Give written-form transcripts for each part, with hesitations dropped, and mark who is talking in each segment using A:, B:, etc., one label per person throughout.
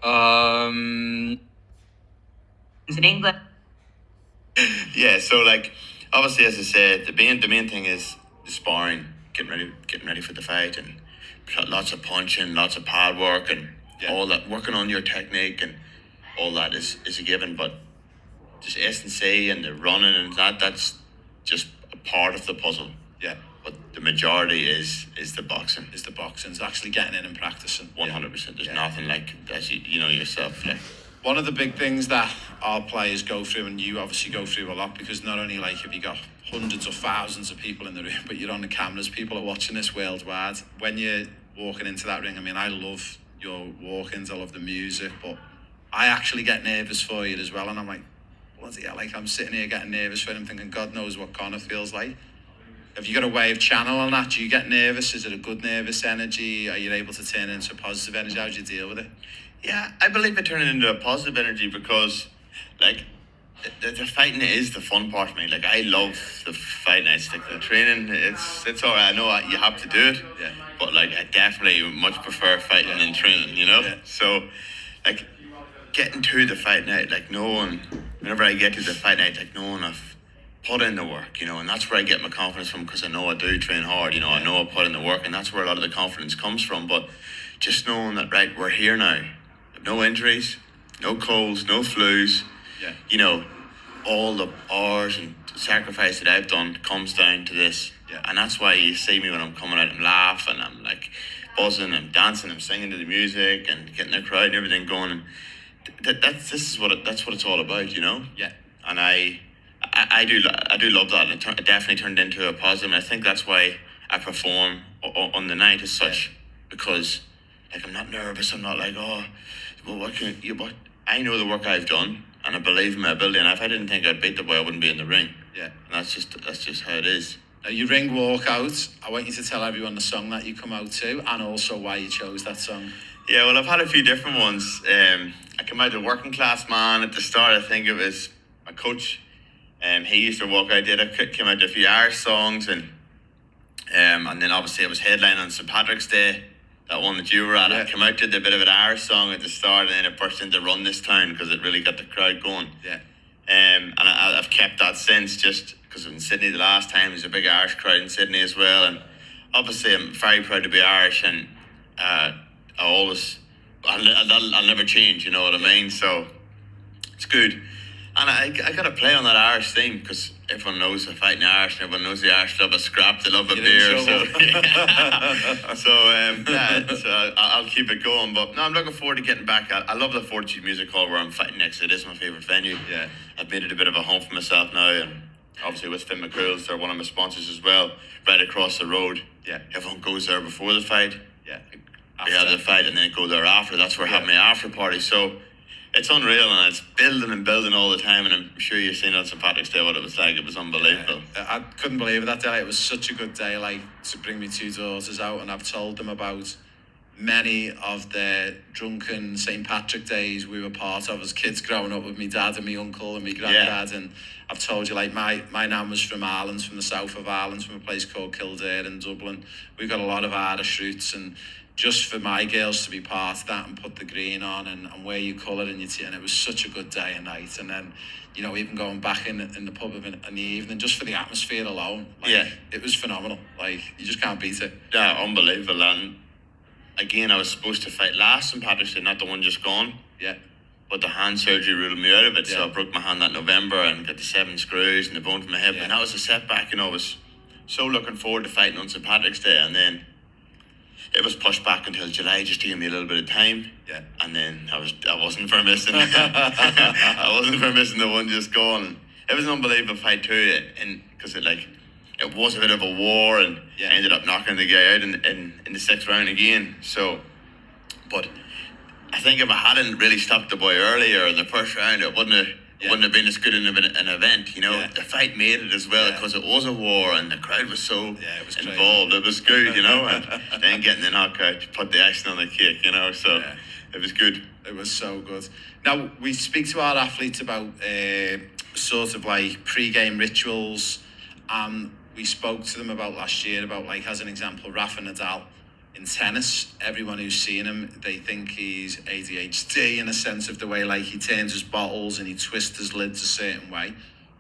A: Um, in England.
B: Yeah, so like obviously, as I said, the main thing is the sparring, getting ready for the fight, and lots of punching, lots of pad work, and all that, working on your technique, and all that is a given. But just S and C and the running and that's just a part of the puzzle.
C: Yeah.
B: But the majority is the boxing.
C: Is the boxing. It's actually getting in and practicing.
B: 100%. There's nothing like, as you know yourself. Like,
C: one of the big things that our players go through, and you obviously go through a lot, because not only like have you got hundreds of thousands of people in the room, but you're on the cameras, people are watching this worldwide. When you're walking into that ring, I mean, I love your walk-ins, I love the music, but I actually get nervous for you as well, and I'm like, bloody hell, like I'm sitting here getting nervous for him, thinking, God knows what Conor feels like. Have you got a way of channeling that? Do you get nervous? Is it a good nervous energy? Are you able to turn it into a positive energy? How do you deal with it?
B: yeah, I believe I turn it into a positive energy because, like, the fighting is the fun part for me. Like, I love the fight nights. Like, the training, it's all right. I know you have to do it,
C: Yeah.
B: but like, I definitely much prefer fighting than training. You know,
C: Yeah.
B: so like getting to the fight night, like knowing whenever I get to the fight night, like knowing I've put in the work, you know, and that's where I get my confidence from because I know I do train hard. You know, I know I put in the work, and that's where a lot of the confidence comes from. But just knowing that, right, we're here now, no injuries, no colds, no flus.
C: Yeah.
B: You know, all the hours and sacrifice that I've done comes down to this.
C: Yeah.
B: And that's why you see me when I'm coming out, I'm laughing, I'm like buzzing, I'm dancing, I'm singing to the music and getting the crowd and everything going. And that's what it's all about, you know?
C: Yeah.
B: And I do love that. And it definitely turned into a positive. And I think that's why I perform on the night as such, because like I'm not nervous. I'm not like, oh, well, what can you? But I know the work I've done, and I believe in my ability. And if I didn't think I'd beat the boy, I wouldn't be in the ring.
C: Yeah.
B: And that's just how it is.
C: Now, your ring walkout, I want you to tell everyone the song that you come out to, and also why you chose that song.
B: Yeah, well, I've had a few different ones. I came out to Working Class Man at the start. I think it was my coach. He used to walk out. Came out to a few Irish songs, and then obviously I was headlining on St Patrick's Day, that one that you were at. I came out, did a bit of an Irish song at the start, and then it burst into Run This Town because it really got the crowd going.
C: Yeah.
B: And I've kept that since, just because in Sydney the last time there's a big Irish crowd in Sydney as well, and obviously I'm very proud to be Irish, and I'll never change, you know what I mean? So it's good. And I got to play on that Irish theme because everyone knows the fighting Irish, and everyone knows the Irish love a scrap, they love a beer. So, I'll keep it going. But no, I'm looking forward to getting back. I love the Fortitude Music Hall where I'm fighting next. It is my favourite venue.
C: Yeah.
B: I've made it a bit of a home for myself now, and obviously with Finn McCool's, they're one of my sponsors as well, right across the road.
C: Yeah.
B: Everyone goes there before the fight.
C: Yeah.
B: We have the fight and then go there after. That's where I have my after party. So it's unreal, and it's building and building all the time, and I'm sure you've seen on St Patrick's Day what it was like. It was unbelievable.
C: Yeah, I couldn't believe it that day. It was such a good day, like, to bring my two daughters out, and I've told them about many of the drunken St Patrick days we were part of as kids growing up with my dad and my uncle and my granddad. And I've told you, like, my nan was from Ireland, from the south of Ireland, from a place called Kildare in Dublin. We've got a lot of Irish roots, and just for my girls to be part of that and put the green on and wear your colour in your tea, and it was such a good day and night. And then, you know, even going back in the pub in the evening, just for the atmosphere alone, like, it was phenomenal. Like, you just can't beat it.
B: Yeah, unbelievable. And again, I was supposed to fight last St Patrick's Day, not the one just gone.
C: Yeah.
B: But the hand surgery ruled me out of it,
C: Yeah.
B: so I broke my hand that November and got the 7 screws and the bone from my hip,
C: Yeah.
B: and that was a setback. You know, I was so looking forward to fighting on St Patrick's Day, and then it was pushed back until July just to give me a little bit of time.
C: Yeah.
B: And then I wasn't for missing. I wasn't for missing the one just gone. It was an unbelievable fight too, and because it was a bit of a war, and
C: Yeah.
B: I ended up knocking the guy out in the 6th round again. So, but I think if I hadn't really stopped the boy earlier in the first round, it wouldn't have been as good an event. You know,
C: Yeah.
B: the fight made it as well
C: Yeah.
B: because it was a war and the crowd was so
C: Yeah, it was crazy.
B: involved. It was good, you know, and then getting the knockout put the icing on the cake, you know. So
C: Yeah.
B: it was good.
C: It was so good. Now, we speak to our athletes about sort of like pre-game rituals. We spoke to them about last year, about, like, as an example, Rafa Nadal. in tennis, everyone who's seen him, they think he's ADHD in a sense of the way like he turns his bottles and he twists his lids a certain way.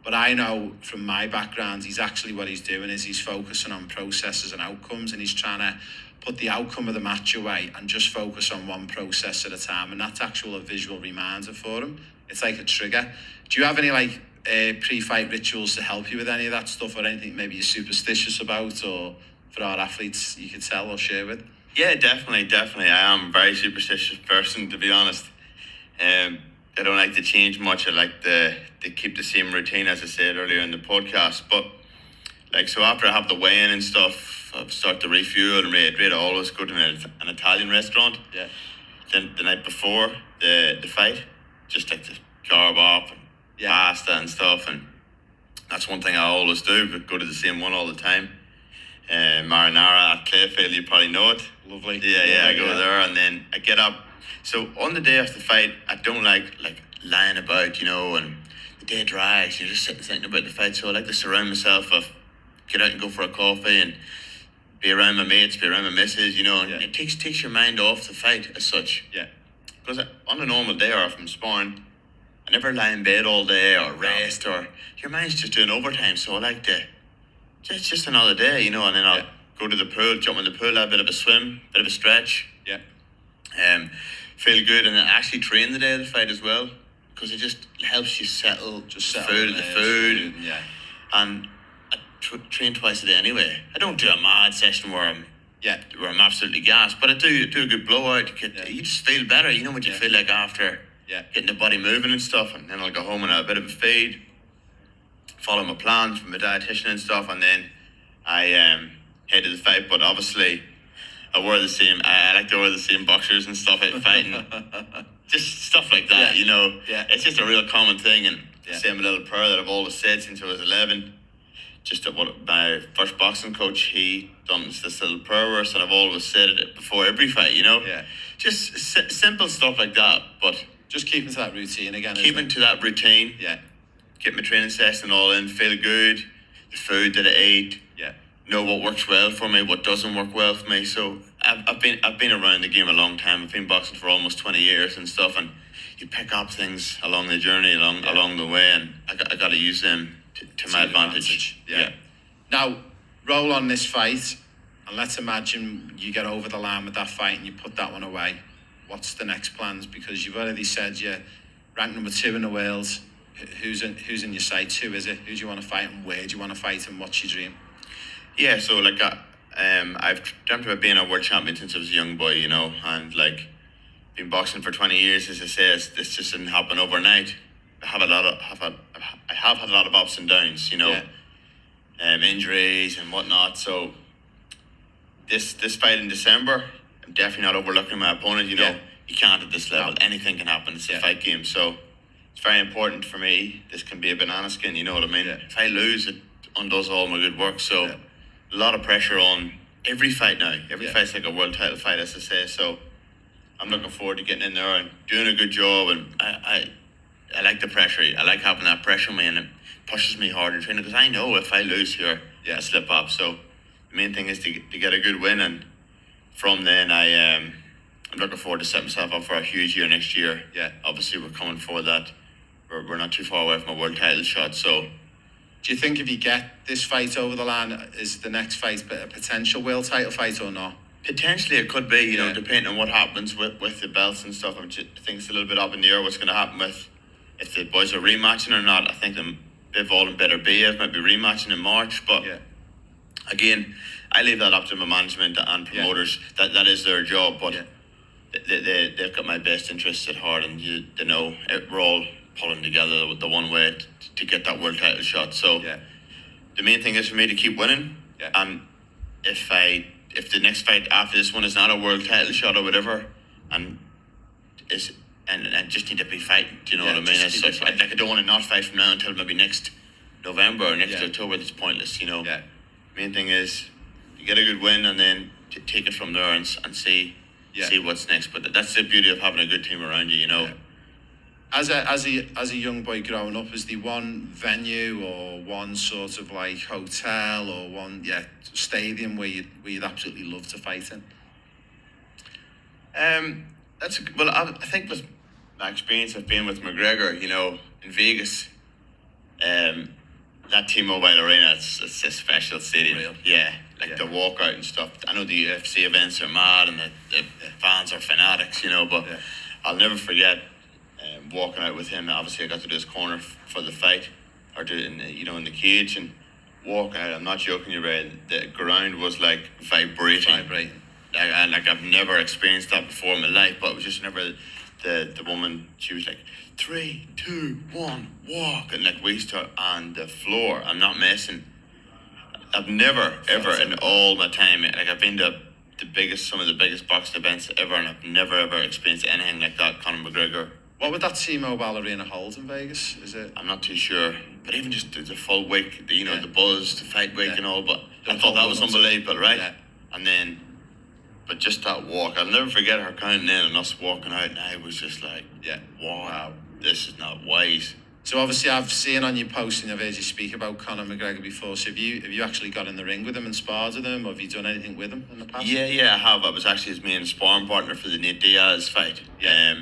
C: But I know from my background, he's actually what he's doing is he's focusing on processes and outcomes, and he's trying to put the outcome of the match away and just focus on one process at a time. And that's actual a visual reminder for him. It's like a trigger. Do you have any like pre-fight rituals to help you with any of that stuff, or anything maybe you're superstitious about, or for our athletes you could tell or share with?
B: Yeah, definitely. I am a very superstitious person, to be honest. I don't like to change much. I like to keep the same routine, as I said earlier in the podcast. But like, so after I have the weigh-in and stuff, I start to refuel and rehydrate. I always go to an Italian restaurant.
C: Yeah.
B: Then the night before the fight, just like to carb up and pasta and stuff. And that's one thing I always do, but go to the same one all the time. Marinara at Clayfield, you probably know it.
C: Lovely.
B: Yeah, I go there and then I get up. So on the day of the fight, I don't like lying about, and the day drags, you're just sitting thinking about the fight. So I like to surround myself with, get out and go for a coffee and be around my mates, be around my missus, and it takes your mind off the fight as such.
C: Yeah.
B: Because on a normal day or from sparring, I never lie in bed all day or rest, or your mind's just doing overtime. So I like to, it's just another day, and then I'll go to the pool, jump in the pool, have a bit of a swim, bit of a stretch.
C: Yeah.
B: Feel good, and then actually train the day of the fight as well, because it just helps you settle the food.
C: Yeah.
B: And I train twice a day anyway. I don't do a mad session where I'm absolutely gassed, but I do a good blowout. You just feel better, what you feel like after getting the body moving and stuff. And then I'll go home and have a bit of a feed, follow my plans from my dietitian and stuff, and then I head to the fight. But obviously I like to wear the same boxers and stuff at fighting. Just stuff like that, It's just a real common thing. And same little prayer that I've always said since I was 11. Just at what my first boxing coach, he done this little prayer verse, and I've always said it before every fight,
C: Yeah.
B: Just simple stuff like that, but
C: just keeping to that routine again.
B: Keeping to that routine.
C: Yeah.
B: Get my training session all in, feel good, the food that I eat.
C: Yeah.
B: Know what works well for me, what doesn't work well for me. So I've been around the game a long time. I've been boxing for almost 20 years and stuff, and you pick up things along the journey, along the way, and I got to use them to my advantage. Yeah.
C: Now, roll on this fight, and let's imagine you get over the line with that fight and you put that one away. What's the next plans? Because you've already said you're ranked number 2 in the world. Who's in your sights? Who is it? Who do you want to fight, and where do you want to fight, and what's your dream?
B: Yeah, so I've dreamt about being a world champion since I was a young boy, and been boxing for 20 years. As I say, this just didn't happen overnight. I have had a lot of ups and downs, injuries and whatnot. So this fight in December, I'm definitely not overlooking my opponent. You can't at this level. Anything can happen. It's a fight game, so it's very important for me. This can be a banana skin. You know what I mean? If I lose, it undoes all my good work. So a lot of pressure on every fight now. Every fight's like a world title fight, as I say. So I'm looking forward to getting in there and doing a good job. And I like the pressure. I like having that pressure on me, and it pushes me hard in training, because I know if I lose here, I slip up. So the main thing is to get a good win, and from then I'm looking forward to setting myself up for a huge year next year. Yeah, obviously we're coming for that. We're not too far away from a world title shot. So
C: do you think if you get this fight over the line, is the next fight a potential world title fight or not?
B: Potentially it could be, depending on what happens with the belts and stuff. I think it's a little bit up in the air what's going to happen with if the boys are rematching or not. I think Bivol and Better Biev might be rematching in March, but again, I leave that up to my management and promoters. That is their job, but they've got my best interests at heart, and they know we're all pulling together with the one way to get that world title shot. So the main thing is for me to keep winning, and if the next fight after this one is not a world title shot or whatever, and I just need to be fighting. Do you know what I mean? As such, I don't want to not fight from now until maybe next November or next October. That's pointless. Main thing is you get a good win, and then take it from there and see what's next. But that's the beauty of having a good team around you.
C: As a young boy growing up, is there one venue or one sort of like hotel or one stadium where you'd absolutely love to fight in?
B: That's well. I think with my experience of being with McGregor, you know, in Vegas, that T-Mobile Arena, it's a special stadium.
C: Real.
B: Yeah, like
C: Yeah.
B: the walkout and stuff. I know the UFC events are mad and the fans are fanatics, you know, but
C: Yeah.
B: I'll never forget walking out with him. Obviously, I got to do his corner for the fight, or in the cage, and walking out. I'm not joking you, Ray. The ground was like vibrating.
C: Vibrating.
B: Like I've never experienced that before in my life, but it was just never the woman. She was like 3, 2, 1, walk, and like we start on the floor. I'm not messing. I've never ever in all my time, like I've been to some of the biggest boxing events ever, and I've never ever experienced anything like that. Conor McGregor.
C: What would that T-Mobile Arena hold in Vegas? Is it?
B: I'm not too sure, but even just the full week, the buzz, the fight week,
C: Yeah.
B: and all. But
C: The
B: I thought that was
C: whole-
B: unbelievable, right?
C: Yeah.
B: And then, but just that walk, I'll never forget her counting in and us walking out, and I was just like,
C: Yeah.
B: wow, this is not wise.
C: So obviously, I've seen on your post and I've heard you speak about Conor McGregor before. So have you actually got in the ring with him and sparred with him, or have you done anything with him in the past?
B: Yeah, I have. I was actually his main sparring partner for the Nate Diaz fight.
C: Yeah.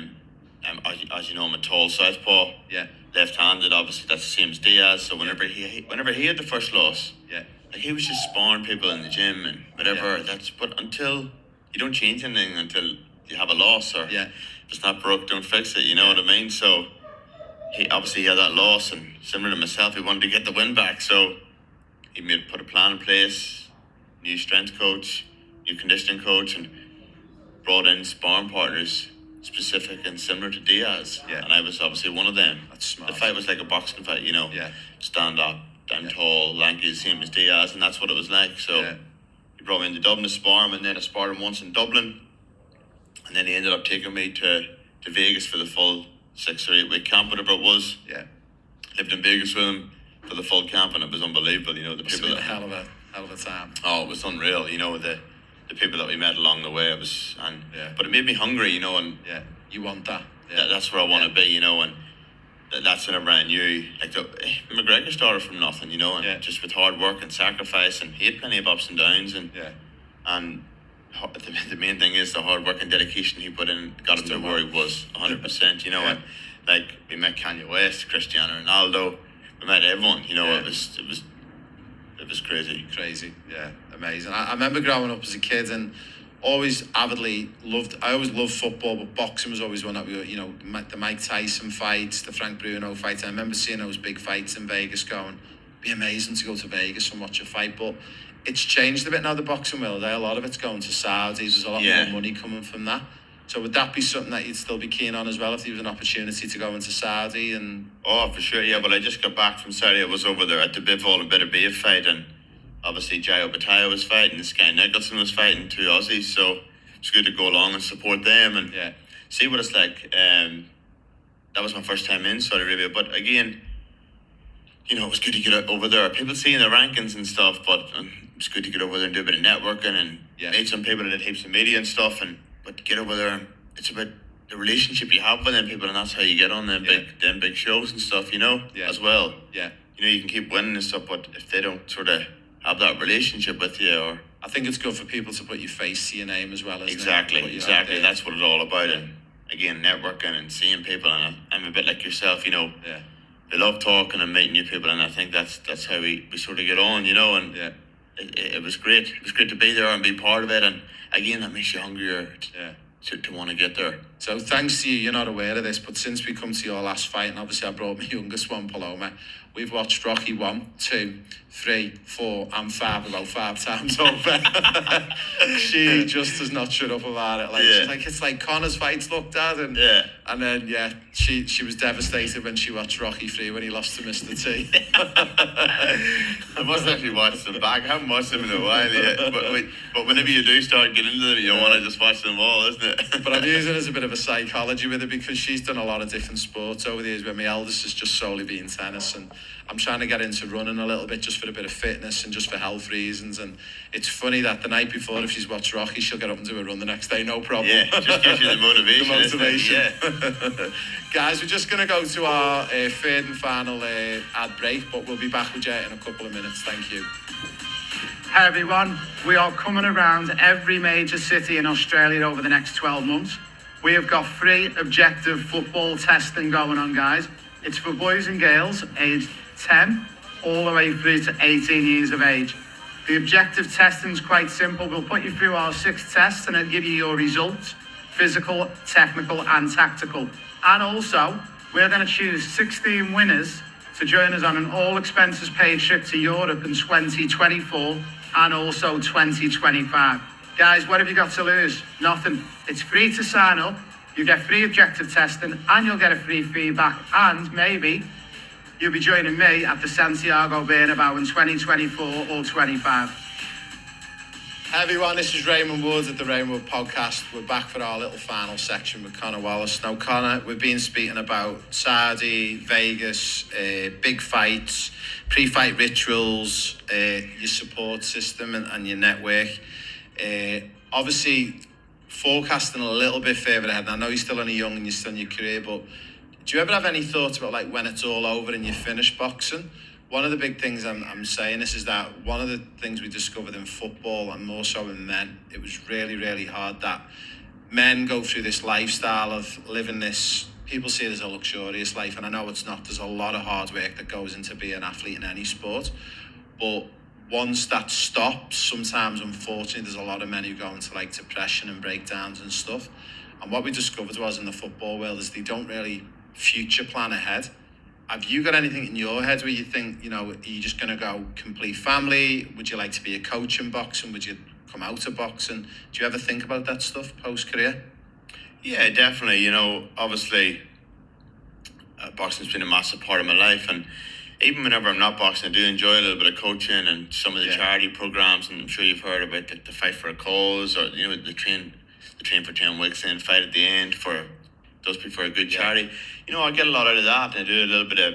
B: As you know, I'm a tall southpaw,
C: Yeah.
B: left-handed. Obviously, that's the same as Diaz. So whenever he had the first loss,
C: Yeah.
B: like he was just sparring people in the gym and whatever.
C: Yeah.
B: But until you don't change anything until you have a loss, or
C: Yeah.
B: if it's not broke, don't fix it. You know what I mean? So he obviously had that loss, and similar to myself, he wanted to get the win back. So he put a plan in place, new strength coach, new conditioning coach, and brought in sparring partners specific and similar to Diaz.
C: Yeah.
B: And I was obviously one of them.
C: That's smart.
B: The fight was like a boxing fight, you know.
C: Yeah.
B: Stand up, I'm
C: Yeah.
B: tall, lanky, the same as Diaz, and that's what it was like. So
C: Yeah.
B: he brought me into Dublin to spar him, and then I sparred him once in Dublin, and then he ended up taking me to Vegas for the full 6 or 8 week camp, whatever it was.
C: Yeah.
B: Lived in Vegas with him for the full camp, and it was unbelievable. You know, the
C: It's
B: people
C: been a
B: that
C: hell of a time.
B: it was unreal. You know, the people that we met along the way.
C: Yeah.
B: But it made me hungry. You know, and
C: Yeah. You want that. Yeah.
B: that's where I want to
C: Yeah.
B: be. You know, and that's whenever I knew, like, McGregor started from nothing. You know, and
C: Yeah.
B: just with hard work and sacrifice, and he had plenty of ups and downs, and
C: Yeah.
B: the main thing is the hard work and dedication he put in got him to where he was 100%. You know,
C: Yeah.
B: and like we met Kanye West, Cristiano Ronaldo, we met everyone. You know,
C: Yeah.
B: it was crazy.
C: Crazy. Yeah. Amazing. I remember growing up as a kid and always avidly I always loved football, but boxing was always one that the Mike Tyson fights, the Frank Bruno fights. I remember seeing those big fights in Vegas going, it'd be amazing to go to Vegas and watch a fight, but it's changed a bit now, the boxing world. A lot of it's going to Saudi. There's a lot
B: Yeah.
C: more money coming from that. So would that be something that you'd still be keen on as well if there was an opportunity to go into Saudi? And
B: Oh, for sure, yeah. Well, I just got back from Saudi. I was over there at the Bivol and Beterbiev fight, and obviously Jayo Bataya was fighting, Sky Nicholson was fighting, 2 Aussies. So it's good to go along and support them and
C: yeah,
B: see what it's like. That was my first time in Saudi Arabia, but again, you know, it was good to get over there. People seeing the rankings and stuff, but it's good to get over there and do a bit of networking and
C: Yeah.
B: meet some people that did heaps of media and stuff. But get over there, it's about the relationship you have with them people, and that's how you get on them
C: Yeah.
B: big shows and stuff, you know,
C: Yeah.
B: as well.
C: yeah.
B: You know, you can keep winning and stuff, but if they don't sort of have that relationship with you, or
C: I think it's good for people to put your face to your name as well, isn't it?
B: exactly,
C: Put you out
B: exactly,
C: there.
B: that's what it's all about.
C: Yeah.
B: And again, networking and seeing people, and I'm a bit like yourself, you know.
C: Yeah,
B: They love talking and meeting new people, and I think that's how we sort of get on, you know. And
C: yeah,
B: it was great. It was great to be there and be part of it. And again, that makes you hungrier
C: yeah.
B: to want to get there.
C: So thanks to you, you're not aware of this, but since we come to your last fight, and obviously I brought my youngest one, Paloma, we've watched Rocky 1, 2, 3, 4, and 5 about 5 times over. She just does not shut up about it. Like,
B: Yeah.
C: she's like, it's like Connor's fights looked at, and
B: Yeah.
C: and then she was devastated when she watched Rocky 3 when he lost to Mr. T.
B: I must actually watch them back. I haven't watched them in a while yet. But whenever you do start getting into them, you want to just watch them all, isn't it?
C: But I'm using it as a bit of a psychology with it because she's done a lot of different sports over the years, where my eldest has just solely been tennis, and I'm trying to get into running a little bit just for a bit of fitness and just for health reasons. And it's funny that the night before, if she's watched Rocky, she'll get up and do a run the next day, no problem.
B: Yeah, just gives you the motivation.
C: The motivation.
B: Isn't it? Yeah.
C: Guys, we're just going to go to our third and final ad break, but we'll be back with you in a couple of minutes. Thank you.
D: Hi everyone, we are coming around every major city in Australia over the next 12 months. We have got free objective football testing going on, guys. It's for boys and girls aged 10 all the way through to 18 years of age. The objective testing is quite simple. We'll put you through our 6 tests and it'll give you your results, physical, technical and tactical. And also, we're going to choose 16 winners to join us on an all expenses paid trip to Europe in 2024 and also 2025. Guys, what have you got to lose? Nothing. It's free to sign up. You get free objective testing and you'll get a free feedback, and maybe you'll be joining me at the Santiago Bernabeu in 2024 or 25.
C: Hi everyone, this is Raymond Wood at the Raymond Wood Podcast. We're back for our little final section with Connor Wallace. Now Connor, we've been speaking about Saudi, Vegas, big fights, pre-fight rituals, your support system and your network. Obviously, forecasting a little bit further ahead. I know you're still only young and you're still in your career, but do you ever have any thoughts about like when it's all over and you finish boxing? One of the big things I'm saying this is that one of the things we discovered in football and more so in men, it was really, really hard that men go through this lifestyle of living this, people see it as a luxurious life, and I know it's not. There's a lot of hard work that goes into being an athlete in any sport, but once that stops, sometimes unfortunately there's a lot of men who go into like depression and breakdowns and stuff. And what we discovered was in the football world is they don't really future plan ahead. Have you got anything in your head where you think, you know, are you just going to go complete family? Would you like to be a coach in boxing? Would you come out of boxing? Do you ever think about that stuff post-career?
B: Yeah, definitely. You know, obviously, boxing's been a massive part of my life, and even whenever I'm not boxing, I do enjoy a little bit of coaching and some of the charity programs. And I'm sure you've heard about the Fight for a Cause, or you know, the train for 10 weeks and fight at the end for those people for a good charity. You know, I get a lot out of that, and I do a little bit of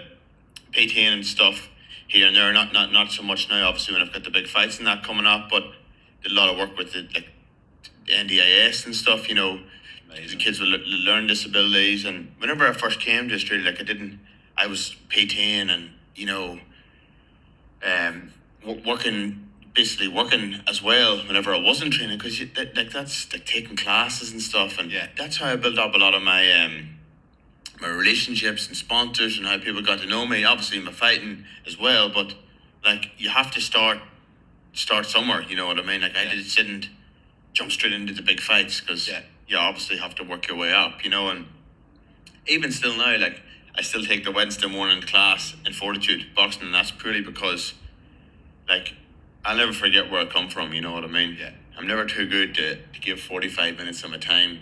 B: PTing and stuff here and there. Not so much now, obviously, when I've got the big fights and that coming up, but did a lot of work with the NDIS and stuff. You know, the kids with learning disabilities. And whenever I first came to Australia, I was PTing and, you know, working as well whenever I wasn't training, because that's like taking classes and stuff, and that's how I built up a lot of my my relationships and sponsors and how people got to know me. Obviously, my fighting as well, but like you have to start somewhere. You know what I mean? Like I just didn't jump straight into the big fights, because you obviously have to work your way up. You know, and even still now, like I still take the Wednesday morning class in Fortitude boxing, and that's purely because like I'll never forget where I come from, you know what I mean?
C: Yeah.
B: I'm never too good to give 45 minutes of my time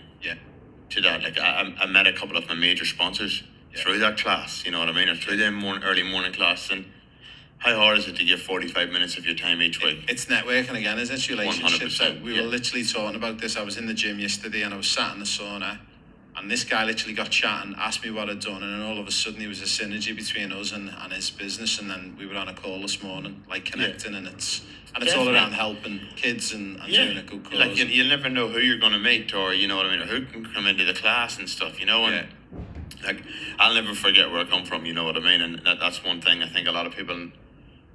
B: to that. Like I met a couple of my major sponsors through that class, you know what I mean? Or through them early morning class. And how hard is it to give 45 minutes of your time each week?
C: It's networking again, isn't it? Relationships.
B: 100%,
C: We were literally talking about this. I was in the gym yesterday and I was sat in the sauna, and this guy literally got chatting, asked me what I'd done, and then all of a sudden there was a synergy between us and his business, and then we were on a call this morning, like connecting, and it's all around helping kids and doing a good cause.
B: Like you'll never know who you're going to meet, or you know what I mean, or who can come into the class and stuff, you know. And like I'll never forget where I come from, you know what I mean. And that's one thing I think a lot of people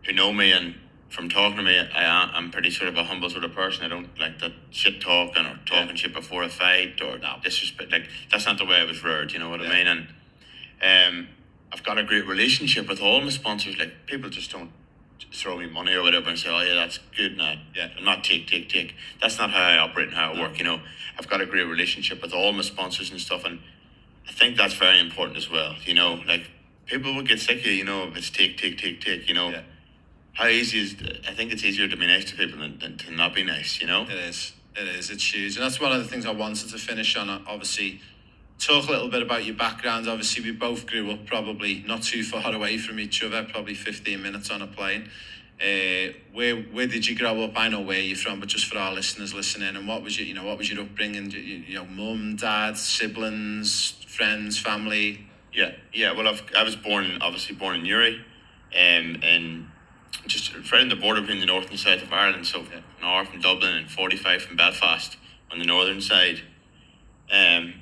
B: who know me and from talking to me, I'm pretty sort of a humble sort of person. I don't like that shit talking or talking shit before a fight or disrespect. Like that's not the way I was reared, you know what I mean. And I've got a great relationship with all my sponsors. Like people just don't throw me money or whatever and say, oh yeah, that's good now. I'm not take. That's not how I operate and how I work, you know. I've got a great relationship with all my sponsors and stuff, and I think that's very important as well, you know. Like people will get sick of you, you know, if it's take, you know. How easy is I think it's easier to be nice to people than to not be nice, you know?
C: It is. It's huge. And that's one of the things I wanted to finish on. Obviously, talk a little bit about your background. Obviously, we both grew up probably not too far away from each other, probably 15 minutes on a plane. Where did you grow up? I know where you're from, but just for our listeners listening, and what was your upbringing? You know, mum, dad, siblings, friends, family?
B: Yeah. Well, I was born in Newry, and just right on the border between the north and south of Ireland. So an hour from Dublin and 45 from Belfast on the northern side. My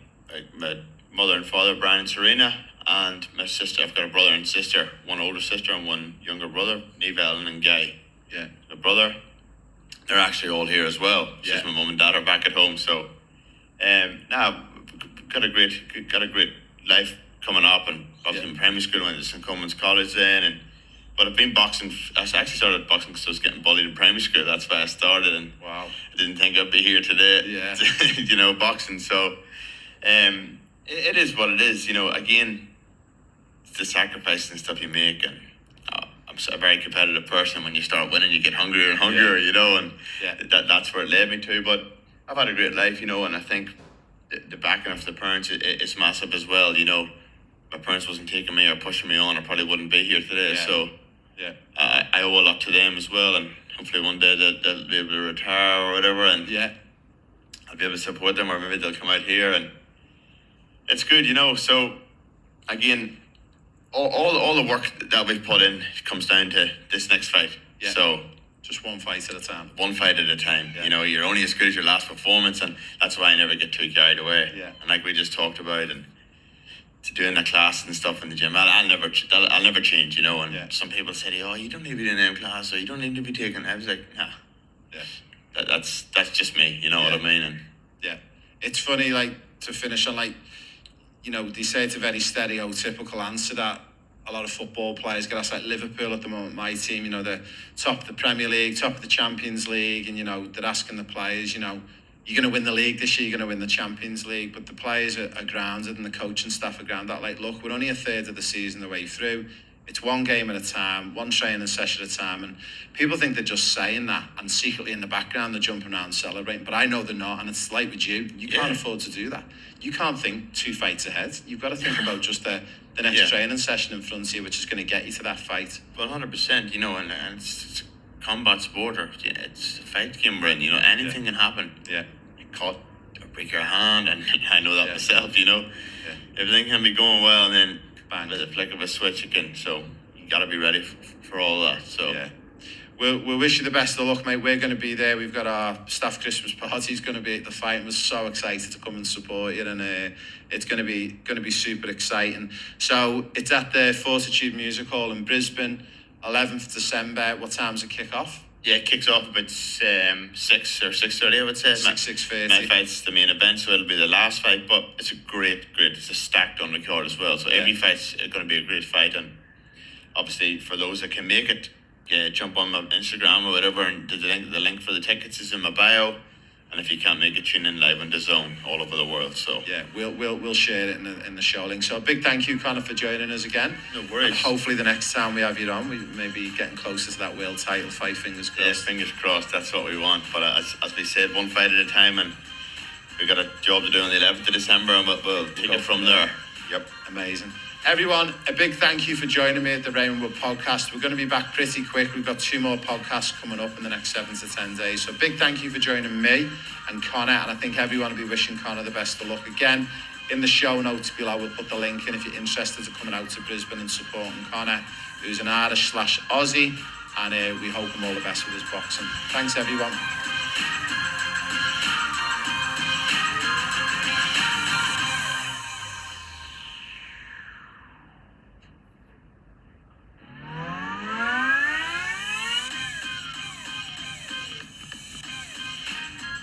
B: mother and father, Brian and Serena, and my sister. I've got a brother and sister, one older sister and one younger brother, Neve, Ellen and Guy. My brother, they're actually all here as well. It's just
C: Yeah.
B: my mum and dad are back at home. So, now got a great life coming up, and obviously in primary school went to St Cummins College then, but I've been boxing. I actually started boxing because I was getting bullied in primary school. That's why I started, and
C: Wow.
B: I didn't think I'd be here today.
C: Yeah.
B: Boxing. So, it is what it is. Again, it's the sacrifices and stuff you make, and I'm a very competitive person. When you start winning, you get hungrier and hungrier. And
C: Yeah.
B: that's where it led me to. But I've had a great life, and I think the backing of the parents is massive as well. My parents wasn't taking me or pushing me on, I probably wouldn't be here today.
C: Yeah.
B: So
C: Yeah.
B: I owe a lot to them as well, and hopefully one day they'll be able to retire or whatever, and
C: Yeah.
B: I'll be able to support them, or maybe they'll come out here, and it's good, So again, all the work that we've put in comes down to this next fight.
C: Yeah.
B: So
C: Just one fight at a time.
B: one fight at a time.
C: Yeah.
B: You're only as good as your last performance, and that's why I never get too carried away.
C: Yeah.
B: And like we just talked about, and to doing the class and stuff in the gym, I'll never change. And
C: Yeah.
B: some people say, "Oh, you don't need to be doing them class, or you don't need to be taking." I was like, "Nah,
C: Yeah.
B: that's just me." You know what I mean? And
C: Yeah. It's funny, like, to finish on, like, they say it's a very stereotypical answer that a lot of football players get asked. Like Liverpool at the moment, my team, they're top of the Premier League, top of the Champions League, and, they're asking the players, you're going to win the league this year, you're going to win the Champions League. But the players are grounded, and the coaching staff are grounded. Like, look, we're only a third of the season the way through. It's one game at a time, one training session at a time. And people think they're just saying that, and secretly in the background they're jumping around celebrating. But I know they're not, and it's like with you. You can't afford to do that. You can't think 2 fights ahead. You've got to think about just the next
B: Yeah.
C: training session in front of you, which is going to get you to that fight.
B: 100%. And it's a combat sport, or it's a fight game we're in. Anything can happen.
C: Yeah.
B: You cut or break your hand, and I know that
C: Yeah.
B: myself.
C: Yeah.
B: Everything can be going well, and then
C: Bang.
B: with the flick of a switch again. So you got to be ready for all that. So
C: Yeah. We'll wish you the best of luck, mate. We're going to be there. We've got our staff Christmas party. It's going to be at the fight, and we're so excited to come and support you. And it's going to be super exciting. So it's at the Fortitude Music Hall in Brisbane, 11th December. What time's it kick off?
B: yeah, it kicks off about 6 or 6:30, I would say.
C: 6:30.
B: My fight's the main event, so it'll be the last fight. But it's a great. It's a stacked undercard as well. So every fight's going to be a great fight, and obviously for those that can make it, jump on my Instagram or whatever, and the link for the tickets is in my bio. And if you can't make it, tune in live on DAZN all over the world. So
C: Yeah, we'll share it in the show link. So a big thank you, Conor, for joining us again.
B: No worries.
C: And hopefully the next time we have you on, we may be getting closer to that world title fight. Fingers
B: yeah,
C: crossed.
B: fingers crossed. That's what we want. But as we said, one fight at a time, and we got a job to do on the 11th of December, and we'll take it from there. Yep.
C: Amazing. Everyone, a big thank you for joining me at the Raymond Wood podcast. We're going to be back pretty quick. We've got 2 more podcasts coming up in the next 7 to 10 days. So big thank you for joining me and Conor. And I think everyone will be wishing Conor the best of luck. Again, in the show notes below, we'll put the link in if you're interested in coming out to Brisbane and supporting Conor, who's an Irish/Aussie. And we hope him all the best with his boxing. Thanks, everyone.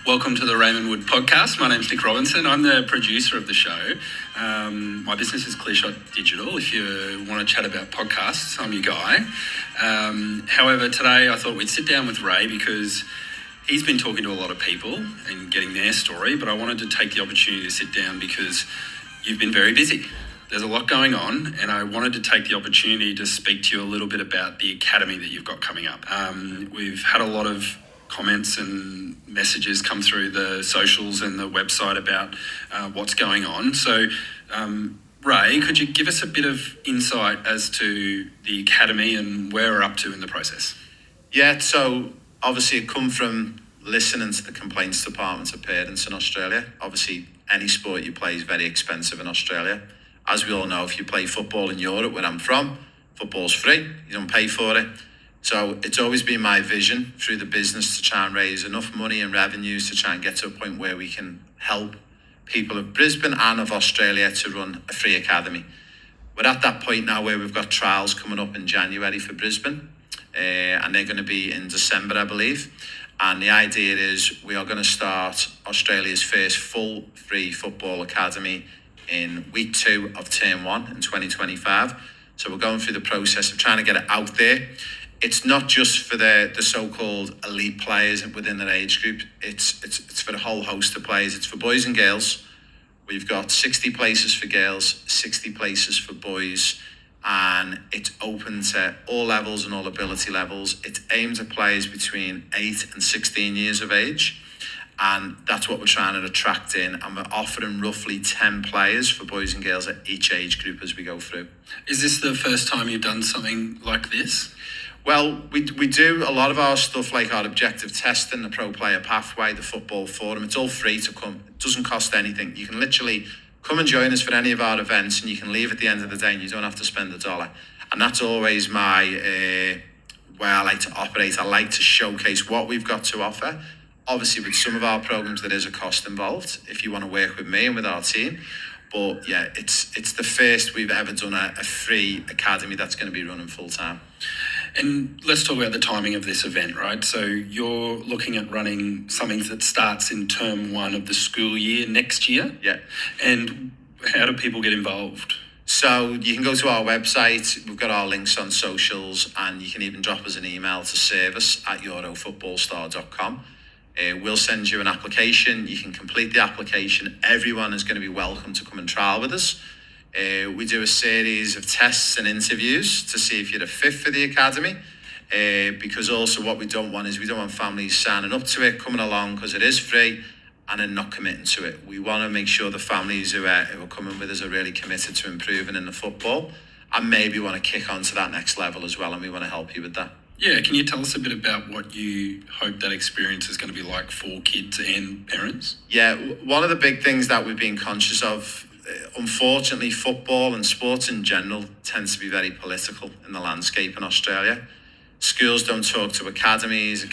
E: Welcome to the Raymond Wood podcast. My name's Nick Robinson. I'm the producer of the show. My business is Clearshot Digital. If you want to chat about podcasts, I'm your guy. However, today I thought we'd sit down with Ray because he's been talking to a lot of people and getting their story, but I wanted to take the opportunity to sit down because you've been very busy. There's a lot going on, and I wanted to take the opportunity to speak to you a little bit about the academy that you've got coming up. We've had a lot of comments and messages come through the socials and the website about what's going on. So, Ray, could you give us a bit of insight as to the academy and where we're up to in the process?
C: Yeah, so obviously it come from listening to the complaints departments of parents in Australia. Obviously, any sport you play is very expensive in Australia. As we all know, if you play football in Europe, where I'm from, football's free. You don't pay for it. So it's always been my vision through the business to try and raise enough money and revenues to try and get to a point where we can help people of Brisbane and of Australia to run a free academy. We're at that point now where we've got trials coming up in January for Brisbane, and they're going to be in December, I believe. And the idea is we are going to start Australia's first full free football academy in week 2 of term 1 in 2025. So we're going through the process of trying to get it out there. It's not just for the so-called elite players within their age group. It's for the whole host of players. It's for boys and girls. We've got 60 places for girls, 60 places for boys, and it's open to all levels and all ability levels. It's aimed at players between 8 and 16 years of age, and that's what we're trying to attract in, and we're offering roughly 10 players for boys and girls at each age group as we go through.
E: Is this the first time you've done something like this?
C: Well, we do a lot of our stuff, like our objective testing, the Pro Player Pathway, the Football Forum. It's all free to come. It doesn't cost anything. You can literally come and join us for any of our events, and you can leave at the end of the day and you don't have to spend $1. And that's always my way I like to operate. I like to showcase what we've got to offer. Obviously, with some of our programs, there is a cost involved if you want to work with me and with our team. But yeah, it's the first we've ever done a free academy that's going to be running full time.
E: And let's talk about the timing of this event, right? So you're looking at running something that starts in term 1 of the school year next year.
C: Yeah.
E: And how do people get involved?
C: So you can go to our website. We've got our links on socials, and you can even drop us an email to service@eurofootballstar.com. We'll send you an application. You can complete the application. Everyone is going to be welcome to come and trial with us. We do a series of tests and interviews to see if you're a fit for the academy, because also what we don't want is we don't want families signing up to it, coming along because it is free, and then not committing to it. We want to make sure the families who are coming with us are really committed to improving in the football, and maybe want to kick on to that next level as well, and we want to help you with that.
E: Yeah, can you tell us a bit about what you hope that experience is going to be like for kids and parents?
C: Yeah, one of the big things that we've been conscious of, unfortunately, football and sports in general tends to be very political in the landscape in Australia. Schools don't talk to academies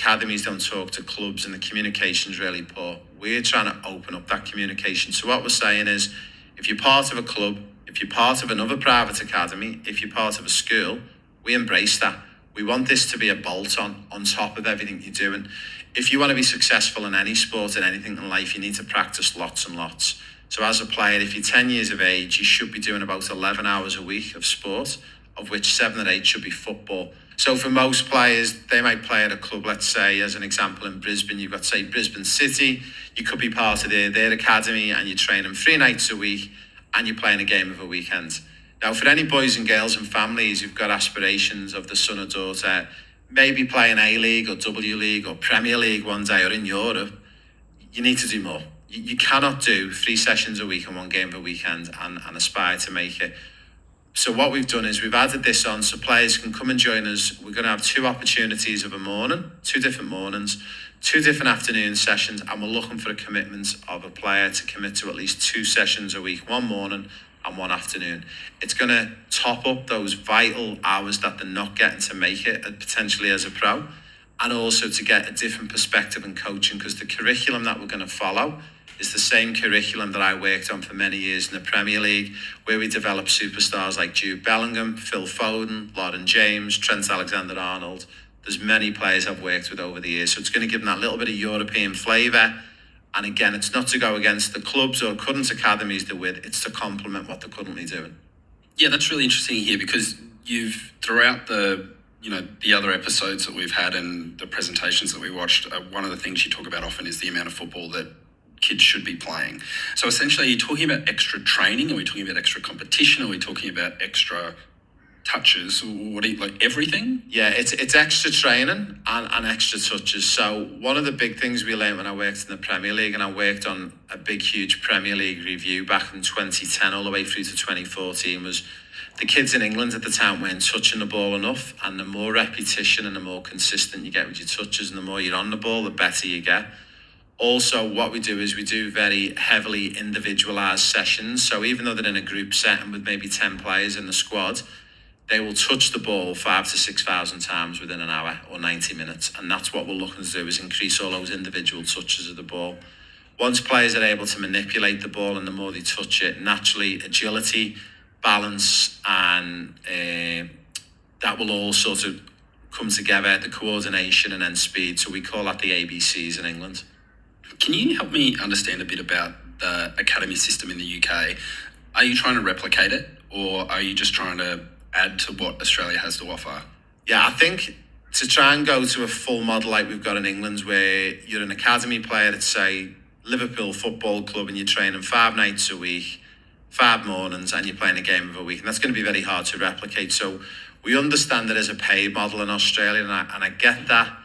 C: don't talk to clubs, and the communication's really poor. We're trying to open up that communication. So what we're saying is, if you're part of a club, if you're part of another private academy, if you're part of a school, we embrace that. We want this to be a bolt-on top of everything you're doing. If you want to be successful in any sport and anything in life, you need to practice lots and lots. So as a player, if you're 10 years of age, you should be doing about 11 hours a week of sport, of which 7 or 8 should be football. So for most players, they might play at a club, let's say, as an example, in Brisbane, you've got, say, Brisbane City. You could be part of their academy, and you train them 3 nights a week, and you're playing a game of a weekend. Now, for any boys and girls and families who've got aspirations of the son or daughter, maybe playing A-League or W League or Premier League one day, or in Europe, you need to do more. You cannot do 3 sessions a week and 1 game of a weekend and aspire to make it. So what we've done is we've added this on so players can come and join us. We're going to have 2 opportunities of a morning, 2 different mornings, 2 different afternoon sessions, and we're looking for a commitment of a player to commit to at least 2 sessions a week, 1 morning and 1 afternoon. It's going to top up those vital hours that they're not getting to make it potentially as a pro, and also to get a different perspective in coaching, because the curriculum that we're going to follow is the same curriculum that I worked on for many years in the Premier League, where we developed superstars like Jude Bellingham, Phil Foden, Lauren James, Trent Alexander-Arnold. There's many players I've worked with over the years, so it's going to give them that little bit of European flavour. And again, it's not to go against the clubs or current academies they're with, it's to complement what they're currently doing.
E: Yeah, that's really interesting here, because you've, throughout the other episodes that we've had and the presentations that we watched, one of the things you talk about often is the amount of football that kids should be playing. So essentially, are you talking about extra training? Are we talking about extra competition? Are we talking about extra touches? What do you, like everything?
C: Yeah, it's extra training and extra touches. So one of the big things we learned when I worked in the Premier League, and I worked on a big, huge Premier League review back in 2010 all the way through to 2014, was the kids in England at the time weren't touching the ball enough, and the more repetition and the more consistent you get with your touches and the more you're on the ball, the better you get. Also, what we do is we do very heavily individualised sessions. So even though they're in a group setting with maybe 10 players in the squad, they will touch the ball 5,000 to 6,000 times within an hour or 90 minutes. And that's what we're looking to do, is increase all those individual touches of the ball. Once players are able to manipulate the ball and the more they touch it, naturally agility, balance, and that will all sort of come together, the coordination and then speed. So we call that the ABCs in England.
E: Can you help me understand a bit about the academy system in the UK? Are you trying to replicate it, or are you just trying to add to what Australia has to offer?
C: Yeah, I think to try and go to a full model like we've got in England, where you're an academy player at, say, Liverpool Football Club, and you're training 5 nights a week, 5 mornings, and you're playing a game of a week, and that's going to be very hard to replicate. So we understand there is a paid model in Australia, and I get that.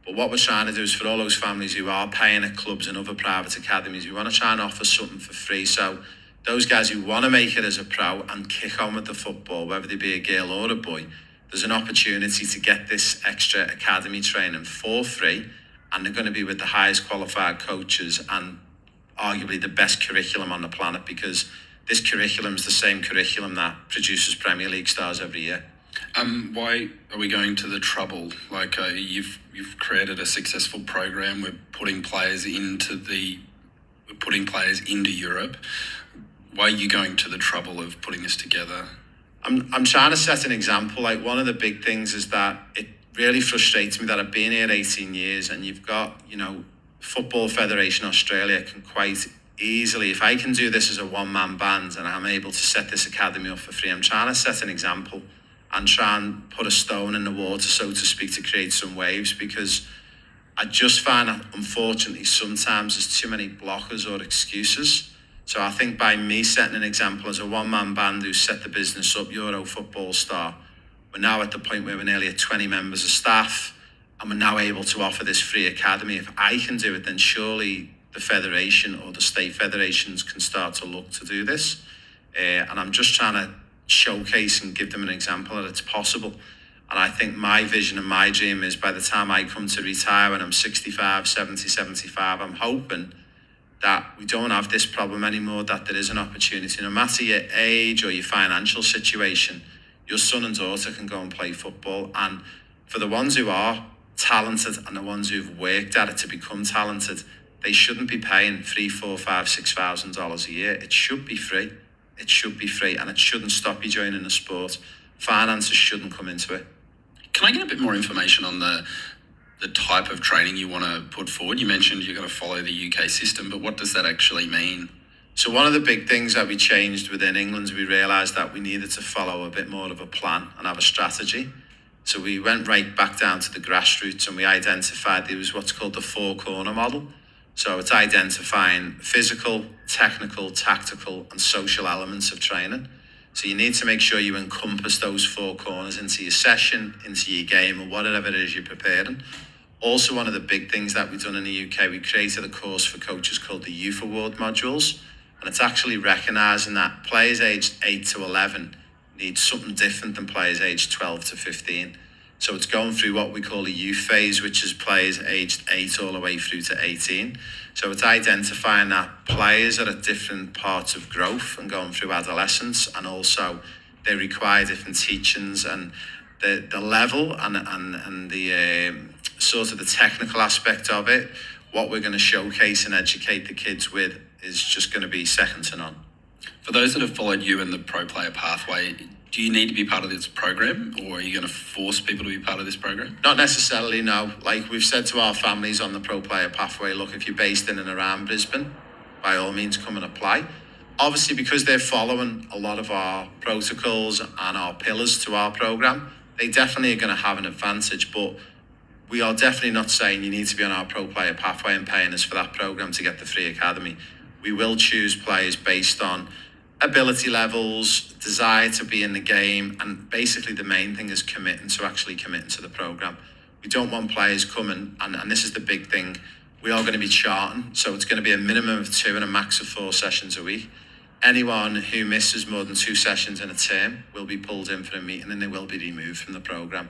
C: But what we're trying to do is for all those families who are paying at clubs and other private academies, we want to try and offer something for free. So those guys who want to make it as a pro and kick on with the football, whether they be a girl or a boy, there's an opportunity to get this extra academy training for free, and they're going to be with the highest qualified coaches and arguably the best curriculum on the planet, because this curriculum is the same curriculum that produces Premier League stars every year.
E: Why are we going to the trouble? Like you've created a successful program. We're putting players into Europe. Why are you going to the trouble of putting this together?
C: I'm trying to set an example. Like, one of the big things is that it really frustrates me that I've been here 18 years and you've got, Football Federation Australia can quite easily, if I can do this as a one-man band and I'm able to set this academy up for free, I'm trying to set an example and try and put a stone in the water, so to speak, to create some waves, because I just find that, unfortunately, sometimes there's too many blockers or excuses. So I think by me setting an example as a one-man band who set the business up, Euro Football Star, we're now at the point where we're nearly at 20 members of staff, and we're now able to offer this free academy. If I can do it, then surely the federation or the state federations can start to look to do this. And I'm just trying to showcase and give them an example that it's possible. And I think my vision and my dream is, by the time I come to retire when I'm 65, 70, 75, I'm hoping that we don't have this problem anymore, that there is an opportunity, no matter your age or your financial situation, your son and daughter can go and play football. And for the ones who are talented and the ones who've worked at it to become talented, they shouldn't be paying $3,000, $4,000, $5,000 a year. It should be free. It should be free, and it shouldn't stop you joining the sport. Finances shouldn't come into it.
E: Can I get a bit more information on the type of training you want to put forward? You mentioned you're going to follow the UK system, but what does that actually mean?
C: So one of the big things that we changed within England, we realised that we needed to follow a bit more of a plan and have a strategy. So we went right back down to the grassroots, and we identified there was what's called the 4-corner model. So it's identifying physical, technical, tactical, and social elements of training. So you need to make sure you encompass those 4 corners into your session, into your game, or whatever it is you're preparing. Also, one of the big things that we've done in the UK, we created a course for coaches called the Youth Award modules. And it's actually recognising that players aged 8 to 11 need something different than players aged 12 to 15. So it's going through what we call a youth phase, which is players aged 8 all the way through to 18. So it's identifying that players are at different parts of growth and going through adolescence, and also they require different teachings, and the level and the sort of the technical aspect of it, what we're going to showcase and educate the kids with, is just going to be second to none.
E: For those that have followed you in the pro player pathway, do you need to be part of this program, or are you going to force people to be part of this program?
C: Not necessarily, no. Like we've said to our families on the pro player pathway, look, if you're based in and around Brisbane, by all means come and apply. Obviously, because they're following a lot of our protocols and our pillars to our program, they definitely are going to have an advantage. But we are definitely not saying you need to be on our pro player pathway and paying us for that program to get the free academy. We will choose players based on ability levels, desire to be in the game, and basically the main thing is committing to the program. We don't want players coming, and this is the big thing, we are going to be charting, so it's going to be a minimum of 2 and a max of 4 sessions a week. Anyone who misses more than 2 sessions in a term will be pulled in for a meeting, and they will be removed from the program.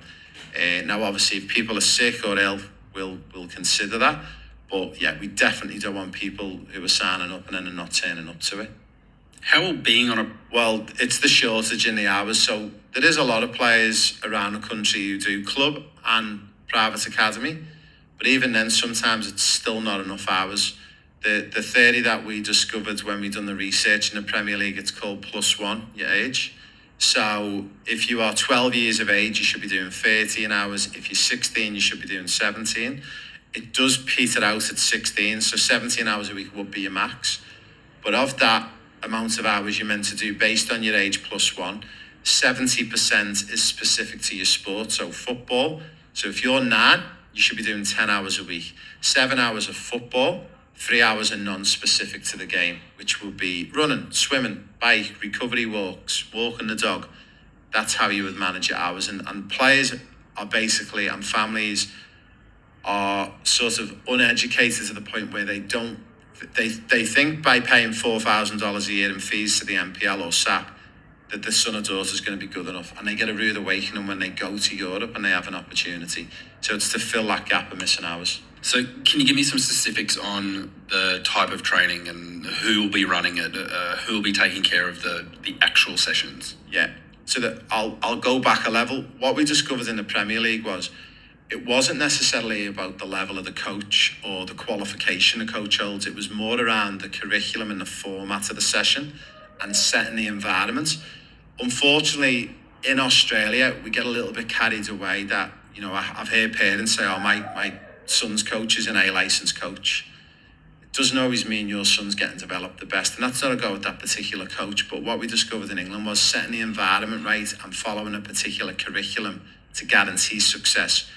C: Now, obviously, if people are sick or ill, we'll consider that. But yeah, we definitely don't want people who are signing up and then are not turning up to it.
E: How will being on a...
C: Well, it's the shortage in the hours. So there is a lot of players around the country who do club and private academy. But even then, sometimes it's still not enough hours. The theory that we discovered when we done the research in the Premier League, it's called +1, your age. So if you are 12 years of age, you should be doing 13 hours. If you're 16, you should be doing 17. It does peter out at 16, so 17 hours a week would be your max. But of that amount of hours you're meant to do based on your age plus one, 70% is specific to your sport. So football, so if you're 9, you should be doing 10 hours a week. 7 hours of football, 3 hours are non-specific to the game, which will be running, swimming, bike, recovery walks, walking the dog. That's how you would manage your hours. And players are basically, and families are sort of uneducated to the point where they think by paying $4,000 a year in fees to the NPL or SAP, that the son or daughter is going to be good enough, and they get a rude awakening when they go to Europe and they have an opportunity. So it's to fill that gap of missing hours.
E: So can you give me some specifics on the type of training and who will be running it, who will be taking care of the actual sessions?
C: Yeah. So that I'll go back a level. What we discovered in the Premier League was it wasn't necessarily about the level of the coach or the qualification the coach holds. It was more around the curriculum and the format of the session and setting the environment. Unfortunately, in Australia, we get a little bit carried away that, you know, I've heard parents say, oh, my son's coach is an A-licensed coach. It doesn't always mean your son's getting developed the best. And that's not a go with that particular coach. But what we discovered in England was setting the environment right and following a particular curriculum to guarantee success.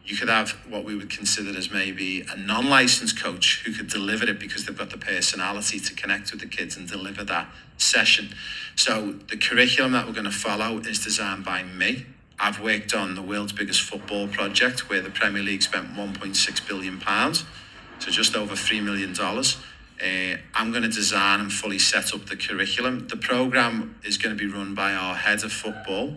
C: You could have what we would consider as maybe a non-licensed coach who could deliver it because they've got the personality to connect with the kids and deliver that session. So the curriculum that we're going to follow is designed by me. I've worked on the world's biggest football project where the Premier League spent £1.6 billion, so just over $3 million. I'm going to design and fully set up the curriculum. The programme is going to be run by our head of football.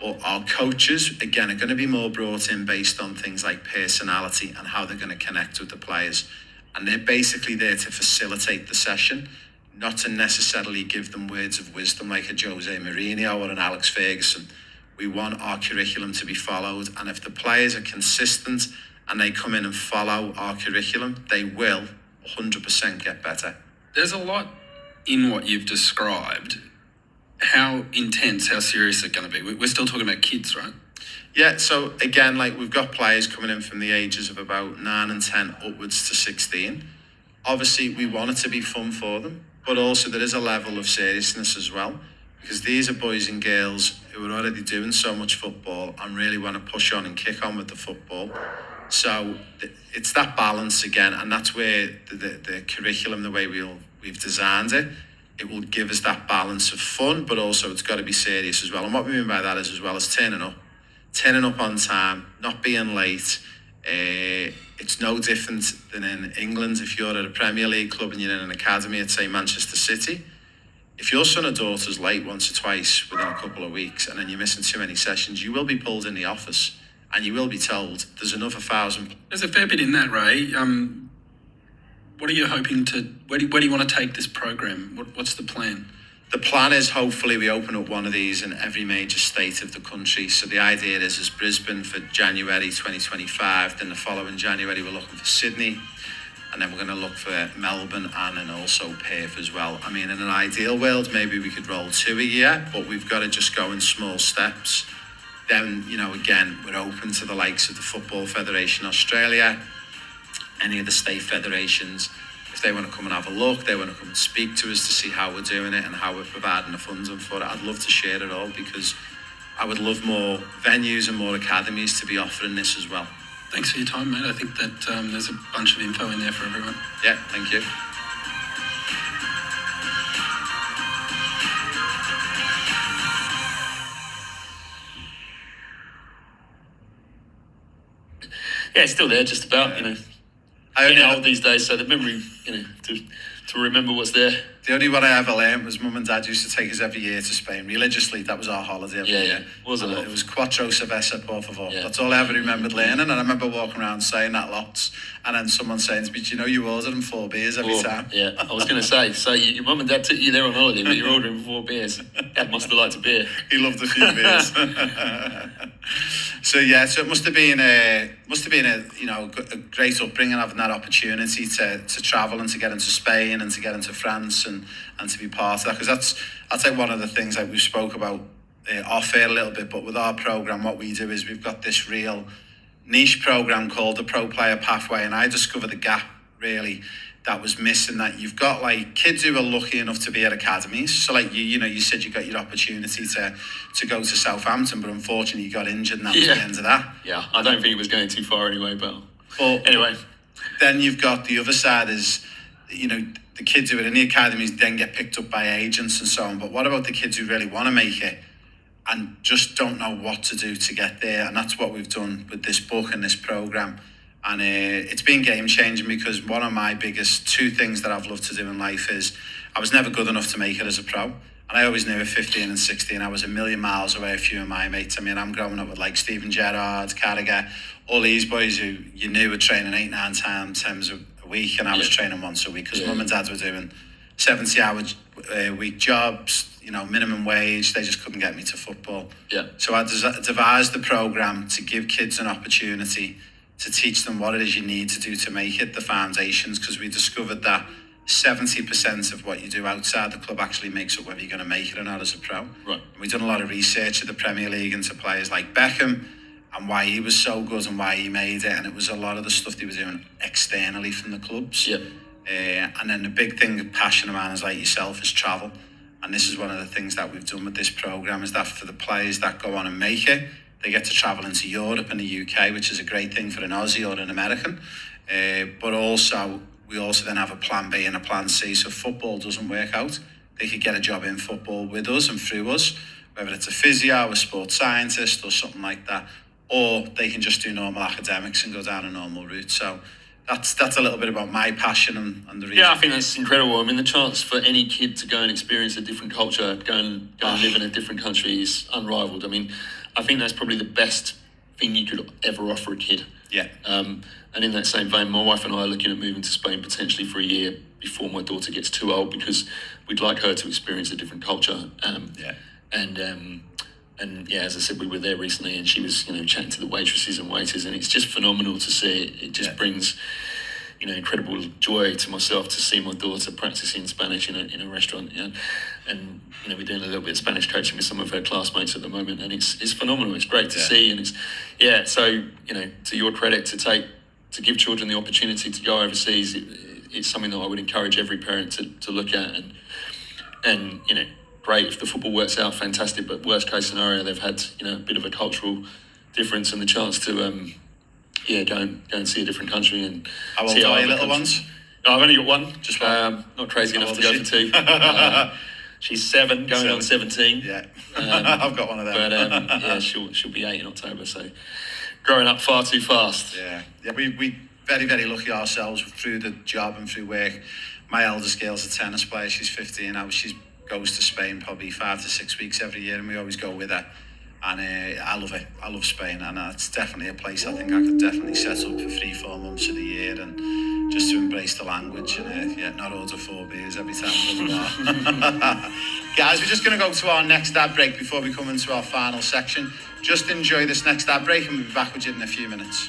C: But our coaches, again, are going to be more brought in based on things like personality and how they're going to connect with the players. And they're basically there to facilitate the session, not to necessarily give them words of wisdom like a Jose Mourinho or an Alex Ferguson. We want our curriculum to be followed. And if the players are consistent and they come in and follow our curriculum, they will 100% get better.
E: There's a lot in what you've described. How intense, how serious is it going to be? We're still talking about kids, right?
C: Yeah, so again, like we've got players coming in from the ages of about 9 and 10 upwards to 16. Obviously, we want it to be fun for them, but also there is a level of seriousness as well, because these are boys and girls who are already doing so much football and really want to push on and kick on with the football. So it's that balance again, and that's where the curriculum, the way we've designed it, it will give us that balance of fun, but also it's got to be serious as well. And what we mean by that is as well as turning up on time, not being late. It's no different than in England. If you're at a Premier League club and you're in an academy at, say, Manchester City, if your son or daughter's late once or twice within a couple of weeks and then you're missing too many sessions, you will be pulled in the office and you will be told there's another 1,000.
E: There's a fair bit in that, Ray. What are you hoping to, where do you want to take this program? What's the plan?
C: The plan is hopefully we open up one of these in every major state of the country. So the idea is Brisbane for January 2025, then the following January we're looking for Sydney, and then we're going to look for Melbourne and then also Perth as well. I mean, in an ideal world, maybe we could roll 2 a year, but we've got to just go in small steps. Then, you know, again, we're open to the likes of the Football Federation Australia, any of the state federations. If they want to come and have a look, they want to come and speak to us to see how we're doing it and how we're providing the funding for it. I'd love to share it all because I would love more venues and more academies to be offering this as well.
E: Thanks for your time, mate. I think that there's a bunch of info in there for everyone.
C: Yeah, thank you.
F: Yeah, it's still there, just about, you know. Getting old these days, so the memory, you know, to remember what's there.
C: The only one I ever learned was Mum and Dad used to take us every year to Spain religiously. That was our holiday every year.
F: Wasn't it?
C: It was Cuatro Cerveza, por favor.
F: Yeah.
C: That's all I ever remembered learning, and I remember walking around saying that lots, and then someone saying to me, do you know you ordered them 4 beers every time?
F: Yeah, I was going to say, so your mum and dad took you there on holiday, but you're ordering 4 beers. Dad must have liked a beer.
C: He loved a few beers. So it must have been a you know a great upbringing, having that opportunity to travel and to get into Spain and to get into France and to be part of that, because I'd say one of the things that we spoke about off air a little bit, but with our program, what we do is we've got this real niche program called the Pro Player Pathway, and I discovered the gap really that was missing, that you've got like kids who are lucky enough to be at academies. So like you said you got your opportunity to go to Southampton, but unfortunately you got injured and that was the end of that.
F: Yeah, I don't think it was going too far anyway, but anyway.
C: Then you've got the other side is, the kids who are in the academies then get picked up by agents and so on. But what about the kids who really want to make it and just don't know what to do to get there? And that's what we've done with this book and this program. And it's been game-changing, because one of my biggest two things that I've loved to do in life is I was never good enough to make it as a pro. And I always knew at 15 and 16 I was a million miles away, a few of my mates. I mean, I'm growing up with like Stephen Gerrard, Carragher, all these boys who you knew were training 8-9 times a week, and I was training once a week because mum and dad were doing 70-hour week jobs, minimum wage. They just couldn't get me to football.
F: Yeah. So
C: I devised the program to give kids an opportunity to teach them what it is you need to do to make it, the foundations, because we discovered that 70% of what you do outside the club actually makes up whether you're going to make it or not as a pro.
F: Right.
C: And we've done a lot of research at the Premier League into players like Beckham and why he was so good and why he made it, and it was a lot of the stuff they were doing externally from the clubs.
F: Yeah.
C: And then the big thing, passionate man is like yourself, is travel. And this is one of the things that we've done with this program, is that for the players that go on and make it, they get to travel into Europe and the UK, which is a great thing for an Aussie or an American. But also, we also then have a plan B and a plan C. So if football doesn't work out, they could get a job in football with us and through us, whether it's a physio, a sports scientist or something like that. Or they can just do normal academics and go down a normal route. So that's a little bit about my passion and the reason.
F: Yeah, I think that's incredible. I mean, the chance for any kid to go and experience a different culture, go and live in a different country is unrivaled. I mean, I think that's probably the best thing you could ever offer a kid.
C: Yeah.
F: And in that same vein, my wife and I are looking at moving to Spain potentially for a year before my daughter gets too old, because we'd like her to experience a different culture. And as I said, we were there recently, and she was, chatting to the waitresses and waiters, and it's just phenomenal to see it. It just brings, incredible joy to myself to see my daughter practicing Spanish in a restaurant. And we're doing a little bit of Spanish coaching with some of her classmates at the moment, and it's phenomenal. It's great to see, and so to your credit, to give children the opportunity to go overseas, it's something that I would encourage every parent to look at, and great if the football works out, fantastic. But worst case scenario, they've had a bit of a cultural difference and the chance to go and see a different country and
C: how old
F: see
C: are your little ones?
F: No, I've only got one.
C: Just one.
F: Not crazy enough to go for two. She's 7, going on 17.
C: Yeah, I've got one of them.
F: But she'll be 8 in October. So growing up far too fast.
C: Yeah. We very, very lucky ourselves through the job and through work. My eldest girl's a tennis player. She's 15 now. She goes to Spain probably 5 to 6 weeks every year, and we always go with her. And I love it. I love Spain, and it's definitely a place I think I could definitely set up for 3-4 months of the year, and just to embrace the language and not order 4 beers every time we go to the bar. Guys, we're just going to go to our next ad break before we come into our final section. Just enjoy this next ad break, and we'll be back with you in a few minutes.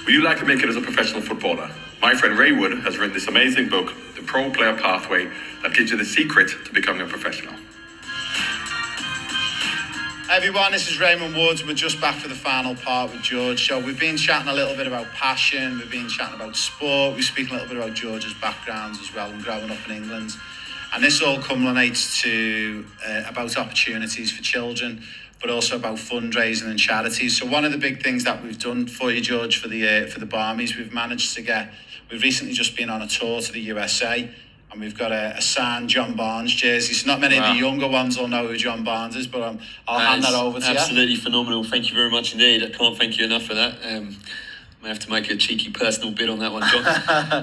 G: Would you like to make it as a professional footballer? My friend Ray Wood has written this amazing book, The Pro Player Pathway, that gives you the secret to becoming a professional.
C: Hey everyone, this is Raymond Woods. We're just back for the final part with George. So we've been chatting a little bit about passion, we've been chatting about sport, we're speaking a little bit about George's backgrounds as well and growing up in England. And this all culminates to about opportunities for children, but also about fundraising and charities. So one of the big things that we've done for you, George, for the Barmies, we've recently just been on a tour to the USA, and we've got a signed John Barnes jersey. So not many of the younger ones will know who John Barnes is, but I'll hand that over to you.
F: Absolutely phenomenal. Thank you very much indeed. I can't thank you enough for that. May have to make a cheeky personal bid on that one.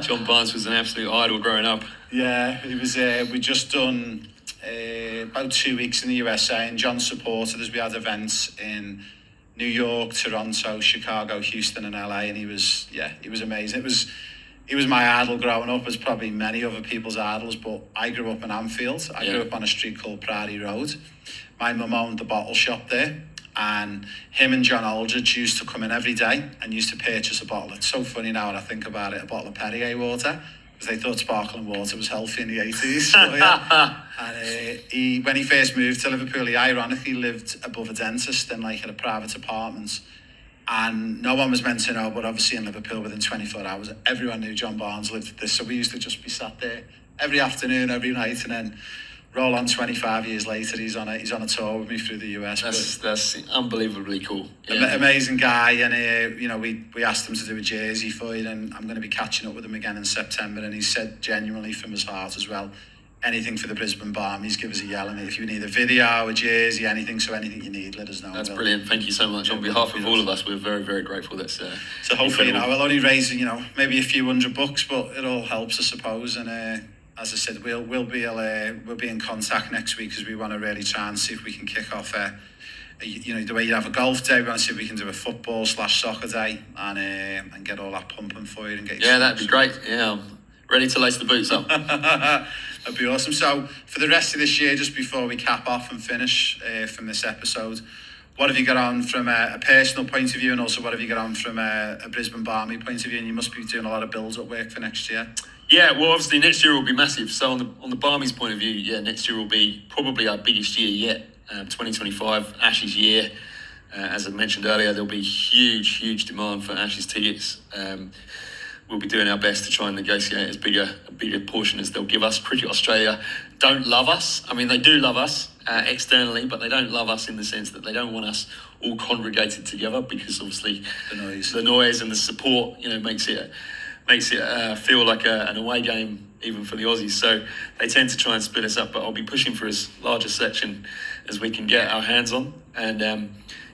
F: John Barnes was an absolute idol growing up.
C: Yeah, he was. We just done about 2 weeks in the USA, and John supported us. We had events in New York, Toronto, Chicago, Houston, and LA, and he was amazing. He was my idol growing up, as probably many other people's idols, but I grew up in Anfield. I grew up on a street called Priory Road. My mum owned the bottle shop there, and him and John Aldridge used to come in every day and used to purchase a bottle. It's so funny now when I think about it, a bottle of Perrier water, because
D: because they thought sparkling water was healthy in the 80s. So, yeah. And when he first moved to Liverpool, he ironically lived above a dentist in like in a private apartment. And no one was meant to know, but obviously in Liverpool within 24 hours, everyone knew John Barnes lived at this. So we used to just be sat there every afternoon, every night, and then roll on 25 years later, he's on a tour with me through the US.
F: That's unbelievably cool. Yeah.
D: Amazing guy, and you know, we asked him to do a jersey for it, and I'm going to be catching up with him again in September, and he said genuinely from his heart as well, anything for the Brisbane Barmies, give us a yell, and if you need a video, a jersey, anything you need, let us know.
F: That's brilliant. Thank you so much. On behalf of all of us, we're very, very grateful. That's
D: so hopefully,
F: incredible.
D: we'll only raise, maybe a few $100, but it all helps, I suppose, and as I said, we'll be in contact next week because we want to really try and see if we can kick off the way you have a golf day. We want to see if we can do a football/soccer day and get all that pumping for you and get.
F: Yeah, that'd be great. Yeah, I'm ready to lace the boots up.
D: That'd be awesome. So for the rest of this year, just before we cap off and finish from this episode, what have you got on from a personal point of view, and also what have you got on from a Brisbane Barmy point of view? And you must be doing a lot of build-up work for next year.
F: Yeah, well, obviously next year will be massive. So on the Barmies point of view, yeah, next year will be probably our biggest year yet. 2025, Ashes year. As I mentioned earlier, there'll be huge demand for Ashes tickets. We'll be doing our best to try and negotiate as big a portion as they'll give us. Cricket Australia don't love us. I mean, they do love us externally, but they don't love us in the sense that they don't want us all congregated together, because obviously the noise and the support, makes it feel like an away game even for the Aussies. So they tend to try and split us up, but I'll be pushing for as large a section as we can get our hands on. And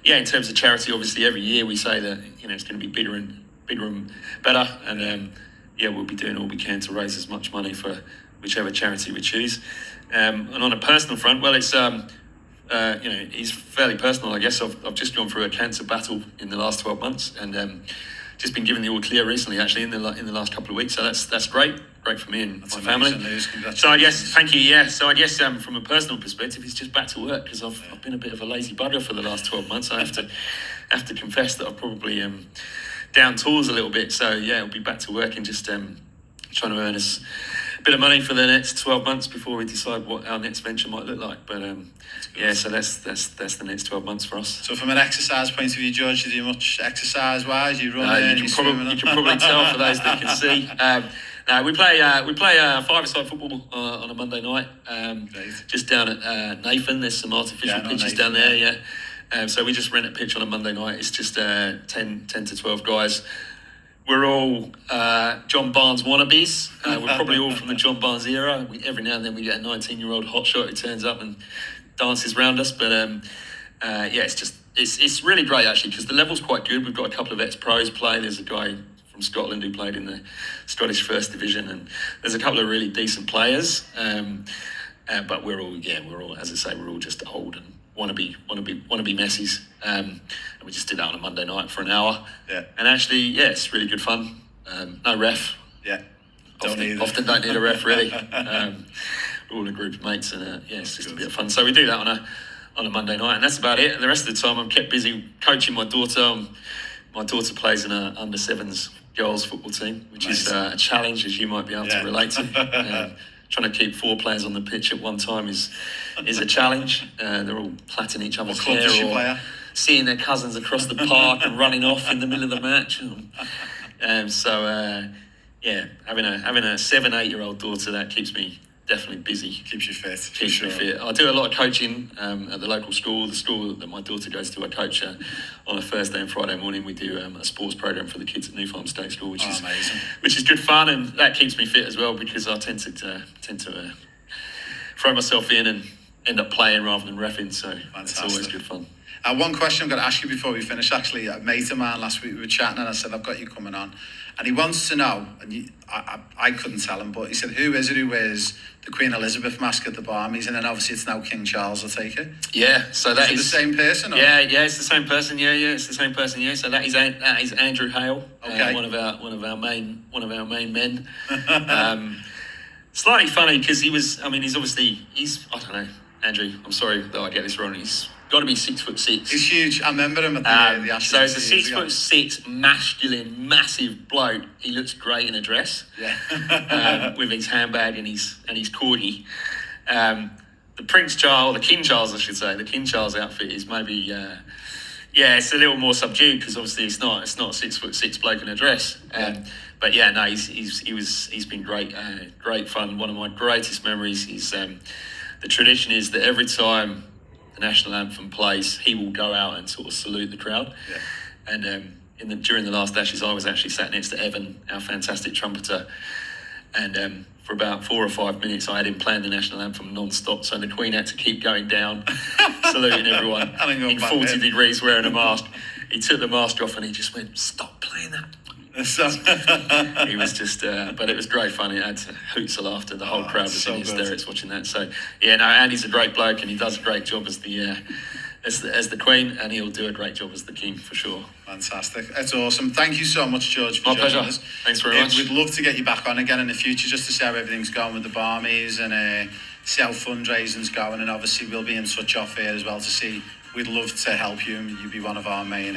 F: in terms of charity, obviously every year we say that it's going to be bigger and better, and we'll be doing all we can to raise as much money for whichever charity we choose. And on a personal front, well, it's it's fairly personal, I guess. I've just gone through a cancer battle in the last 12 months, and just been given the all clear recently, actually, in the last couple of weeks. So that's great for me and my family. So I guess, thank you. Yeah. So I guess from a personal perspective, it's just back to work, because I've been a bit of a lazy bugger for the last 12 months. I have to confess that I've probably down tools a little bit. So yeah, it'll be back to work and just trying to earn us a bit of money for the next 12 months before we decide what our next venture might look like. But so that's the next 12 months for us. So from an exercise point of view, George, do you do much exercise-wise? You run you can probably tell for those that can see. We play five-a-side football on a Monday night, just down at Nathan. There's some artificial pitches down there. Yeah. So we just rent a pitch on a Monday night. It's just 10 to 12 guys. We're all John Barnes wannabes. We're probably all from the John Barnes era. Every now and then we get a 19-year-old hotshot who turns up and dances round us. But it's really great, actually, because the level's quite good. We've got a couple of ex-pros play. There's a guy from Scotland who played in the Scottish First Division, and there's a couple of really decent players. But we're all, as I say, we're all just old and want to be Messi's, and we just did that on a Monday night for an hour. Yeah. And actually, it's really good fun. No ref.
D: Yeah.
F: Often don't need a ref, really. We're all a group of mates, and it's just a bit of fun. So we do that on a Monday night, and that's about it. And the rest of the time, I'm kept busy coaching my daughter. My daughter plays in an under-7s girls football team, which is a challenge, as you might be able to relate to. Trying to keep 4 players on the pitch at one time is a challenge. They're all plaiting each other's hair, or seeing their cousins across the park and running off in the middle of the match. Having a 7-8-year-old daughter, that keeps me definitely busy.
D: Keeps you fit.
F: Keeps me fit. I do a lot of coaching at the local school. The school that my daughter goes to, I coach on a Thursday and Friday morning. We do a sports program for the kids at New Farm State School, which is amazing. Which is good fun, and that keeps me fit as well, because I tend to throw myself in and end up playing rather than reffing. So it's always good fun.
D: One question I'm going to ask you before we finish, actually, a mate of mine last week, we were chatting, and I said, I've got you coming on. And he wants to know, and I couldn't tell him, but he said, who is it who wears the Queen Elizabeth mask at the Barmies? And then obviously it's now King Charles, I take it.
F: Yeah, so that
D: is the same person? Or?
F: Yeah, it's the same person. Yeah, it's the same person. Yeah, so that is Andrew Hale, one of our main men. Slightly funny because he's I don't know, Andrew. I'm sorry that I get this wrong. He's got to be 6'6".
C: He's huge. I remember him at the Ashes.
F: So he's a
C: years ago.
F: 6'6", masculine, massive bloke. He looks great in a dress.
C: Yeah.
F: With his handbag and his corgi. The Prince Charles, the King Charles, I should say, the King Charles outfit is maybe, it's a little more subdued because obviously it's not a 6'6" bloke in a dress. But yeah, no, he's been great, great fun. One of my greatest memories is the tradition is that every time the national anthem plays, he will go out and sort of salute the crowd. Yeah. And during the last Ashes, I was actually sat next to Evan, our fantastic trumpeter, and for about 4 or 5 minutes, I had him playing the national anthem non-stop, so the Queen had to keep going down, saluting everyone in 40 degrees, wearing a mask. He took the mask off and he just went, "Stop playing that." He was just, but it was great fun. It had hoots of laughter. The whole crowd was in hysterics watching that. So, yeah, no, Andy's a great bloke and he does a great job as the Queen, and he'll do a great job as the King for sure.
C: Fantastic. That's awesome. Thank you so much, George, for
F: My
C: joining
F: pleasure.
C: us.
F: Thanks very much.
C: We'd love to get you back on again in the future just to see how everything's going with the Barmies and see how fundraising's going. And obviously we'll be in touch off here as well to see. We'd love to help you. You'd be one of our main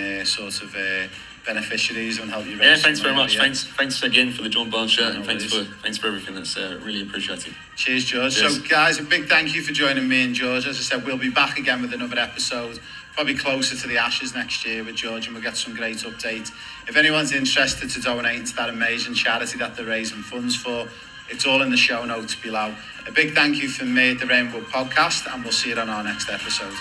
C: beneficiaries and help you raise.
F: Yeah, thanks very
C: money.
F: much.
C: Yeah.
F: Thanks again for the John Barnes shirt, and thanks
C: worries.
F: for everything. That's really appreciated.
C: Cheers, George.
F: Cheers.
C: So, guys, a big thank you for joining me and George. As I said, we'll be back again with another episode, probably closer to the Ashes next year with George, and we'll get some great updates. If anyone's interested to donate into that amazing charity that they're raising funds for, it's all in the show notes below. A big thank you from me at the Rainwood Podcast, and we'll see you on our next episode.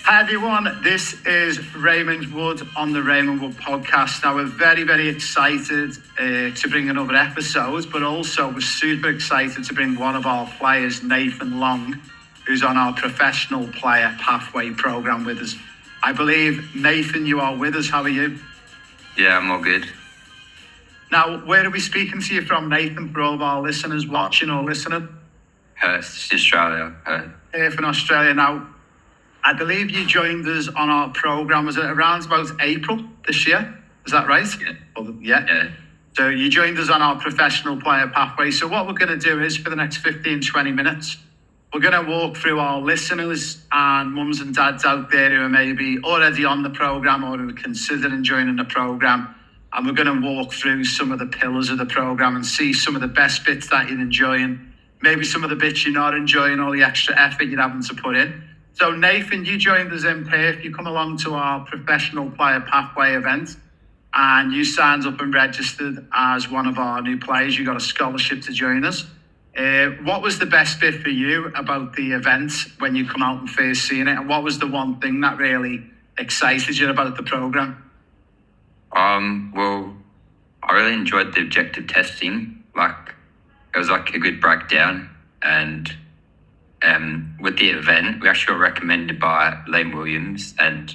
D: Hi everyone, this is Raymond Wood on the Raymond Wood Podcast. Now we're very, very excited to bring another episode, but also we're super excited to bring one of our players, Nathan Long, who's on our professional player pathway program with us. I believe, Nathan, you are with us. How are you?
H: Yeah, I'm all good.
D: Now, where are we speaking to you from, Nathan, for all of our listeners watching or listening?
H: Perth, Australia.
D: Here from Australia. Now, I believe you joined us on our program, was it around about April this year? Is that right?
H: Yeah.
D: Well, yeah.
H: Yeah.
D: So you joined us on our professional player pathway. So what we're going to do is for the next 15, 20 minutes, we're going to walk through our listeners and mums and dads out there who are maybe already on the program or who are considering joining the program. And we're going to walk through some of the pillars of the program and see some of the best bits that you're enjoying, maybe some of the bits you're not enjoying, all the extra effort you're having to put in. So Nathan, you joined us in Perth. You come along to our professional player pathway event and you signed up and registered as one of our new players. You got a scholarship to join us. What was the best bit for you about the event when you come out and first seen it? And what was the one thing that really excited you about the program?
H: Well, I really enjoyed the objective testing. Like, it was like a good breakdown, and with the event, we actually got recommended by Liam Williams, and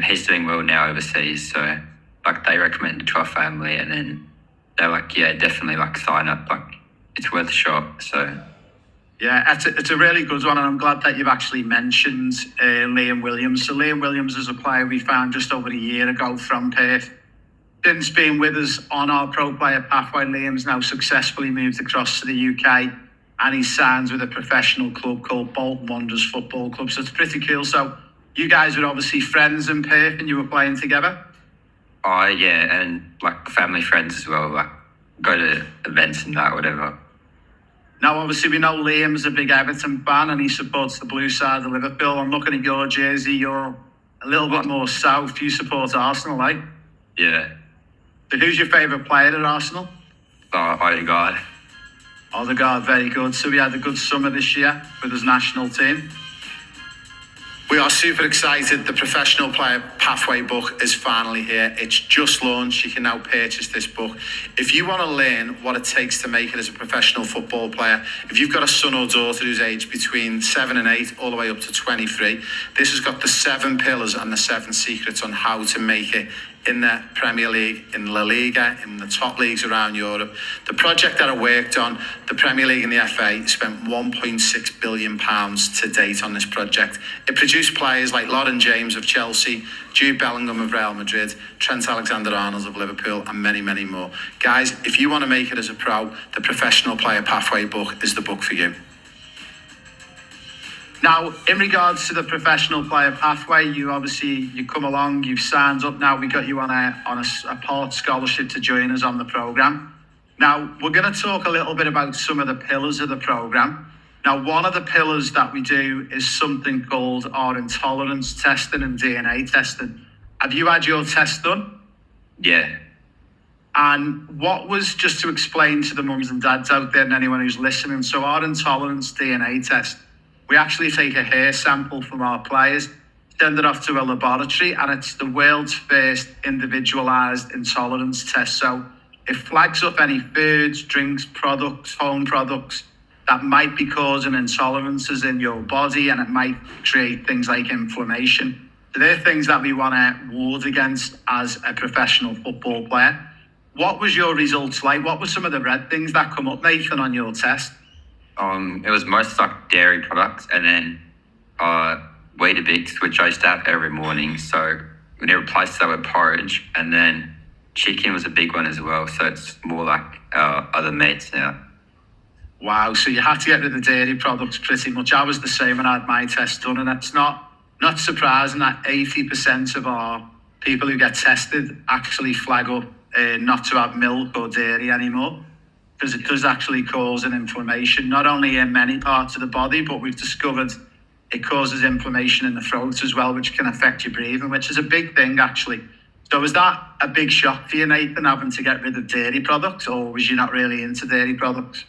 H: he's doing well now overseas. So, like, they recommended to our family, and then they're like, yeah, definitely, like, sign up. Like, it's worth a shot. So,
D: yeah, it's a really good one, and I'm glad that you've actually mentioned Liam Williams. So Liam Williams is a player we found just over a year ago from Perth. Since being with us on our pro player pathway, Liam's now successfully moved across to the UK, and he signs with a professional club called Bolton Wanderers Football Club. So it's pretty cool. So you guys were obviously friends in Perth and you were playing together?
H: yeah, and, like, family friends as well. Like, go to events and that, whatever.
D: Now, obviously, we know Liam's a big Everton fan and he supports the blue side of Liverpool. I'm looking at your jersey. You're a little bit more south. You support Arsenal, eh?
H: Yeah.
D: So who's your favourite player at Arsenal?
H: Odegaard.
D: Odegaard, very good. So we had a good summer this year with his national team. We are super excited. The Professional Player Pathway book is finally here. It's just launched. You can now purchase this book. If you want to learn what it takes to make it as a professional football player, if you've got a son or daughter who's aged between 7 and 8 all the way up to 23, this has got the 7 pillars and the 7 secrets on how to make it in the Premier League, in La Liga, in the top leagues around Europe. The project that I worked on, the Premier League and the FA, spent £1.6 billion to date on this project. It produced players like Lauren James of Chelsea, Jude Bellingham of Real Madrid, Trent Alexander-Arnold of Liverpool, and many, many more. Guys, if you want to make it as a pro, the Professional Player Pathway book is the book for you. Now, in regards to the Professional Player Pathway, you come along, you've signed up now. We got you on a part scholarship to join us on the programme. Now, we're going to talk a little bit about some of the pillars of the programme. Now, one of the pillars that we do is something called our intolerance testing and DNA testing. Have you had your test done?
H: Yeah.
D: And what was, just to explain to the mums and dads out there and anyone who's listening, so our intolerance DNA test, we actually take a hair sample from our players, send it off to a laboratory, and it's the world's first individualised intolerance test. So it flags up any foods, drinks, products, home products that might be causing intolerances in your body, and it might create things like inflammation. So they're things that we want to ward against as a professional football player. What was your results like? What were some of the red things that come up, Nathan, on your test?
H: It was most like dairy products, and then Weetabix, which I used to have every morning. So we replaced that with porridge, and then chicken was a big one as well. So it's more like other meats now.
D: Wow, so you had to get rid of the dairy products pretty much. I was the same when I had my test done, and it's not surprising that 80% of our people who get tested actually flag up not to have milk or dairy anymore, because it does actually cause an inflammation, not only in many parts of the body, but we've discovered it causes inflammation in the throat as well, which can affect your breathing, which is a big thing, actually. So was that a big shock for you, Nathan, having to get rid of dairy products, or was you not really into dairy products?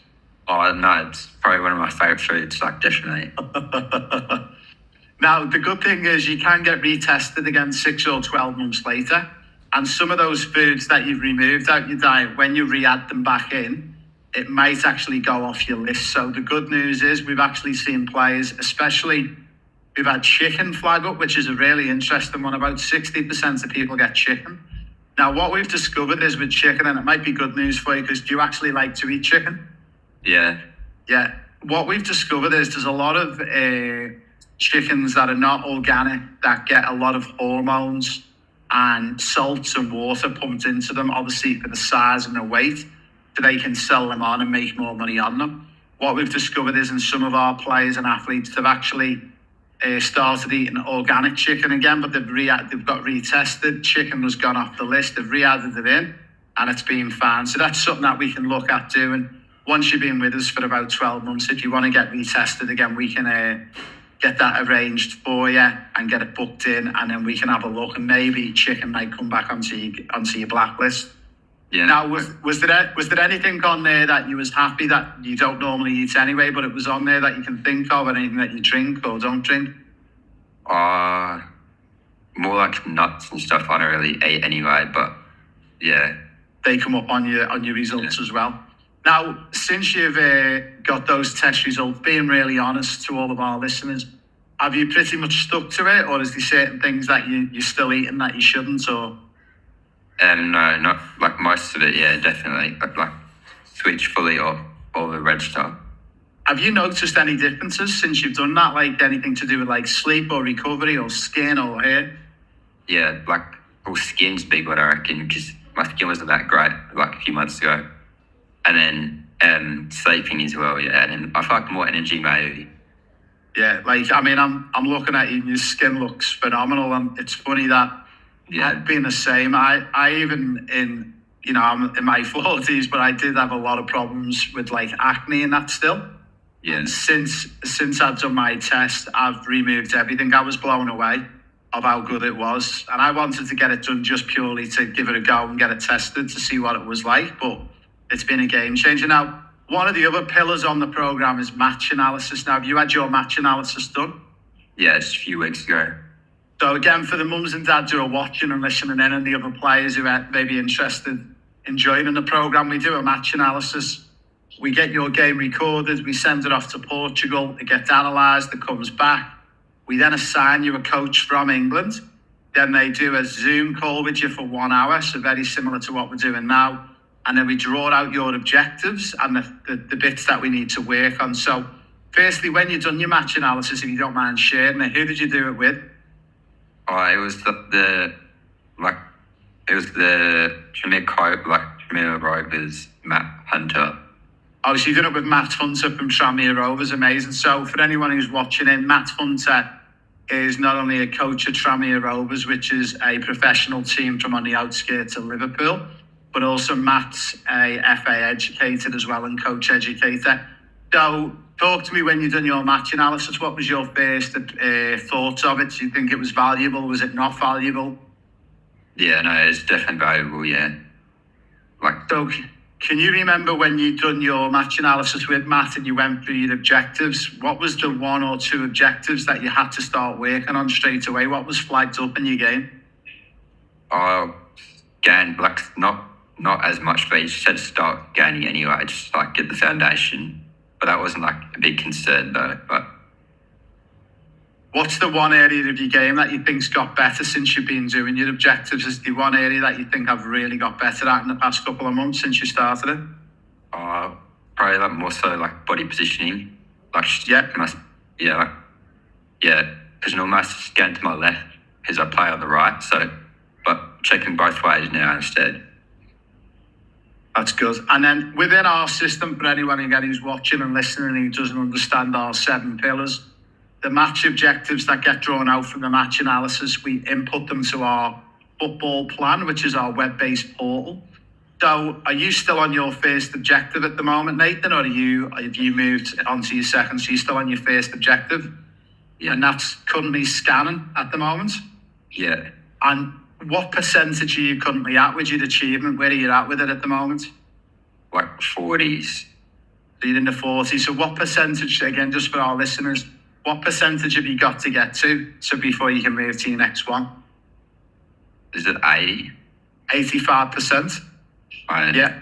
H: Oh, no, it's probably one of my favourite foods, like, definitely.
D: Now, the good thing is you can get retested again 6 or 12 months later, and some of those foods that you've removed out your diet, when you re-add them back in, it might actually go off your list. So the good news is we've actually seen players, especially, we've had chicken flag up, which is a really interesting one. About 60% of people get chicken. Now, what we've discovered is with chicken, and it might be good news for you, because do you actually like to eat chicken?
H: Yeah.
D: Yeah. What we've discovered is there's a lot of chickens that are not organic that get a lot of hormones and salts and water pumped into them, obviously for the size and the weight, so they can sell them on and make more money on them. What we've discovered is in some of our players and athletes, they've actually started eating organic chicken again, but they've got retested. Chicken was gone off the list. They've re-added it in, and it's been fine. So that's something that we can look at doing. Once you've been with us for about 12 months, if you want to get retested again, we can get that arranged for you and get it booked in, and then we can have a look, and maybe chicken might come back onto your blacklist.
H: Yeah.
D: Now, was there anything on there that you was happy that you don't normally eat anyway, but it was on there that you can think of, anything that you drink or don't drink?
H: More like nuts and stuff I don't really eat anyway, but yeah.
D: They come up on your results as well. Now, since you've got those test results, being really honest to all of our listeners, have you pretty much stuck to it, or is there certain things that you're still eating that you shouldn't, or?
H: No, not like most of it, yeah, definitely. Like switch fully off all the red stuff.
D: Have you noticed any differences since you've done that, like anything to do with like sleep or recovery or skin or hair?
H: Yeah, like, well, skin's big one, I reckon, because my skin wasn't that great like a few months ago. And then sleeping as well, yeah, and then I feel like more energy maybe.
D: Yeah, like, I mean, I'm looking at you and your skin looks phenomenal, and it's funny that I've been the same. I even I'm in my 40s, but I did have a lot of problems with like acne and that still.
H: Yeah.
D: And since I've done my test, I've removed everything. I was blown away of how good it was, and I wanted to get it done just purely to give it a go and get it tested to see what it was like, but it's been a game changer. Now, one of the other pillars on the programme is match analysis. Now, have you had your match analysis done?
H: Yeah, it's a few weeks ago.
D: So again, for the mums and dads who are watching and listening in, and the other players who are maybe interested in joining the programme, we do a match analysis. We get your game recorded, we send it off to Portugal, it gets analysed, it comes back. We then assign you a coach from England, Then they do a Zoom call with you for 1 hour, so very similar to what we're doing now. And then we draw out your objectives and the bits that we need to work on. So firstly, when you've done your match analysis, if you don't mind sharing it, who did you do it with?
H: It was the Tranmere Rovers, Matt Hunter.
D: Oh, so you did it with Matt Hunter from Tranmere Rovers, amazing. So for anyone who's watching in, Matt Hunter is not only a coach at Tranmere Rovers, which is a professional team from on the outskirts of Liverpool, but also Matt's a FA educator as well and coach educator. So talk to me when you've done your match analysis. What was your first thoughts of it? Do you think it was valuable? Was it not valuable?
H: Yeah, no, it's definitely valuable, yeah.
D: So can you remember when you'd done your match analysis with Matt and you went through your objectives? What was the 1 or 2 objectives that you had to start working on straight away? What was flagged up in your game?
H: Gain, not as much, but you said start gaining anyway, just get the foundation. But that wasn't a big concern though. But
D: what's the one area of your game that you think's got better since you've been doing your objectives? Is the one area that you think I've really got better at in the past couple of months since you started it?
H: Probably more so body positioning. Positional mass going to my left because I play on the right. So, but checking both ways now instead.
D: That's good. And then within our system, for anyone again who's watching and listening who doesn't understand our 7 pillars, the match objectives that get drawn out from the match analysis, we input them to our football plan, which is our web-based portal. So are you still on your first objective at the moment, Nathan, or have you moved on to your second? So you're still on your first objective?
H: Yeah.
D: And that's currently scanning at the moment?
H: Yeah.
D: And what percentage are you currently at with your achievement? Where are you at with it at the moment?
H: 40s.
D: So you're in the 40s. So what percentage, again, just for our listeners, what percentage have you got to get to before you can move to your next one?
H: Is it 80?
D: 85%? Yeah.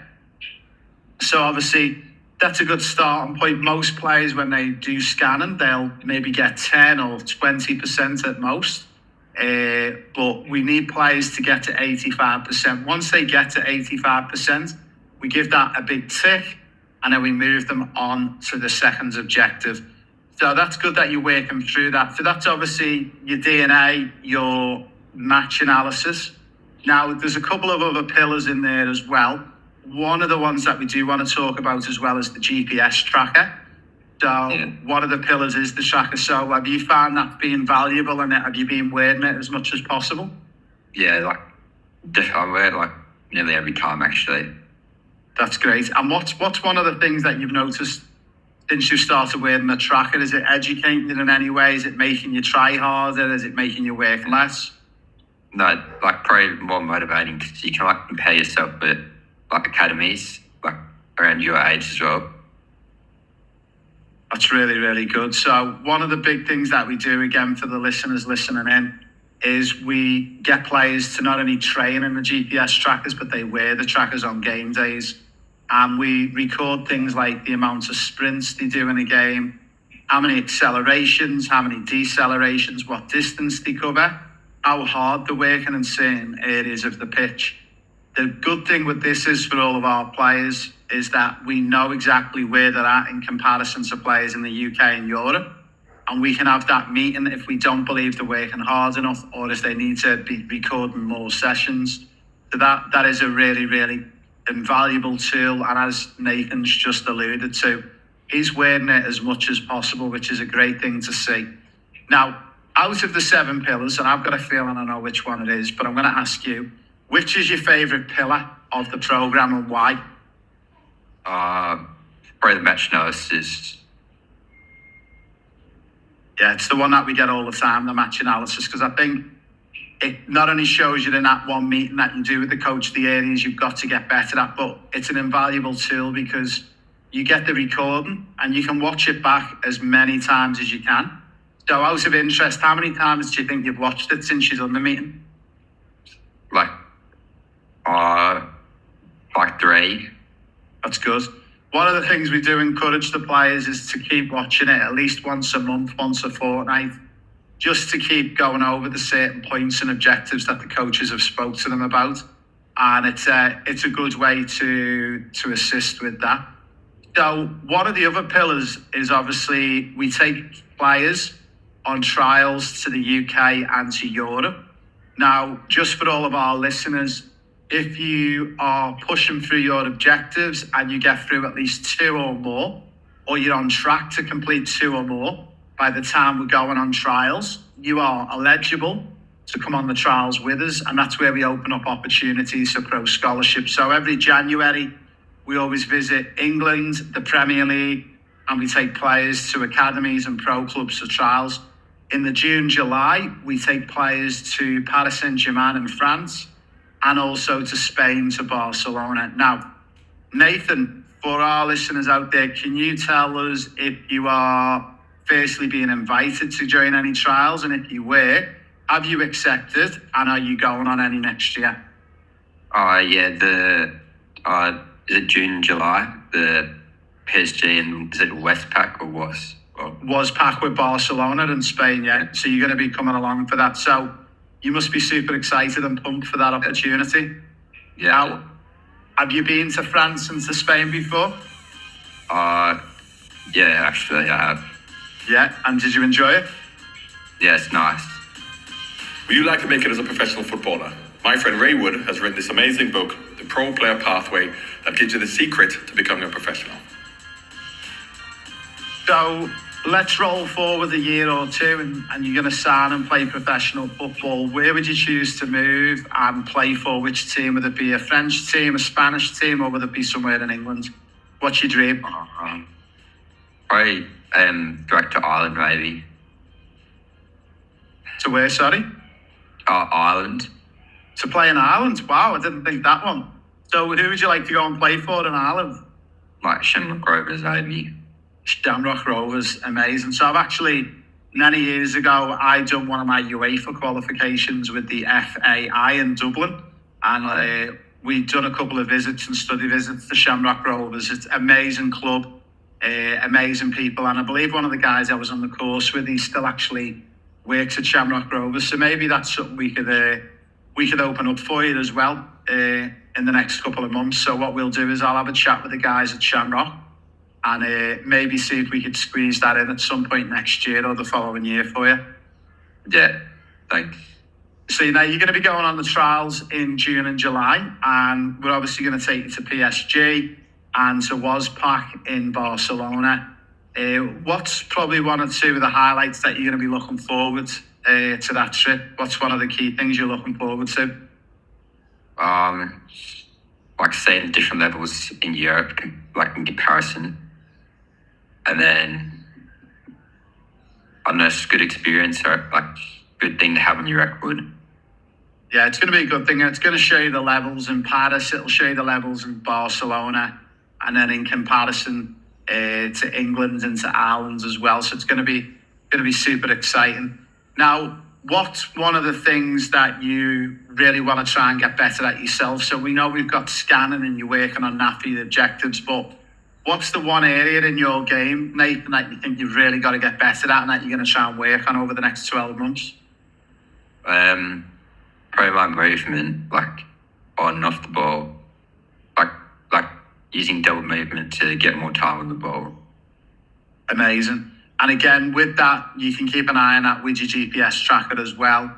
D: So obviously, that's a good starting point. Most players, when they do scanning, they'll maybe get 10 or 20% at most. But we need players to get to 85%. Once they get to 85%, we give that a big tick, and then we move them on to the second objective. So that's good that you're working through that. So that's obviously your DNA, your match analysis. Now, there's a couple of other pillars in there as well. One of the ones that we do want to talk about as well is the GPS tracker. So one of the pillars is the tracker. So have you found that being valuable, and have you been wearing it as much as possible?
H: Yeah, I wear it nearly every time actually.
D: That's great. And what's one of the things that you've noticed since you started wearing the tracker? Is it educating you in any way? Is it making you try harder? Is it making you work less?
H: No, probably more motivating because you can compare yourself with academies around your age as well.
D: That's really, really good. So one of the big things that we do, again, for the listeners listening in, is we get players to not only train in the GPS trackers, but they wear the trackers on game days. And we record things like the amount of sprints they do in a game, how many accelerations, how many decelerations, what distance they cover, how hard they're working in certain areas of the pitch. The good thing with this is for all of our players is that we know exactly where they're at in comparison to players in the UK and Europe. And we can have that meeting if we don't believe they're working hard enough or if they need to be recording more sessions. So that is a really, really invaluable tool. And as Nathan's just alluded to, he's wearing it as much as possible, which is a great thing to see. Now, out of the 7 pillars, and I've got a feeling I know which one it is, but I'm going to ask you, which is your favourite pillar of the programme and why?
H: Probably the match analysis.
D: Yeah, it's the one that we get all the time, the match analysis, because I think it not only shows you in that one meeting that you do with the coach the areas you've got to get better at, but it's an invaluable tool because you get the recording and you can watch it back as many times as you can. So out of interest, how many times do you think you've watched it since you've done the meeting?
H: 3.
D: That's good. One of the things we do encourage the players is to keep watching it at least once a month, once a fortnight. just to keep going over the certain points and objectives that the coaches have spoke to them about. And it's a good way to assist with that. So one of the other pillars is obviously we take players on trials to the UK and to Europe. Now, just for all of our listeners, if you are pushing through your objectives and you get through at least 2 or more, or you're on track to complete 2 or more, by the time we're going on trials, you are eligible to come on the trials with us, and that's where we open up opportunities for pro scholarships. So every January, we always visit England, the Premier League, and we take players to academies and pro clubs for trials. In the June, July, we take players to Paris Saint-Germain in France, and also to Spain, to Barcelona. Now, Nathan, for our listeners out there, can you tell us if you are firstly being invited to join any trials, and if you were, have you accepted, and are you going on any next year?
H: Is it June, July? The PSG and is it Westpac or was?
D: Westpac with Barcelona in Spain, yeah. So you're going to be coming along for that. So you must be super excited and pumped for that opportunity.
H: Yeah.
D: Now, have you been to France and to Spain before?
H: Yeah, actually I have.
D: Yeah, and did you enjoy it?
H: Yeah, it's nice.
G: Would you like to make it as a professional footballer? My friend Ray Wood has written this amazing book, The Pro Player Pathway, that gives you the secret to becoming a professional.
D: So let's roll forward a year or two and you're going to sign and play professional football. Where would you choose to move and play for? Which team? Would it be a French team, a Spanish team, or would it be somewhere in England? What's your dream?
H: Probably direct to Ireland, maybe.
D: To where, sorry?
H: Ireland.
D: To play in Ireland? Wow, I didn't think that one. So who would you like to go and play for in Ireland?
H: Like Shamrock Rovers, maybe.
D: Shamrock Rovers, amazing. So I've actually, many years ago, I done one of my UEFA qualifications with the FAI in Dublin. And we'd done a couple of visits and study visits to Shamrock Rovers. It's an amazing club, amazing people. And I believe one of the guys I was on the course with, he still actually works at Shamrock Rovers. So maybe that's something we could open up for you as well in the next couple of months. So what we'll do is I'll have a chat with the guys at Shamrock and maybe see if we could squeeze that in at some point next year or the following year for you.
H: Yeah, thanks.
D: So now you're going to be going on the trials in June and July, and we're obviously going to take you to PSG and to Westpac in Barcelona. What's probably one or two of the highlights that you're going to be looking forward to that trip? What's one of the key things you're looking forward to?
H: Like seeing different levels in Europe, like in comparison. And then, I don't know, it's a good experience, or like good thing to have on your record.
D: Yeah, it's going to be a good thing. It's going to show you the levels in Paris. It'll show you the levels in Barcelona, and then in comparison to England and to Ireland as well. So it's going to be super exciting. Now, what's one of the things that you really want to try and get better at yourself? So we know we've got scanning and you're working on NAFI objectives, but what's the one area in your game, Nathan, that you think you've really got to get better at and that you're going to try and work on over the next 12 months?
H: Probably my movement, like on and off the ball, like using double movement to get more time on the ball.
D: Amazing. And again, with that, you can keep an eye on that with your GPS tracker as well.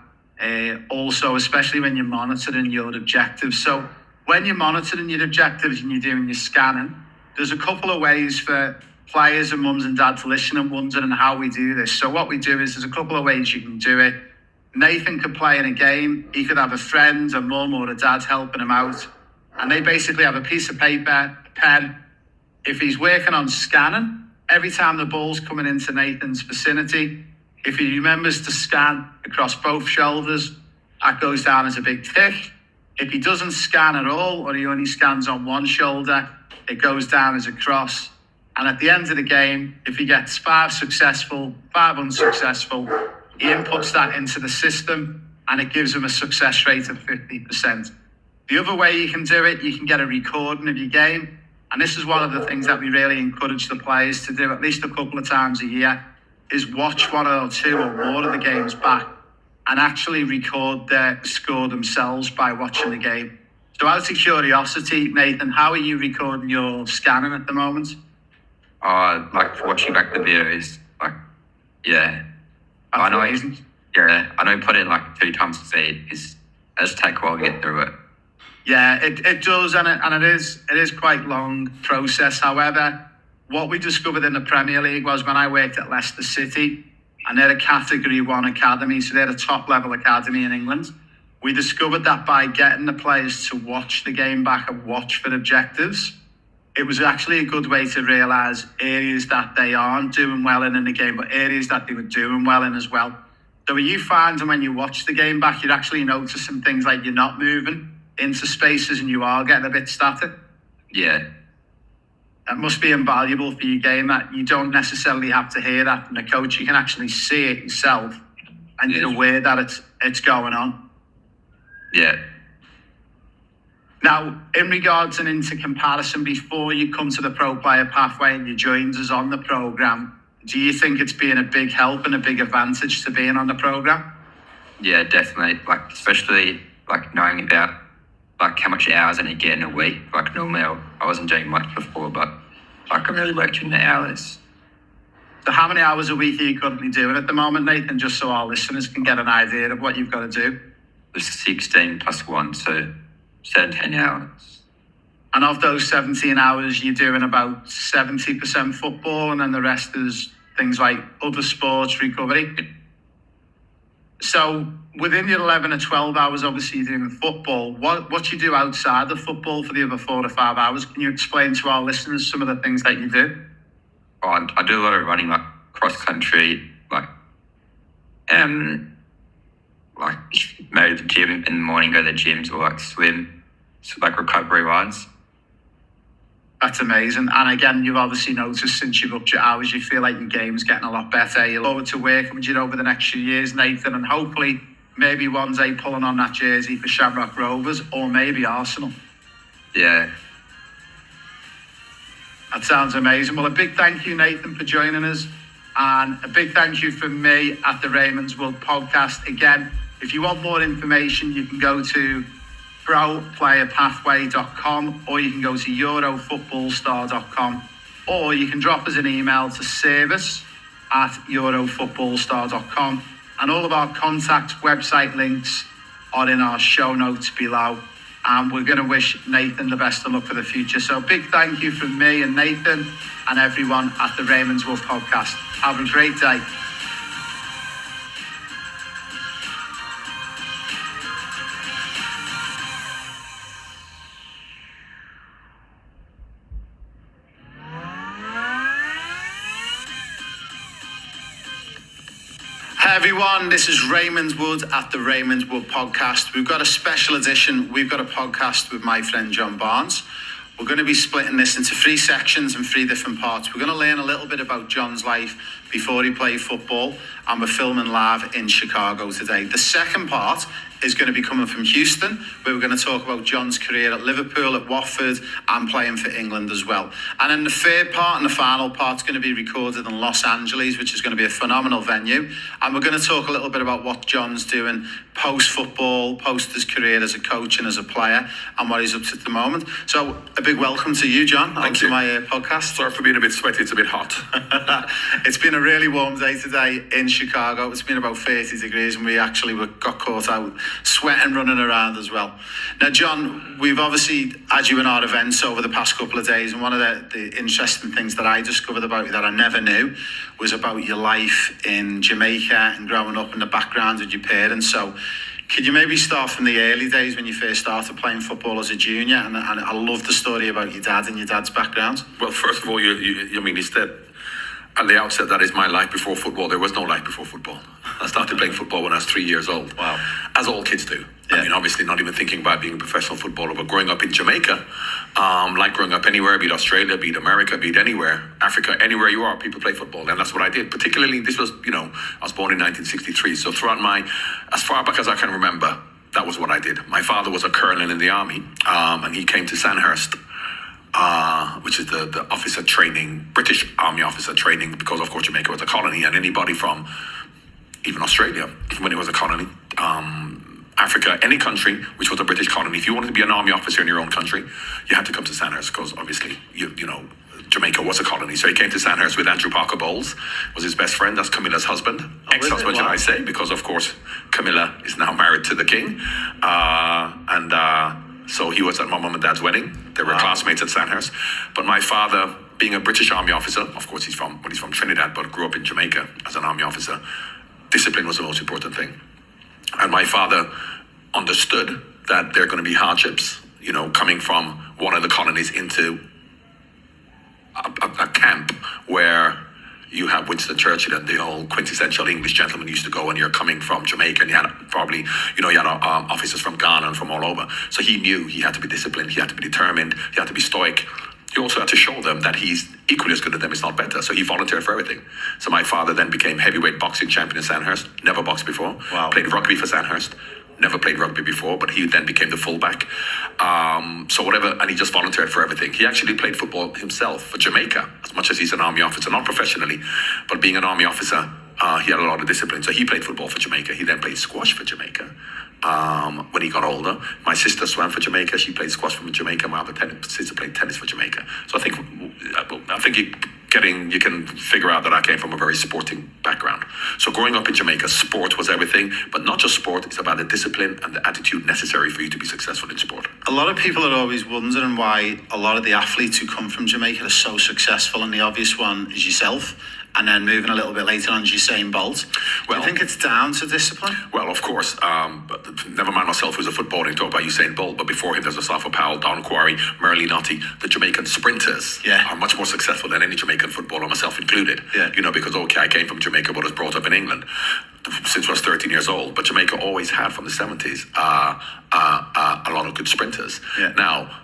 D: Also, especially when you're monitoring your objectives. So when you're monitoring your objectives and you're doing your scanning, there's a couple of ways for players and mums and dads listening and wondering how we do this. So what we do is there's a couple of ways you can do it. Nathan could play in a game. He could have a friend, a mum or a dad helping him out. And they basically have a piece of paper, a pen. If he's working on scanning, every time the ball's coming into Nathan's vicinity, if he remembers to scan across both shoulders, that goes down as a big tick. If he doesn't scan at all, or he only scans on one shoulder, it goes down as a cross. And at the end of the game, if he gets 5 successful, 5 unsuccessful, he inputs that into the system and it gives him a success rate of 50%. The other way you can do it, you can get a recording of your game. And this is one of the things that we really encourage the players to do at least a couple of times a year, is watch one or two or more of the games back and actually record their score themselves by watching the game. So out of curiosity, Nathan, how are you recording your scanning at the moment?
H: Like watching back the videos, like, yeah.
D: That's
H: I know,
D: amazing.
H: yeah, I know put in like 2 times speed is it does take a while to get through it.
D: Yeah, it does, and it is quite long process. However, what we discovered in the Premier League was when I worked at Leicester City, and they're a Category 1 academy, so they're a top-level academy in England. We discovered that by getting the players to watch the game back and watch for objectives, it was actually a good way to realise areas that they aren't doing well in the game, but areas that they were doing well in as well. So are you finding when you watch the game back, you're actually noticing things like you're not moving into spaces and you are getting a bit static?
H: Yeah,
D: That must be invaluable for your game, that you don't necessarily have to hear that from the coach. You can actually see it yourself and you're aware that it's going on.
H: yeah.
D: Now, in regards and into comparison, before you come to the pro player pathway and you joined us on the programme, do you think it's been a big help and a big advantage to being on the programme?
H: Yeah, definitely. Like, especially like knowing about like how much hours I need to get in a week. Like normally I wasn't doing much before, but like I'm really working the hours.
D: So how many hours a week are you currently doing at the moment, Nathan, just so our listeners can get an idea of what you've got to do?
H: There's 16 plus 1, so 17 hours.
D: And of those 17 hours, you're doing about 70% football, and then the rest is things like other sports, recovery. So within your 11 or 12 hours, obviously you're doing football. What you do outside of football for the other 4 to 5 hours? Can you explain to our listeners some of the things that you do?
H: I do a lot of running, like cross country, like maybe the gym in the morning, go to the gym, or like swim, so like recovery wise.
D: That's amazing. And again, you've obviously noticed since you've upped your hours, you feel like your game's getting a lot better. You look forward to working with you over the next few years, Nathan, and hopefully maybe one day pulling on that jersey for Shamrock Rovers or maybe Arsenal.
H: Yeah.
D: That sounds amazing. Well, a big thank you, Nathan, for joining us. And a big thank you from me at the Raymond's World Podcast. Again, if you want more information, you can go to proplayerpathway.com, or you can go to eurofootballstar.com, or you can drop us an email to service@eurofootballstar.com, and all of our contact website links are in our show notes below. And we're going to wish Nathan the best of luck for the future. So a big thank you from me and Nathan and everyone at the Raymond's World Podcast. Have a great day. Hi everyone, this is Raymond Wood at the Raymond Wood Podcast. We've got a special edition. We've got a podcast with my friend John Barnes. We're going to be splitting this into 3 sections and 3 different parts. We're going to learn a little bit about John's life before he played football, and we're filming live in Chicago today. The second part is going to be coming from Houston, where we're going to talk about John's career at Liverpool, at Watford, and playing for England as well. And then the third part and the final part is going to be recorded in Los Angeles, which is going to be a phenomenal venue. And we're going to talk a little bit about what John's doing post-football, post his career as a coach and as a player, and what he's up to at the moment. So a big welcome to you, John, onto my podcast.
G: Sorry for being a bit sweaty, it's a bit hot.
D: It's been a really warm day today in Chicago. It's been about 30 degrees, and we actually got caught out sweating, running around as well. Now, John, we've obviously had you in our events over the past couple of days, and one of the interesting things that I discovered about you that I never knew was about your life in Jamaica and growing up in the background with your parents. So could you maybe start from the early days when you first started playing football as a junior? And I love the story about your dad and your dad's background.
G: Well, first of all, I mean, it's that at the outset, that is my life before football. There was no life before football. I started playing football when I was 3 years old.
D: Wow.
G: As all kids do.
D: Yeah.
G: I mean, obviously not even thinking about being a professional footballer, but growing up in Jamaica, like growing up anywhere, be it Australia, be it America, be it anywhere, Africa, anywhere you are, people play football. And that's what I did. Particularly, this was, I was born in 1963. So throughout as far back as I can remember, that was what I did. My father was a colonel in the army, and he came to Sandhurst which is the officer training, British Army officer training, because of course Jamaica was a colony, and anybody from even Australia, when it was a colony, Africa, any country which was a British colony, if you wanted to be an army officer in your own country, you had to come to Sandhurst, because obviously, you know, Jamaica was a colony. So he came to Sandhurst with Andrew Parker Bowles, was his best friend. That's Camilla's husband, ex-husband, should I say, because of course Camilla is now married to the king. So he was at my mum and dad's wedding. They were classmates at Sandhurst. But my father, being a British army officer, of course he's from Trinidad, but grew up in Jamaica as an army officer, discipline was the most important thing. And my father understood that there are going to be hardships, you know, coming from one of the colonies into a camp where you have Winston Churchill and the old quintessential English gentleman used to go, and you're coming from Jamaica, and you had probably, you know, you had officers from Ghana and from all over. So he knew he had to be disciplined, he had to be determined, he had to be stoic. He also had to show them that he's equally as good as them, if not better. So he volunteered for everything. So my father then became heavyweight boxing champion in Sandhurst, never boxed before.
C: Wow.
G: Played rugby for Sandhurst, never played rugby before, but he then became the fullback. So whatever, and he just volunteered for everything. He actually played football himself for Jamaica, as much as he's an army officer, not professionally, but being an army officer, he had a lot of discipline. So he played football for Jamaica. He then played squash for Jamaica. When he got older, my sister swam for Jamaica. She played squash for Jamaica. My other sister played tennis for Jamaica. So I think you can figure out that I came from a very sporting background. So growing up in Jamaica, sport was everything, but not just sport. It's about the discipline and the attitude necessary for you to be successful in sport.
C: A lot of people are always wondering why a lot of the athletes who come from Jamaica are so successful, and the obvious one is yourself. And then moving a little bit later on, Usain Bolt. Do you think it's down to discipline?
G: Well, of course. But never mind myself, who's a footballer, talk about Usain Bolt. But before him, there's Asafa Powell, Don Quarry, Merle Notti. The Jamaican sprinters are much more successful than any Jamaican footballer, myself included.
C: Yeah.
G: You know, because, okay, I came from Jamaica, but was brought up in England since I was 13 years old. But Jamaica always had, from the 70s, a lot of good sprinters.
C: Yeah.
G: Now,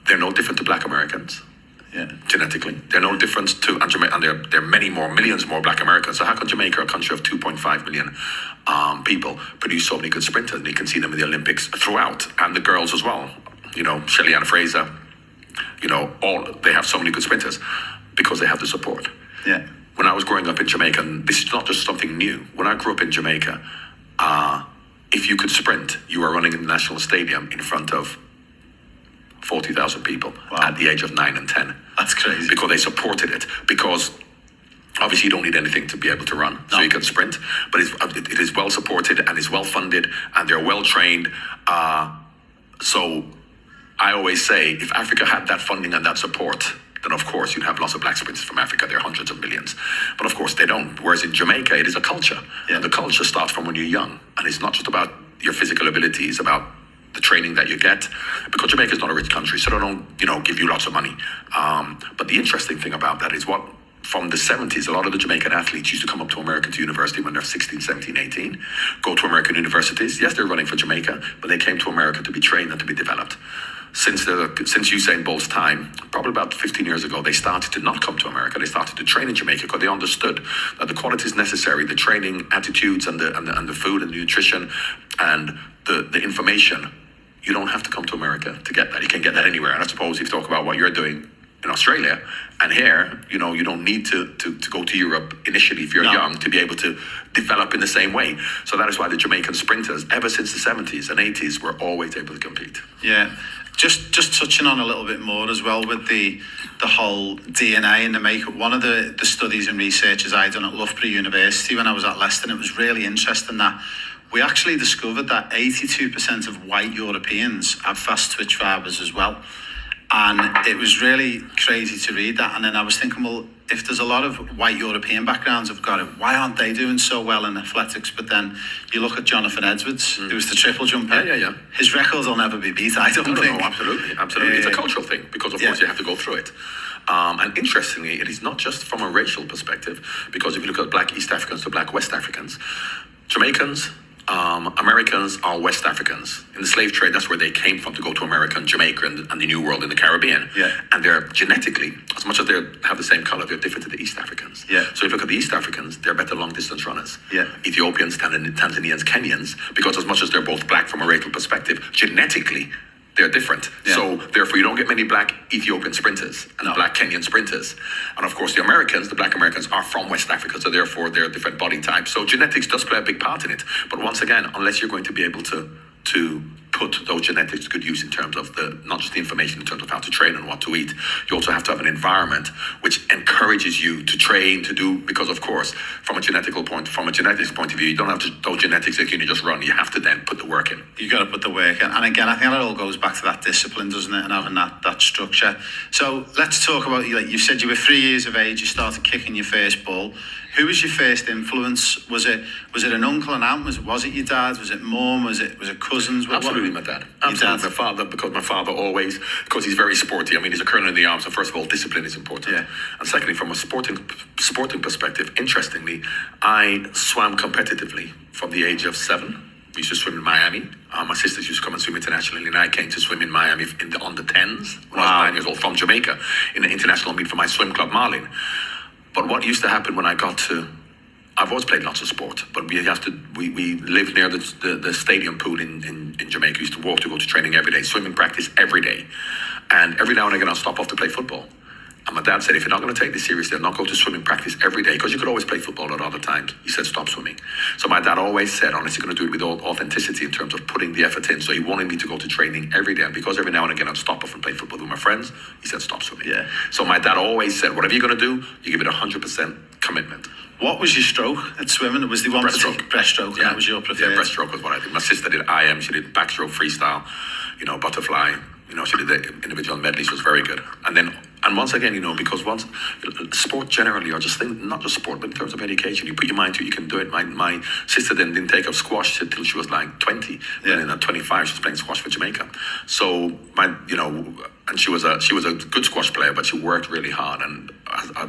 G: they're no different to black Americans.
C: Yeah.
G: Genetically, they're no different to, and there are many more, millions more black Americans. So how can Jamaica, a country of 2.5 million people, produce so many good sprinters? And you can see them in the Olympics throughout, and the girls as well. You know, Shelly-Ann Fraser, you know, they have so many good sprinters because they have the support.
C: Yeah.
G: When I was growing up in Jamaica, and this is not just something new, when I grew up in Jamaica, if you could sprint, you were running in the National Stadium in front of 40,000 people at the age of 9 and 10.
C: That's crazy.
G: Because they supported it. Because obviously you don't need anything to be able to run, so you can sprint. But it is well supported and is well funded, and they're well trained. So I always say, if Africa had that funding and that support, then of course you'd have lots of black sprinters from Africa. There are hundreds of millions. But of course they don't. Whereas in Jamaica, it is a culture.
C: Yeah.
G: And the culture starts from when you're young. And it's not just about your physical ability, it's about the training that you get, because Jamaica is not a rich country, so they don't, you know, give you lots of money. But the interesting thing about that is from the 70s, a lot of the Jamaican athletes used to come up to American university when they're 16, 17, 18, go to American universities. Yes, they're running for Jamaica, but they came to America to be trained and to be developed. Since Usain Bolt's time, probably about 15 years ago, they started to not come to America. They started to train in Jamaica because they understood that the qualities necessary, the training, attitudes, and the food and the nutrition and the information, you don't have to come to America to get that. You can get that anywhere. And I suppose if you talk about what you're doing in Australia and here, you know, you don't need to go to Europe initially if you're young to be able to develop in the same way. So that is why the Jamaican sprinters, ever since the 70s and 80s, were always able to compete.
C: Yeah. Just touching on a little bit more as well with the whole DNA and the makeup. One of the studies and researches I done at Loughborough University when I was at Leicester, it was really interesting that we actually discovered that 82% of white Europeans have fast twitch fibers as well. And it was really crazy to read that. And then I was thinking, well, if there's a lot of white European backgrounds have got it, why aren't they doing so well in athletics? But then you look at Jonathan Edwards, who was the triple jumper.
G: Yeah.
C: His records will never be beat, I don't think.
G: No, absolutely. It's a cultural thing, because of course you have to go through it. And interestingly, it is not just from a racial perspective, because if you look at black East Africans to black West Africans, Jamaicans, Americans are West Africans. In the slave trade, that's where they came from to go to America and Jamaica and the New World in the Caribbean.
C: Yeah.
G: And they're genetically, as much as they have the same color, they're different to the East Africans.
C: Yeah.
G: So if you look at the East Africans, they're better long distance runners.
C: Yeah.
G: Ethiopians, Tanzanians, Kenyans, because as much as they're both black from a racial perspective, genetically, they're different.
C: Yeah.
G: So therefore, you don't get many black Ethiopian sprinters and black Kenyan sprinters. And of course, the black Americans are from West Africa, so therefore they're a different body type. So genetics does play a big part in it. But once again, unless you're going to be able to put those genetics to good use in terms of not just the information in terms of how to train and what to eat, you also have to have an environment which encourages you to train, to do, because of course, from a genetics point of view, you don't have those genetics that you can just run. You have to then put the work in.
C: You got to put the work in. And again, I think it all goes back to that discipline, doesn't it? And having that structure. So let's talk about, like you said, you were 3 years of age, you started kicking your first ball. Who was your first influence? Was it an uncle and aunt? Was it your dad? Was it mum? Was it cousins?
G: Absolutely my dad. Absolutely my father, because my father always, because he's very sporty. I mean, he's a colonel in the army, so first of all, discipline is important.
C: Yeah.
G: And secondly, from a sporting perspective, interestingly, I swam competitively from the age of 7. We used to swim in Miami. My sisters used to come and swim internationally, and I came to swim in Miami in the under 10s when I was 9 years old from Jamaica in the international meet for my swim club, Marlin. But what used to happen when I got to, I've always played lots of sport, but we lived near the stadium pool in Jamaica. We used to walk to go to training every day, swimming practice every day. And every now and again I'll stop off to play football. And my dad said, if you're not going to take this seriously and not go to swimming practice every day, because you could always play football at other times, he said, stop swimming. So my dad always said, unless you're going to do it with authenticity in terms of putting the effort in. So he wanted me to go to training every day. And because every now and again I'd stop off and play football with my friends, he said, stop swimming.
C: Yeah.
G: So my dad always said, whatever you're going to do, you give it 100% commitment.
C: What was your stroke at swimming? Was the one
G: Breaststroke.
C: Breaststroke,
G: Yeah,
C: that was your preferred?
G: Yeah, breaststroke was what I did. My sister did IM, she did backstroke, freestyle, butterfly. She did the individual medley. She was very good. And once again, because sport generally, or just things, not just sport, but in terms of education, you put your mind to it, you can do it. My sister then didn't take up squash till she was like 20.
C: Yeah.
G: And then at 25, she was playing squash for Jamaica. So and she was a good squash player, but she worked really hard. And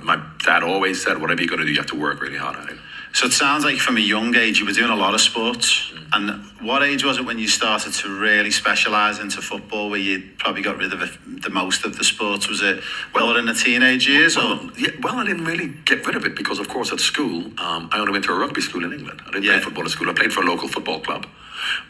G: my dad always said, whatever you're going to do, you have to work really hard at it.
C: So it sounds like from a young age you were doing a lot of sports. And what age was it when you started to really specialise into football, where you probably got rid of the most of the sports? Was it in the teenage years?
G: Well, I didn't really get rid of it because, of course, at school, I only went to a rugby school in England. I didn't play football at school. I played for a local football club.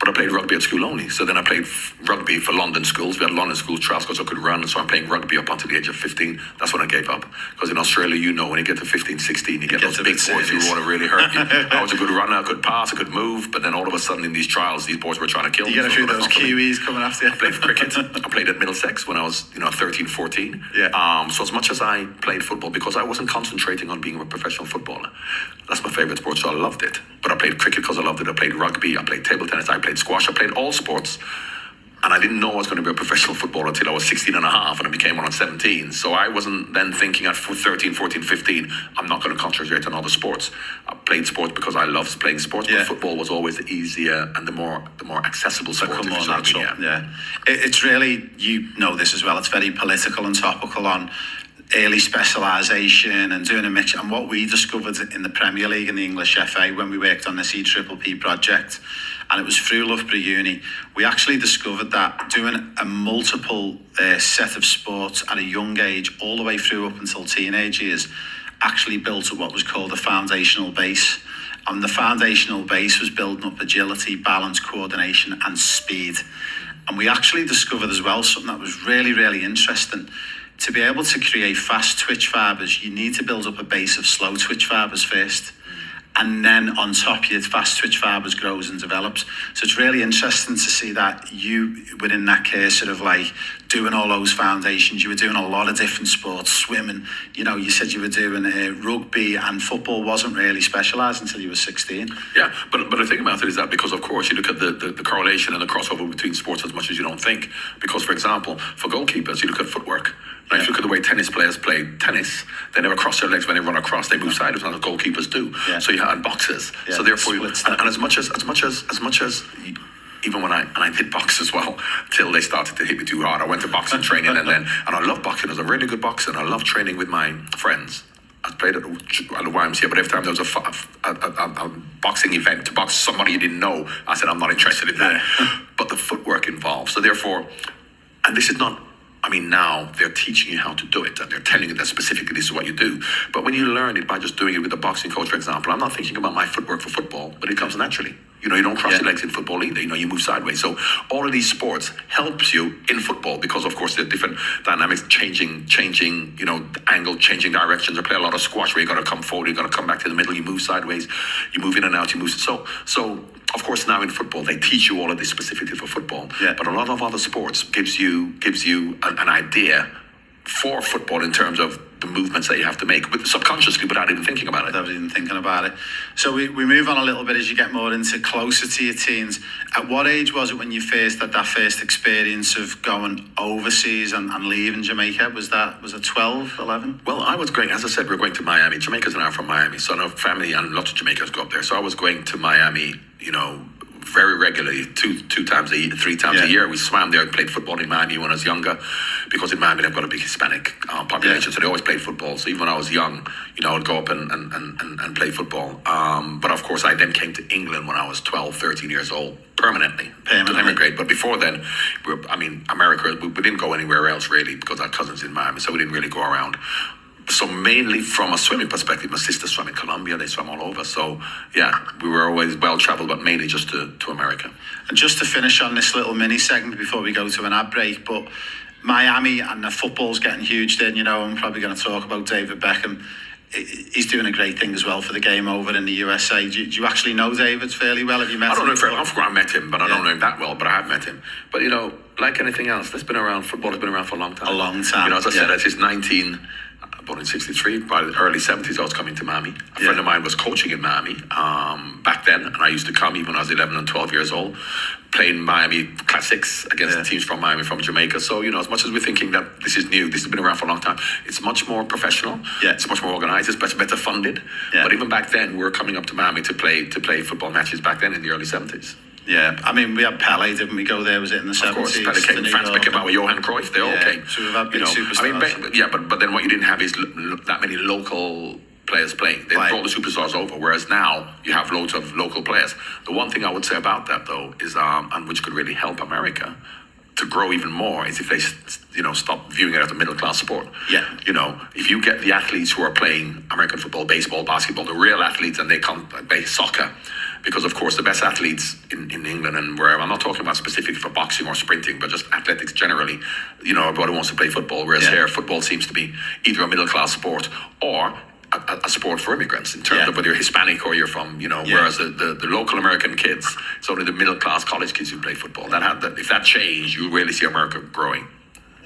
G: But I played rugby at school only. So then I played rugby for London schools. We had London school trials because I could run. So I'm playing rugby up until the age of 15. That's when I gave up. Because in Australia, when you get to 15, 16, you get those big boys who want to really hurt you. I was a good runner. I could pass. I could move. But then all of a sudden in these trials, these boys were trying to kill me.
C: You get a few of those Kiwis coming after you.
G: I played for cricket. I played at Middlesex when I was 13, 14.
C: Yeah.
G: So as much as I played football, because I wasn't concentrating on being a professional footballer, that's my favourite sport, so I loved it. But I played cricket because I loved it. I played rugby. I played table tennis. I played squash. I played all sports. And I didn't know I was going to be a professional footballer until I was 16 and a half, and I became one at 17. So I wasn't then thinking at 13, 14, 15, I'm not going to concentrate on other sports. I played sports because I loved playing sports, but football was always the easier and the more accessible sport.
C: More natural. Yeah. It's really, this as well, it's very political and topical on early specialisation and doing a mix. And what we discovered in the Premier League and the English FA when we worked on this EPPP project, and it was through Loughborough Uni, we actually discovered that doing a multiple set of sports at a young age, all the way through up until teenage years, actually built up what was called a foundational base. And the foundational base was building up agility, balance, coordination and speed. And we actually discovered as well something that was really, really interesting. To be able to create fast twitch fibres, you need to build up a base of slow twitch fibres first. And then on top, your fast twitch fibres grows and develops. So it's really interesting to see that you, within that case, sort of like doing all those foundations, you were doing a lot of different sports, swimming, you said you were doing rugby, and football wasn't really specialised until you were 16.
G: Yeah, but the thing about it is that because, of course, you look at the correlation and the crossover between sports as much as you don't think. Because, for example, for goalkeepers, you look at footwork. Now, if you look at the way tennis players play tennis, they never cross their legs when they run across. They move sideways, and the goalkeepers do.
C: Yeah.
G: So you had boxers.
C: Yeah.
G: So therefore, and as much as even when I did box as well, till they started to hit me too hard, I went to boxing training, and I love boxing. I was a really good boxer, and I love training with my friends. I played at the YMCA, but every time there was a boxing event to box somebody you didn't know, I said, I'm not interested in that. But the footwork involved. So therefore, and this is not, now they're teaching you how to do it, and they're telling you that specifically this is what you do. But when you learn it by just doing it with a boxing coach, for example, I'm not thinking about my footwork for football, but it comes naturally. You know, you don't cross your legs in football either. You know, you move sideways. So all of these sports helps you in football because, of course, there are different dynamics, changing, you know, angle, changing directions. I play a lot of squash where you got to come forward, you got to come back to the middle, you move sideways, you move in and out, you move. So of course, now in football, they teach you all of this specifically for football.
C: Yeah.
G: But a lot of other sports gives you an idea for football in terms of the movements that you have to make subconsciously without even thinking about it.
C: Without even thinking about it. So we move on a little bit as you get more into closer to your teens. At what age was it when you first had that first experience of going overseas and leaving Jamaica? Was it 12, 11?
G: Well, I was going, as I said, we're going to Miami. Jamaica's an hour from Miami, so I know family and lots of Jamaicans go up there. So I was going to Miami, you know, very regularly, two times a year, 3 times a year. We swam there and played football in Miami when I was younger, because in Miami they've got a big Hispanic population, so they always played football. So even when I was young, you know, I'd go up and play football. But of course, I then came to England when I was 12, 13 years old, permanently to immigrate. But before then, America, we didn't go anywhere else really because our cousins in Miami, so we didn't really go around. So mainly from a swimming perspective, my sister swam in Colombia, they swam all over. So yeah, we were always well-traveled, but mainly just to America.
C: And just to finish on this little mini segment before we go to an ad break, but Miami and the football's getting huge then, you know, I'm probably going to talk about David Beckham. He's doing a great thing as well for the game over in the USA. Do you actually know David fairly well? Have you met him?
G: I don't know if I met him, but I don't know him that well, but I have met him. But, you know, like anything else, football has been around for a long time.
C: A long time.
G: You know, as I said, at his born in 63, by the early 70s, I was coming to Miami. A friend of mine was coaching in Miami back then, and I used to come even when I was 11 and 12 years old, playing Miami Classics against the teams from Miami, from Jamaica. So, you know, as much as we're thinking that this is new, this has been around for a long time, it's much more professional, it's much more organized, it's better funded. But even back then, we were coming up to Miami to play football matches back then in the early 70s.
C: Yeah, I mean, we had Pele, didn't we go there? Was it in the 70s?
G: Of course, Pele came, Franz Beckenbauer, Johan Cruyff, they all came.
C: So we've had big superstars.
G: But then what you didn't have is that many local players playing. They brought the superstars over, whereas now you have loads of local players. The one thing I would say about that, though, is, and which could really help America to grow even more, is if they, you know, stop viewing it as a middle-class sport. Yeah. You know, if you get the athletes who are playing American football, baseball, basketball, the real athletes, and they come play soccer, because of course the best athletes in England and wherever, I'm not talking about specifically for boxing or sprinting, but just athletics generally, you know, everybody wants to play football, whereas here football seems to be either a middle class sport or a sport for immigrants in terms of whether you're Hispanic or you're from, you know, whereas the local American kids, it's only the middle class college kids who play football. If that changed, you really see America growing.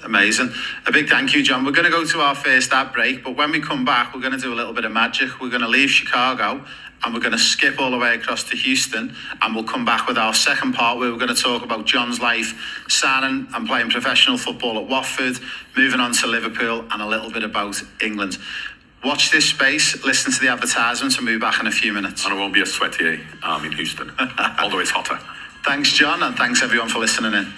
C: Amazing. A big thank you, John. We're going to go to our first ad break, but when we come back, we're going to do a little bit of magic. We're going to leave Chicago and we're going to skip all the way across to Houston, and we'll come back with our second part where we're going to talk about John's life, signing and playing professional football at Watford, moving on to Liverpool, and a little bit about England. Watch this space, listen to the advertisements, and we'll be back in a few minutes.
G: And it won't be as sweaty in Houston, although it's hotter.
C: Thanks, John, and thanks everyone for listening in.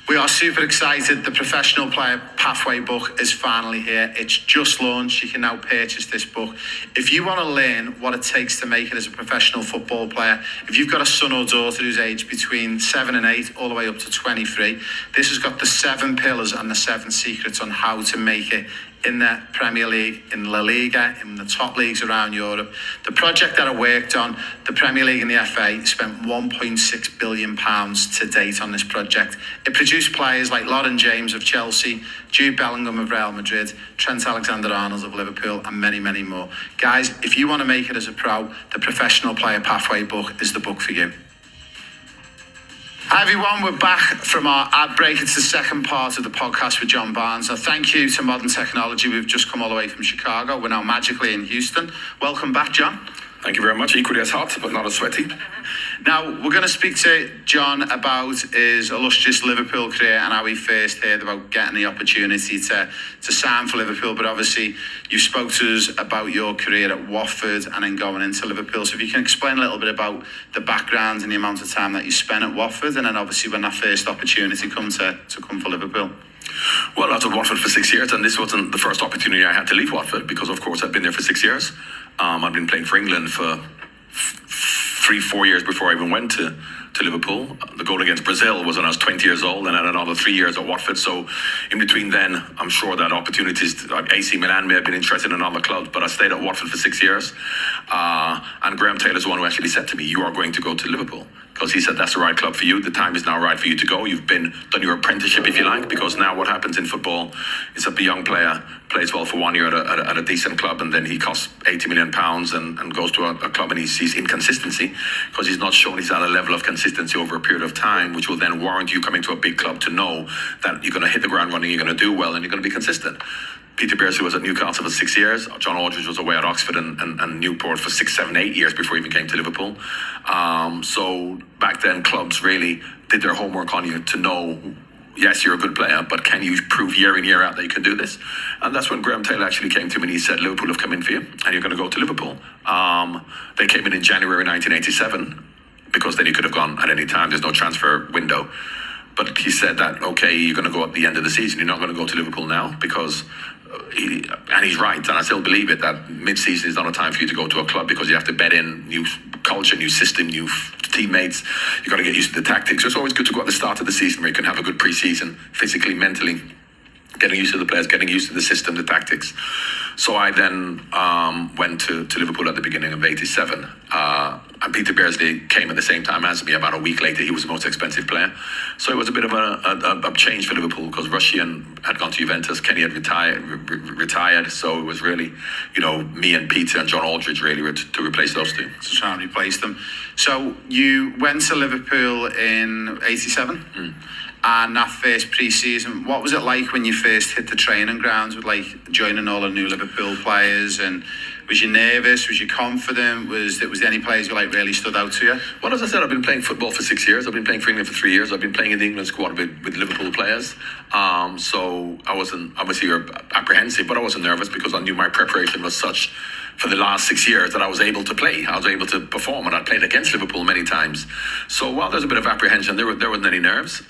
C: We are super excited. The Professional Player Pathway book is finally here. It's just launched. You can now purchase this book. If you want to learn what it takes to make it as a professional football player, if you've got a son or daughter who's aged between 7 and 8 all the way up to 23, this has got the 7 pillars and the 7 secrets on how to make it in the Premier League, in La Liga, in the top leagues around Europe. The project that I worked on, the Premier League and the FA, spent £1.6 billion to date on this project. It produced players like Lauren James of Chelsea, Jude Bellingham of Real Madrid, Trent Alexander-Arnold of Liverpool, and many, many more. Guys, if you want to make it as a pro, the Professional Player Pathway book is the book for you. Hi everyone, we're back from our ad break. It's the second part of the podcast with John Barnes. Now, thank you to Modern Technology. We've just come all the way from Chicago. We're now magically in Houston. Welcome back, John.
G: Thank you very much. Equally as hot, but not as sweaty.
C: Now, we're going to speak to John about his illustrious Liverpool career and how he first heard about getting the opportunity to sign for Liverpool. But obviously, you spoke to us about your career at Watford and then going into Liverpool. So if you can explain a little bit about the background and the amount of time that you spent at Watford, and then obviously when that first opportunity come to come for Liverpool.
G: Well, I was at Watford for 6 years, and this wasn't the first opportunity I had to leave Watford because, of course, I'd been there for 6 years. I'd been playing for England for 3-4 years before I even went to Liverpool. The goal against Brazil was when I was 20 years old, and I had another 3 years at Watford. So in between then, I'm sure that opportunities, like AC Milan may have been interested in other clubs, but I stayed at Watford for 6 years. And Graham Taylor's the one who actually said to me, "You are going to go to Liverpool." Because he said, that's the right club for you. The time is now right for you to go. You've done your apprenticeship, if you like, because now what happens in football is that the young player plays well for 1 year at a decent club, and then he costs £80 million and goes to a club, and he sees inconsistency because he's not shown he's at a level of consistency over a period of time, which will then warrant you coming to a big club to know that you're going to hit the ground running, you're going to do well, and you're going to be consistent. Peter Beardsley was at Newcastle for 6 years. John Aldridge was away at Oxford and Newport for 6, 7, 8 years before he even came to Liverpool. So back then, clubs really did their homework on you to know, yes, you're a good player, but can you prove year in, year out that you can do this? And that's when Graham Taylor actually came to me and he said, Liverpool have come in for you and you're going to go to Liverpool. They came in January 1987 because then you could have gone at any time. There's no transfer window. But he said that, okay, you're going to go at the end of the season. You're not going to go to Liverpool now because... and he's right, and I still believe it, that mid-season is not a time for you to go to a club because you have to bed in new culture, new system, new teammates. You've got to get used to the tactics. So it's always good to go at the start of the season where you can have a good pre-season, physically, mentally, getting used to the players, getting used to the system, the tactics. So I then went to Liverpool at the beginning of '87. And Peter Beardsley came at the same time as me. About a week later, he was the most expensive player. So it was a bit of a change for Liverpool because Rushian had gone to Juventus, Kenny had retired. So it was really, me and Peter and John Aldridge really were to replace those two.
D: To try and replace them. So you went to Liverpool in '87. And that first pre-season, what was it like when you first hit the training grounds with joining all the new Liverpool players? And was you nervous? Was you confident? Was there any players who really stood out to you?
G: Well, as I said, I've been playing football for 6 years. I've been playing for England for 3 years. I've been playing in the England squad with Liverpool players. So I wasn't obviously apprehensive, but I wasn't nervous because I knew my preparation was such for the last 6 years that I was able to play. I was able to perform, and I played against Liverpool many times. So while there's a bit of apprehension, there wasn't any nerves.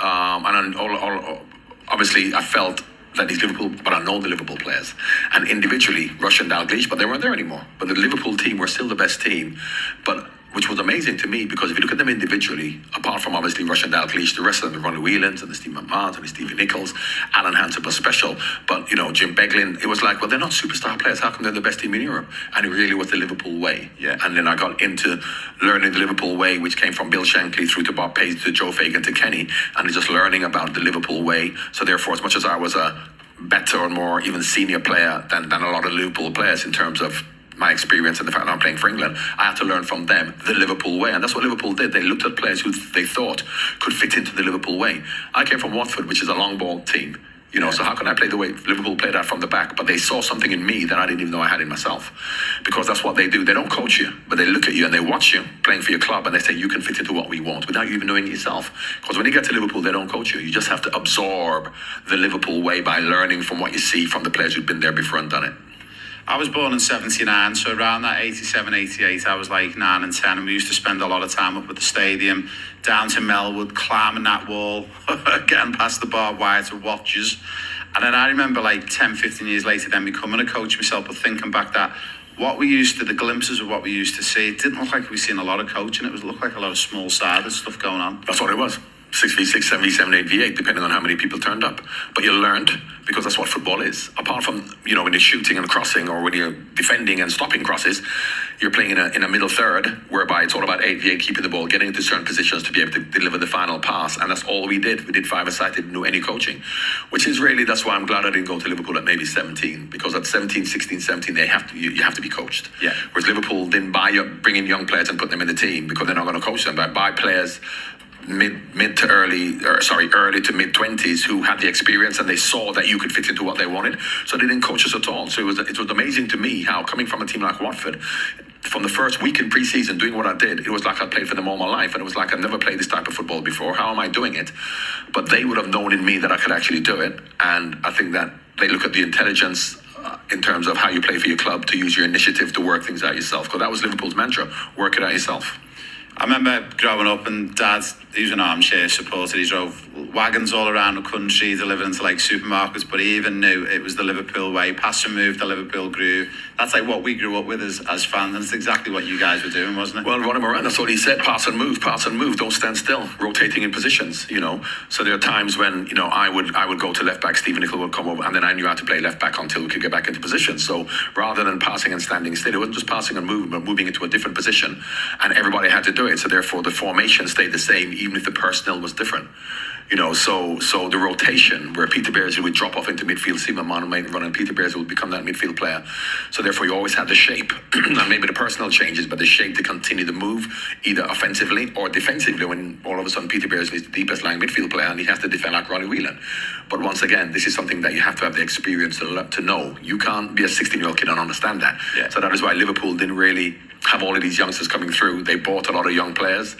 G: Obviously, I felt that these Liverpool, but I know the Liverpool players. And individually, Rush and Dalglish, but they weren't there anymore. But the Liverpool team were still the best team. But which was amazing to me because if you look at them individually, apart from obviously Rush and Dalglish, the rest of them, the Ronnie Whelans and the Steve McMahon and the Stevie Nichols, Alan Hansen was special. But, Jim Beglin, it was like, well, they're not superstar players. How come they're the best team in Europe? And it really was the Liverpool way. Yeah. And then I got into learning the Liverpool way, which came from Bill Shankly through to Bob Page to Joe Fagan to Kenny, and just learning about the Liverpool way. So therefore, as much as I was a better or more even senior player than a lot of Liverpool players in terms of my experience and the fact that I'm playing for England, I had to learn from them the Liverpool way. And that's what Liverpool did. They looked at players who they thought could fit into the Liverpool way. I came from Watford, which is a long ball team. So how can I play the way Liverpool played that from the back? But they saw something in me that I didn't even know I had in myself. Because that's what they do. They don't coach you, but they look at you and they watch you playing for your club and they say, you can fit into what we want without you even knowing it yourself. Because when you get to Liverpool, they don't coach you. You just have to absorb the Liverpool way by learning from what you see from the players who've been there before and done it.
D: I was born in '79, so around that '87, '88, I was 9 and 10, and we used to spend a lot of time up at the stadium, down to Melwood, climbing that wall, getting past the barbed wire to watches. And then I remember 10, 15 years later then becoming a coach myself, but thinking back that what we used to, the glimpses of what we used to see, it didn't look like we seen a lot of coaching. It looked like a lot of small-sided stuff going on.
G: That's what it was. 6v6, 7v7, 8v8, depending on how many people turned up. But you learned, because that's what football is. Apart from, when you're shooting and crossing or when you're defending and stopping crosses, you're playing in a middle third, whereby it's all about 8v8, keeping the ball, getting into certain positions to be able to deliver the final pass. And that's all we did. We did 5-a-side, didn't do any coaching. Which is really, that's why I'm glad I didn't go to Liverpool at maybe 17. Because at 17, 16, 17, you have to be coached. Yeah. Whereas Liverpool didn't bring in young players and put them in the team because they're not going to coach them. But buy players mid to early to mid 20s who had the experience and they saw that you could fit into what they wanted, so they didn't coach us at all. So it was amazing to me how, coming from a team like Watford, from the first week in pre-season doing what I did, it was like I played for them all my life, and it was like I'd never played this type of football before. How am I doing it? But they would have known in me that I could actually do it, and I think that they look at the intelligence in terms of how you play for your club, to use your initiative to work things out yourself, because that was Liverpool's mantra: work it out yourself.
D: I remember growing up and Dad,
C: he was an armchair supporter. He drove wagons all around the country, delivering to like supermarkets, but he even knew it was the Liverpool way, pass and move, the Liverpool groove. That's like what we grew up with as fans, and it's exactly what you guys were doing, wasn't it?
G: Well, Ronnie Moran, that's what he said, pass and move, don't stand still, rotating in positions, you know. So there are times when, you know, I would go to left back, Stephen Nicol would come over, and then I knew how to play left back until we could get back into position. So rather than passing and standing still, it wasn't just passing and moving, but moving into a different position, and everybody had to do it. So therefore the formation stayed the same, even if the personnel was different. You know, so the rotation where Peter Beardsley would drop off into midfield, Simon Manu might run, and Peter Beardsley would become that midfield player. So therefore you always had the shape, and maybe the personnel changes, but the shape to continue the move, either offensively or defensively, when all of a sudden Peter Beardsley is the deepest lying midfield player and he has to defend like Ronnie Whelan. But once again, this is something that you have to have the experience to know. You can't be a 16-year-old kid and understand that.
C: Yeah.
G: So that is why Liverpool didn't really have all of these youngsters coming through. They bought a lot of young players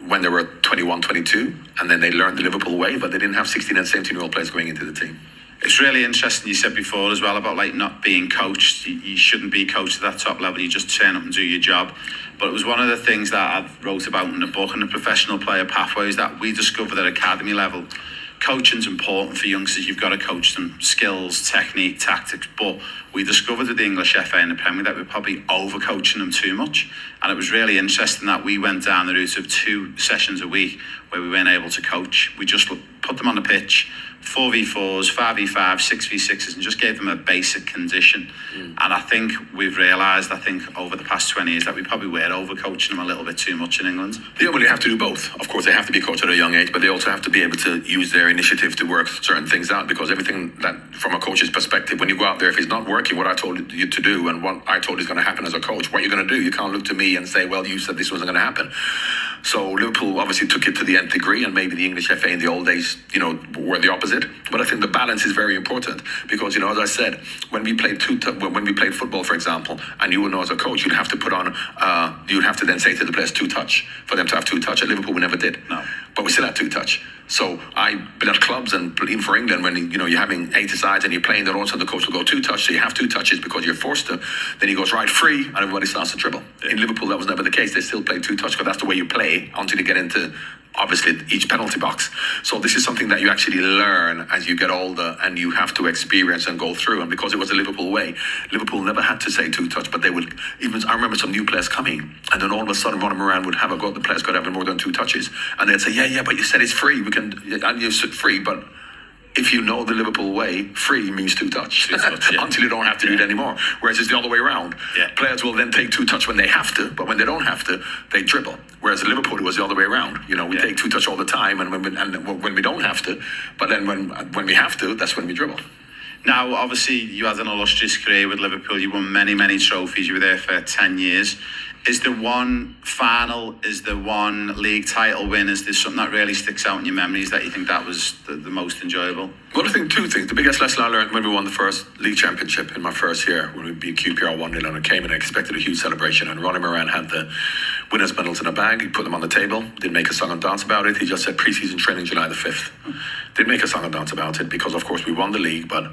G: when they were 21, 22, and then they learned the Liverpool way, but they didn't have 16 and 17-year-old players going into the team.
C: It's really interesting, you said before as well about like not being coached. You shouldn't be coached at that top level, you just turn up and do your job. But it was one of the things that I wrote about in the book, in the professional player pathways, that we discovered at academy level. Coaching's important for youngsters. You've got to coach them skills, technique, tactics. But we discovered with the English FA and the Premier that we're probably over-coaching them too much. And it was really interesting that we went down the route of 2 sessions a week where we weren't able to coach. We just put them on the pitch, 4v4s, 5v5, 6v6s, and just gave them a basic condition. And I think we've realised, over the past 20 years, that we probably were over-coaching them a little bit too much in England.
G: Yeah, well, you have to do both. Of course, they have to be coached at a young age, but they also have to be able to use their initiative to work certain things out, because everything that, from a coach's perspective, when you go out there, if it's not working, what I told you to do and what I told is going to happen as a coach, what you're going to do, you can't look to me and say, well, you said this wasn't going to happen. So Liverpool obviously took it to the nth degree, and maybe the English FA in the old days, you know, were the opposite. But I think the balance is very important, because, you know, as I said, when we played football, for example, and you would know as a coach, you'd have to put on, you'd have to then say to the players 2-touch for them to have 2-touch. At Liverpool, we never did.
C: No.
G: But we still had 2-touch. So I've been at clubs and even for England, when, you know, you're having 80 sides and you're playing, then also the coach will go 2-touch, so you have 2 touches because you're forced to. Then he goes right free and everybody starts to dribble. Yeah. In Liverpool, that was never the case. They still played 2-touch because that's the way you play until you get into, obviously, each penalty box. So this is something that you actually learn as you get older, and you have to experience and go through. And because it was the Liverpool way, Liverpool never had to say 2-touch, but they would, even I remember some new players coming, and then all of a sudden Ronnie Moran would have a go, the players could have more than 2 touches, and they'd say, yeah, but you said it's free, we can, and you said free, but if you know the Liverpool way, free means 2-touch. Yeah. Until you don't have to do it anymore. Whereas it's the other way around. Yeah. Players will then take 2-touch when they have to, but when they don't have to, they dribble. Whereas in Liverpool, it was the other way around. You know, we take 2-touch all the time, and when we don't have to, but then when we have to, that's when we dribble.
C: Now, obviously, you had an illustrious career with Liverpool. You won many, many trophies. You were there for 10 years. Is there one final, is there one league title win, is there something that really sticks out in your memories that you think that was the most enjoyable?
G: Well, I think 2 things. The biggest lesson I learned when we won the first league championship in my first year, when we beat QPR 1-0, and I came and I expected a huge celebration, and Ronnie Moran had the winners' medals in a bag. He put them on the table, didn't make a song and dance about it. He just said pre-season training July the 5th. Didn't make a song and dance about it because, of course, we won the league, but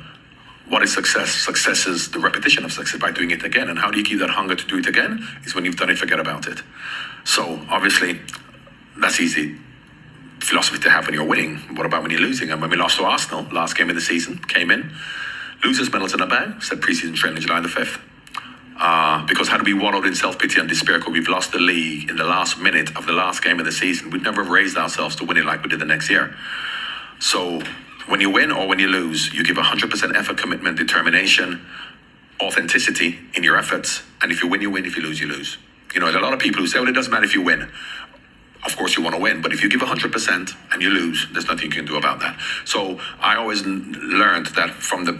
G: what is success? Success is the repetition of success by doing it again. And how do you keep that hunger to do it again? Is when you've done it, forget about it. So obviously, that's easy philosophy to have when you're winning. What about when you're losing? And when we lost to Arsenal, last game of the season, came in, losers' medals in a bag, said pre-season training July the 5th. Because had we wallowed in self-pity and despair because we've lost the league in the last minute of the last game of the season, we'd never have raised ourselves to win it like we did the next year. So when you win or when you lose, you give 100% effort, commitment, determination, authenticity in your efforts. And if you win, you win. If you lose, you lose. You know, there are a lot of people who say, well, it doesn't matter if you win. Of course you want to win, but if you give 100% and you lose, there's nothing you can do about that. So I always learned that from the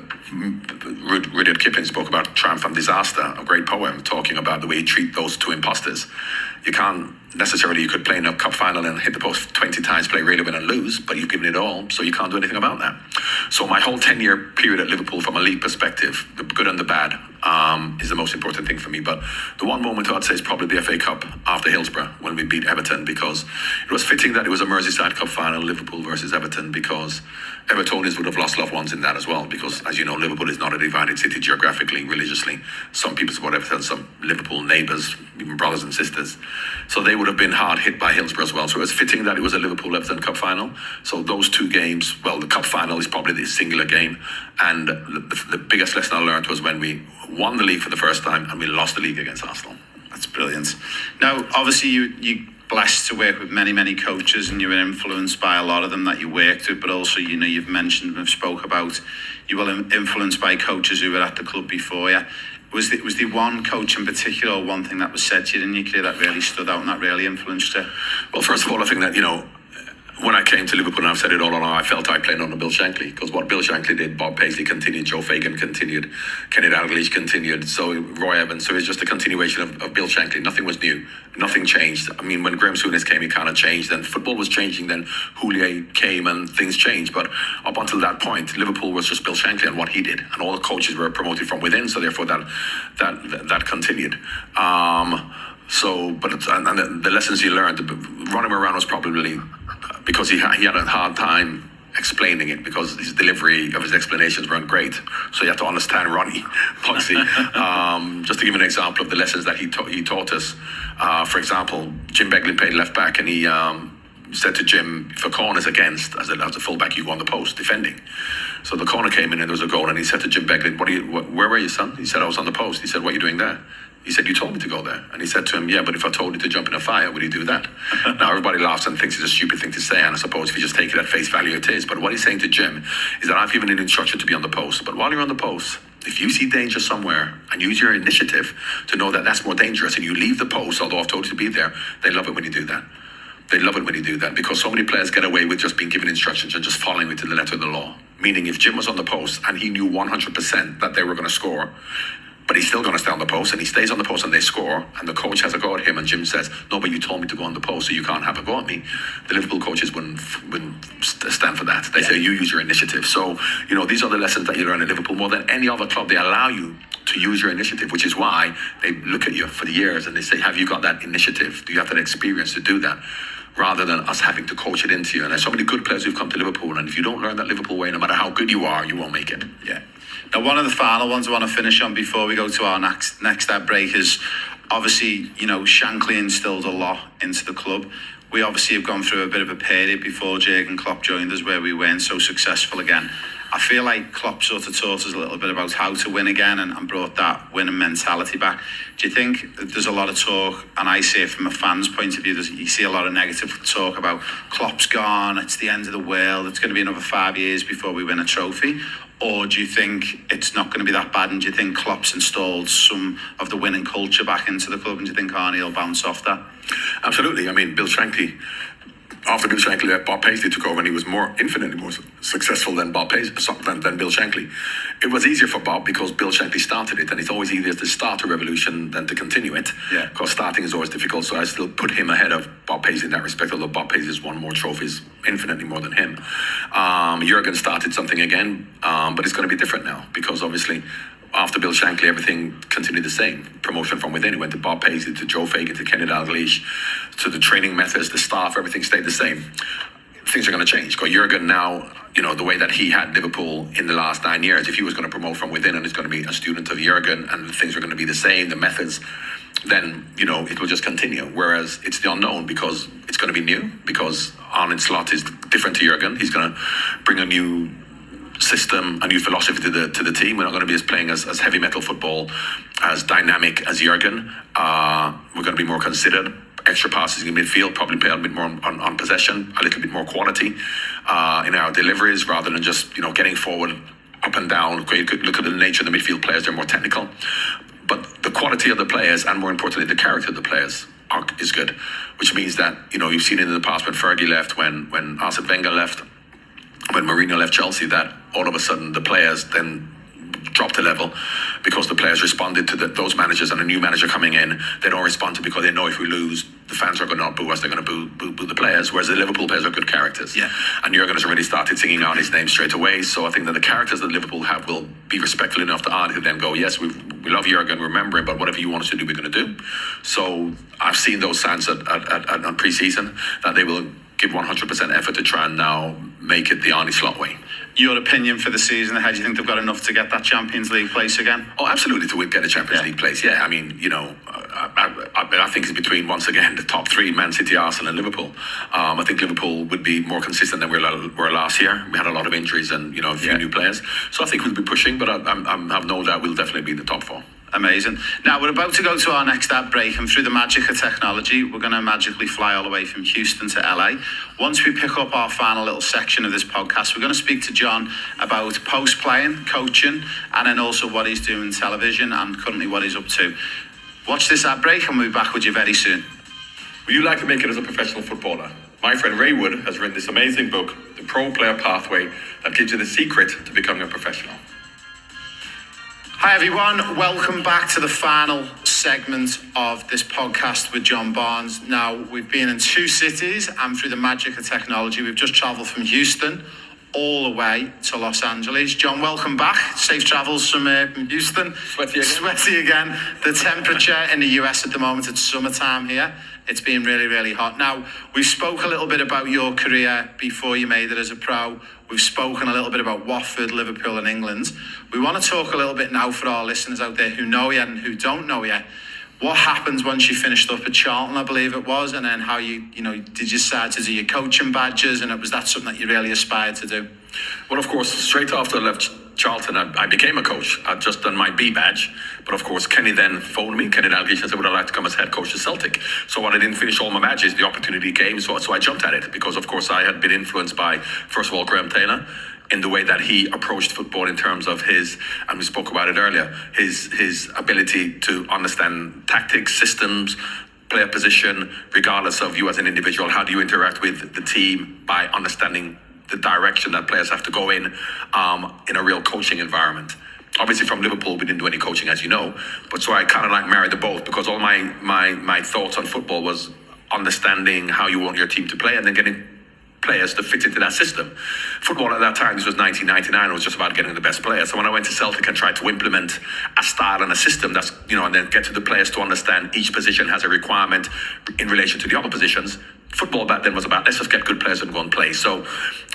G: Rudyard Kipling spoke about triumph and disaster, a great poem talking about the way you treat those 2 imposters. You can't necessarily, you could play in a cup final and hit the post 20 times, play really win and lose, but you've given it all, so you can't do anything about that. So my whole 10-year period at Liverpool, from a league perspective, the good and the bad, is the most important thing for me. But the one moment I'd say is probably the FA Cup after Hillsborough when we beat Everton, because it was fitting that it was a Merseyside Cup final, Liverpool versus Everton, because Evertonians would have lost loved ones in that as well, because as you know, Liverpool is not a divided city geographically, religiously. Some people support Everton, some Liverpool neighbours, even brothers and sisters. So they would have been hard hit by Hillsborough as well. So it was fitting that it was a Liverpool-Everton Cup final. So those two games, well, the Cup final is probably the singular game. And the biggest lesson I learned was when we won the league for the first time and we lost the league against Arsenal.
C: That's brilliant. Now, obviously, you blessed to work with many coaches, and you were influenced by a lot of them that you worked with. But also, you know, you've mentioned and have spoke about you were influenced by coaches who were at the club before you. Was there one coach in particular, or one thing that was said to you in your career that really stood out and that really influenced you?
G: Well, first of all, I think that, you know, when I came to Liverpool, and I've said it all along, I felt I played under Bill Shankly, because what Bill Shankly did, Bob Paisley continued, Joe Fagan continued, Kenny Dalglish continued, so Roy Evans. So it's just a continuation of Bill Shankly. Nothing was new. Nothing changed. I mean, when Graham Souness came, it kind of changed. Then football was changing. Then Houllier came and things changed. But up until that point, Liverpool was just Bill Shankly and what he did. And all the coaches were promoted from within, so therefore that continued. The lessons he learned, Ronnie Moran was probably, because he had a hard time explaining it, because his delivery of his explanations weren't great. So you have to understand Ronnie Pugsy. Just to give an example of the lessons that he taught us. For example, Jim Beglin played left back, and he said to Jim, if a corner's against, as a fullback, you go on the post defending. So the corner came in and there was a goal, and he said to Jim Beglin, where were you, son? He said, I was on the post. He said, what are you doing there? He said, you told me to go there. And he said to him, yeah, but if I told you to jump in a fire, would you do that? Now, everybody laughs and thinks it's a stupid thing to say, and I suppose if you just take it at face value, it is. But what he's saying to Jim is that I've given an instruction to be on the post. But while you're on the post, if you see danger somewhere and use your initiative to know that that's more dangerous, and you leave the post, although I've told you to be there, they love it when you do that. They love it when you do that, because so many players get away with just being given instructions and just following it to the letter of the law. Meaning, if Jim was on the post and he knew 100% that they were going to score, but he's still going to stay on the post, and he stays on the post and they score, and the coach has a go at him, and Jim says, no, but you told me to go on the post, so you can't have a go at me. The Liverpool coaches wouldn't stand for that. They say, you use your initiative. So, you know, these are the lessons that you learn at Liverpool. More than any other club, they allow you to use your initiative, which is why they look at you for the years and they say, have you got that initiative? Do you have that experience to do that? Rather than us having to coach it into you. And there's so many good players who've come to Liverpool, and if you don't learn that Liverpool way, no matter how good you are, you won't make it.
C: Yeah. Now, one of the final ones I want to finish on before we go to our next ad break is, obviously, you know, Shankly instilled a lot into the club. We obviously have gone through a bit of a period before Jurgen Klopp joined us where we weren't so successful again. I feel like Klopp sort of taught us a little bit about how to win again and brought that winning mentality back. Do you think there's a lot of talk, and I see it from a fan's point of view, you see a lot of negative talk about Klopp's gone, it's the end of the world, it's going to be another 5 years before we win a trophy? Or do you think it's not going to be that bad, and do you think Klopp's installed some of the winning culture back into the club, and do you think Arnie will bounce off that?
G: Absolutely. I mean, Bill Shankly, after Bill Shankly left, Bob Paisley took over, and he was infinitely more successful than Bill Shankly. It was easier for Bob because Bill Shankly started it, and it's always easier to start a revolution than to continue it. Yeah. Because starting is always difficult, so I still put him ahead of Bob Paisley in that respect, although Bob Paisley's won more trophies, infinitely more than him. Jurgen started something again, but it's going to be different now, because obviously after Bill Shankly, everything continued the same. Promotion from within. It went to Bob Paisley, to Joe Fagan, to Kenny Dalglish, to the training methods, the staff, everything stayed the same. Things are going to change. Because Jurgen now, you know, the way that he had Liverpool in the last 9 years, if he was going to promote from within and it's going to be a student of Jurgen and things are going to be the same, the methods, then, you know, it will just continue. Whereas it's the unknown, because it's going to be new, because Arne Slot is different to Jurgen. He's going to bring a new system, a new philosophy to the team. We're not going to be playing as heavy metal football, as dynamic as Jurgen. We're going to be more considered. Extra passes in midfield, probably play a bit more on possession, a little bit more quality in our deliveries, rather than just, you know, getting forward, up and down. You could look at the nature of the midfield players; they're more technical. But the quality of the players, and more importantly, the character of the players, is good. Which means that, you know, you've seen it in the past when Fergie left, when Arsene Wenger left, when Mourinho left Chelsea, that all of a sudden the players then dropped a level because the players responded to those managers, and a new manager coming in, they don't respond to because they know if we lose, the fans are going to not boo us, they're going to boo the players, whereas the Liverpool players are good characters.
C: Yeah.
G: And Jurgen has already started singing out his name straight away, so I think that the characters that Liverpool have will be respectful enough to Ard to then go, yes, we love Jurgen, remember him, but whatever you want us to do, we're going to do. So I've seen those signs on pre-season that they will give 100% effort to try and now make it the Arne Slot way.
D: Your opinion for the season ahead, do you think they've got enough to get that Champions League place again?
G: Oh, absolutely, to get a Champions League place. Yeah, I mean, you know, I think it's between, once again, the top three, Man City, Arsenal and Liverpool. I think Liverpool would be more consistent than we were last year. We had a lot of injuries and, you know, a few new players. So I think we'll be pushing, but I have no doubt we'll definitely be in the top four.
D: Amazing. Now, we're about to go to our next ad break, and through the magic of technology, we're going to magically fly all the way from Houston to LA. Once we pick up our final little section of this podcast, we're going to speak to John about post-playing, coaching, and then also what he's doing in television and currently what he's up to. Watch this ad break and we'll be back with you very soon.
G: Would you like to make it as a professional footballer? My friend Ray Wood has written this amazing book, The Pro Player Pathway, that gives you the secret to becoming a professional.
D: Hi everyone, welcome back to the final segment of this podcast with John Barnes. Now, we've been in two cities, and through the magic of technology, we've just travelled from Houston all the way to Los Angeles. John, welcome back. Safe travels from Houston. Sweaty again. The temperature in the US at the moment, it's summertime here. It's been really, really hot. Now, we spoke a little bit about your career before you made it as a pro. We've spoken a little bit about Watford, Liverpool and England. We want to talk a little bit now for our listeners out there who know you and who don't know you. What happens once you finished up at Charlton, I believe it was, and then how did you decide to do your coaching badges, and was that something that you really aspired to do?
G: Well, of course, straight after I left Charlton, I became a coach. I'd just done my B badge. But of course, Kenny then phoned me, Kenny Dalglish, and said, would I like to come as head coach of Celtic? So when I didn't finish all my badges, the opportunity came, so I jumped at it. Because of course, I had been influenced by, first of all, Graham Taylor, in the way that he approached football in terms of his, and we spoke about it earlier, his ability to understand tactics, systems, player position, regardless of you as an individual. How do you interact with the team by understanding the direction that players have to go in a real coaching environment. Obviously from Liverpool, we didn't do any coaching, as you know, but so I kind of like married the both, because all my thoughts on football was understanding how you want your team to play and then getting players to fit into that system. Football at that time, this was 1999, it was just about getting the best players. So when I went to Celtic and tried to implement a style and a system that's, and then get to the players to understand each position has a requirement in relation to the other positions, football back then was about, let's just get good players and go and play. So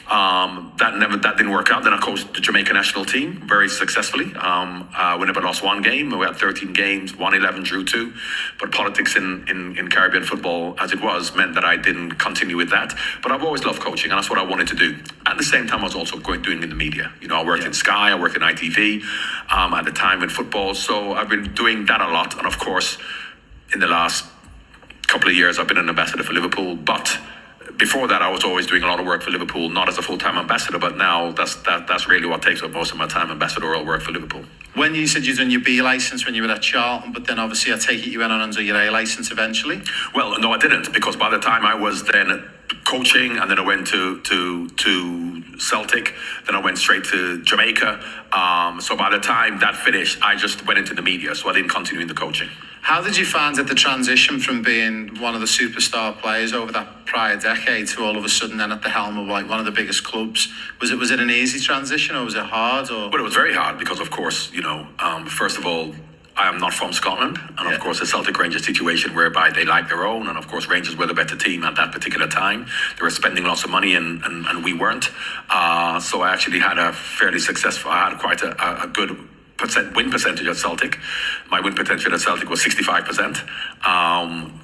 G: that didn't work out. Then I coached the Jamaica national team very successfully. We never lost one game. We had 13 games, won 11, drew 2. But politics in Caribbean football, as it was, meant that I didn't continue with that. But I've always loved coaching, and that's what I wanted to do. At the same time, I was also doing in the media. I worked in Sky, I worked in ITV at the time in football. So I've been doing that a lot. And of course, in the last couple of years, I've been an ambassador for Liverpool. But before that, I was always doing a lot of work for Liverpool, not as a full-time ambassador, but now that's really what takes up most of my time, ambassadorial work for Liverpool.
D: When you said you'd done your B licence when you were at Charlton, but then obviously I take it you went on under your A licence eventually?
G: Well, no, I didn't, because by the time I was then coaching, and then I went to Celtic, then I went straight to Jamaica. So by the time that finished, I just went into the media, so I didn't continue in the coaching.
D: How did you find it, the transition from being one of the superstar players over that prior decade to all of a sudden then at the helm of one of the biggest clubs? Was it an easy transition, or was it hard? Or?
G: Well, it was very hard because, of course, first of all, I am not from Scotland, and of course the Celtic Rangers situation whereby they like their own, and of course Rangers were the better team at that particular time. They were spending lots of money and we weren't. So I actually had I had quite a good win percentage at Celtic. My win percentage at Celtic was 65%.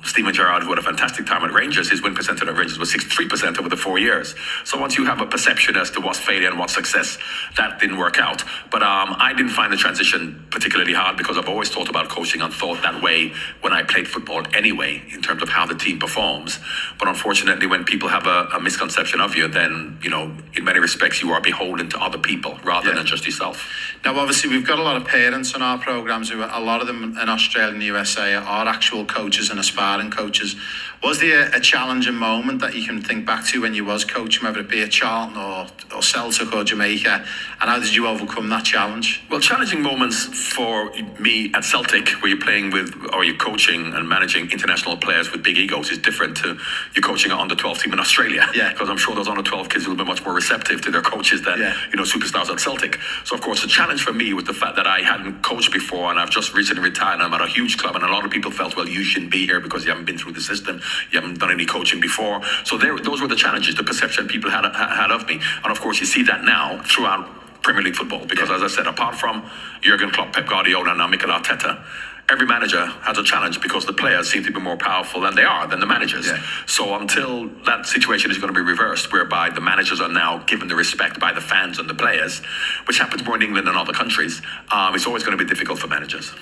G: Steven Gerrard, who had a fantastic time at Rangers, his win percentage at Rangers was 63% over the 4 years. So once you have a perception as to what's failure and what's success, that didn't work out. But I didn't find the transition particularly hard, because I've always thought about coaching and thought that way when I played football anyway, in terms of how the team performs. But unfortunately, when people have a misconception of you, then, in many respects, you are beholden to other people rather than just yourself.
D: Now, obviously, we've got a a lot of parents on our programs who, a lot of them in Australia and the USA, are actual coaches and aspiring coaches. Was there a challenging moment that you can think back to when you was coaching, whether it be at Charlton or Celtic or Jamaica, and how did you overcome that challenge?
G: Well, challenging moments for me at Celtic, where you're playing with, or you're coaching and managing international players with big egos, is different to you coaching an under-12 team in Australia.
D: Yeah.
G: Because I'm sure those under-12 kids will be much more receptive to their coaches than superstars at Celtic. So of course, the challenge for me was the fact that I hadn't coached before, and I've just recently retired, and I'm at a huge club, and a lot of people felt, well, you shouldn't be here because you haven't been through the system, you haven't done any coaching before. So those were the challenges, the perception people had of me, and of course, you see that now throughout Premier League football, because as I said, apart from Jurgen Klopp, Pep Guardiola, and now Mikel Arteta, every manager has a challenge because the players seem to be more powerful than the managers.
D: Yeah.
G: So until that situation is going to be reversed, whereby the managers are now given the respect by the fans and the players, which happens more in England than other countries, it's always going to be difficult for managers.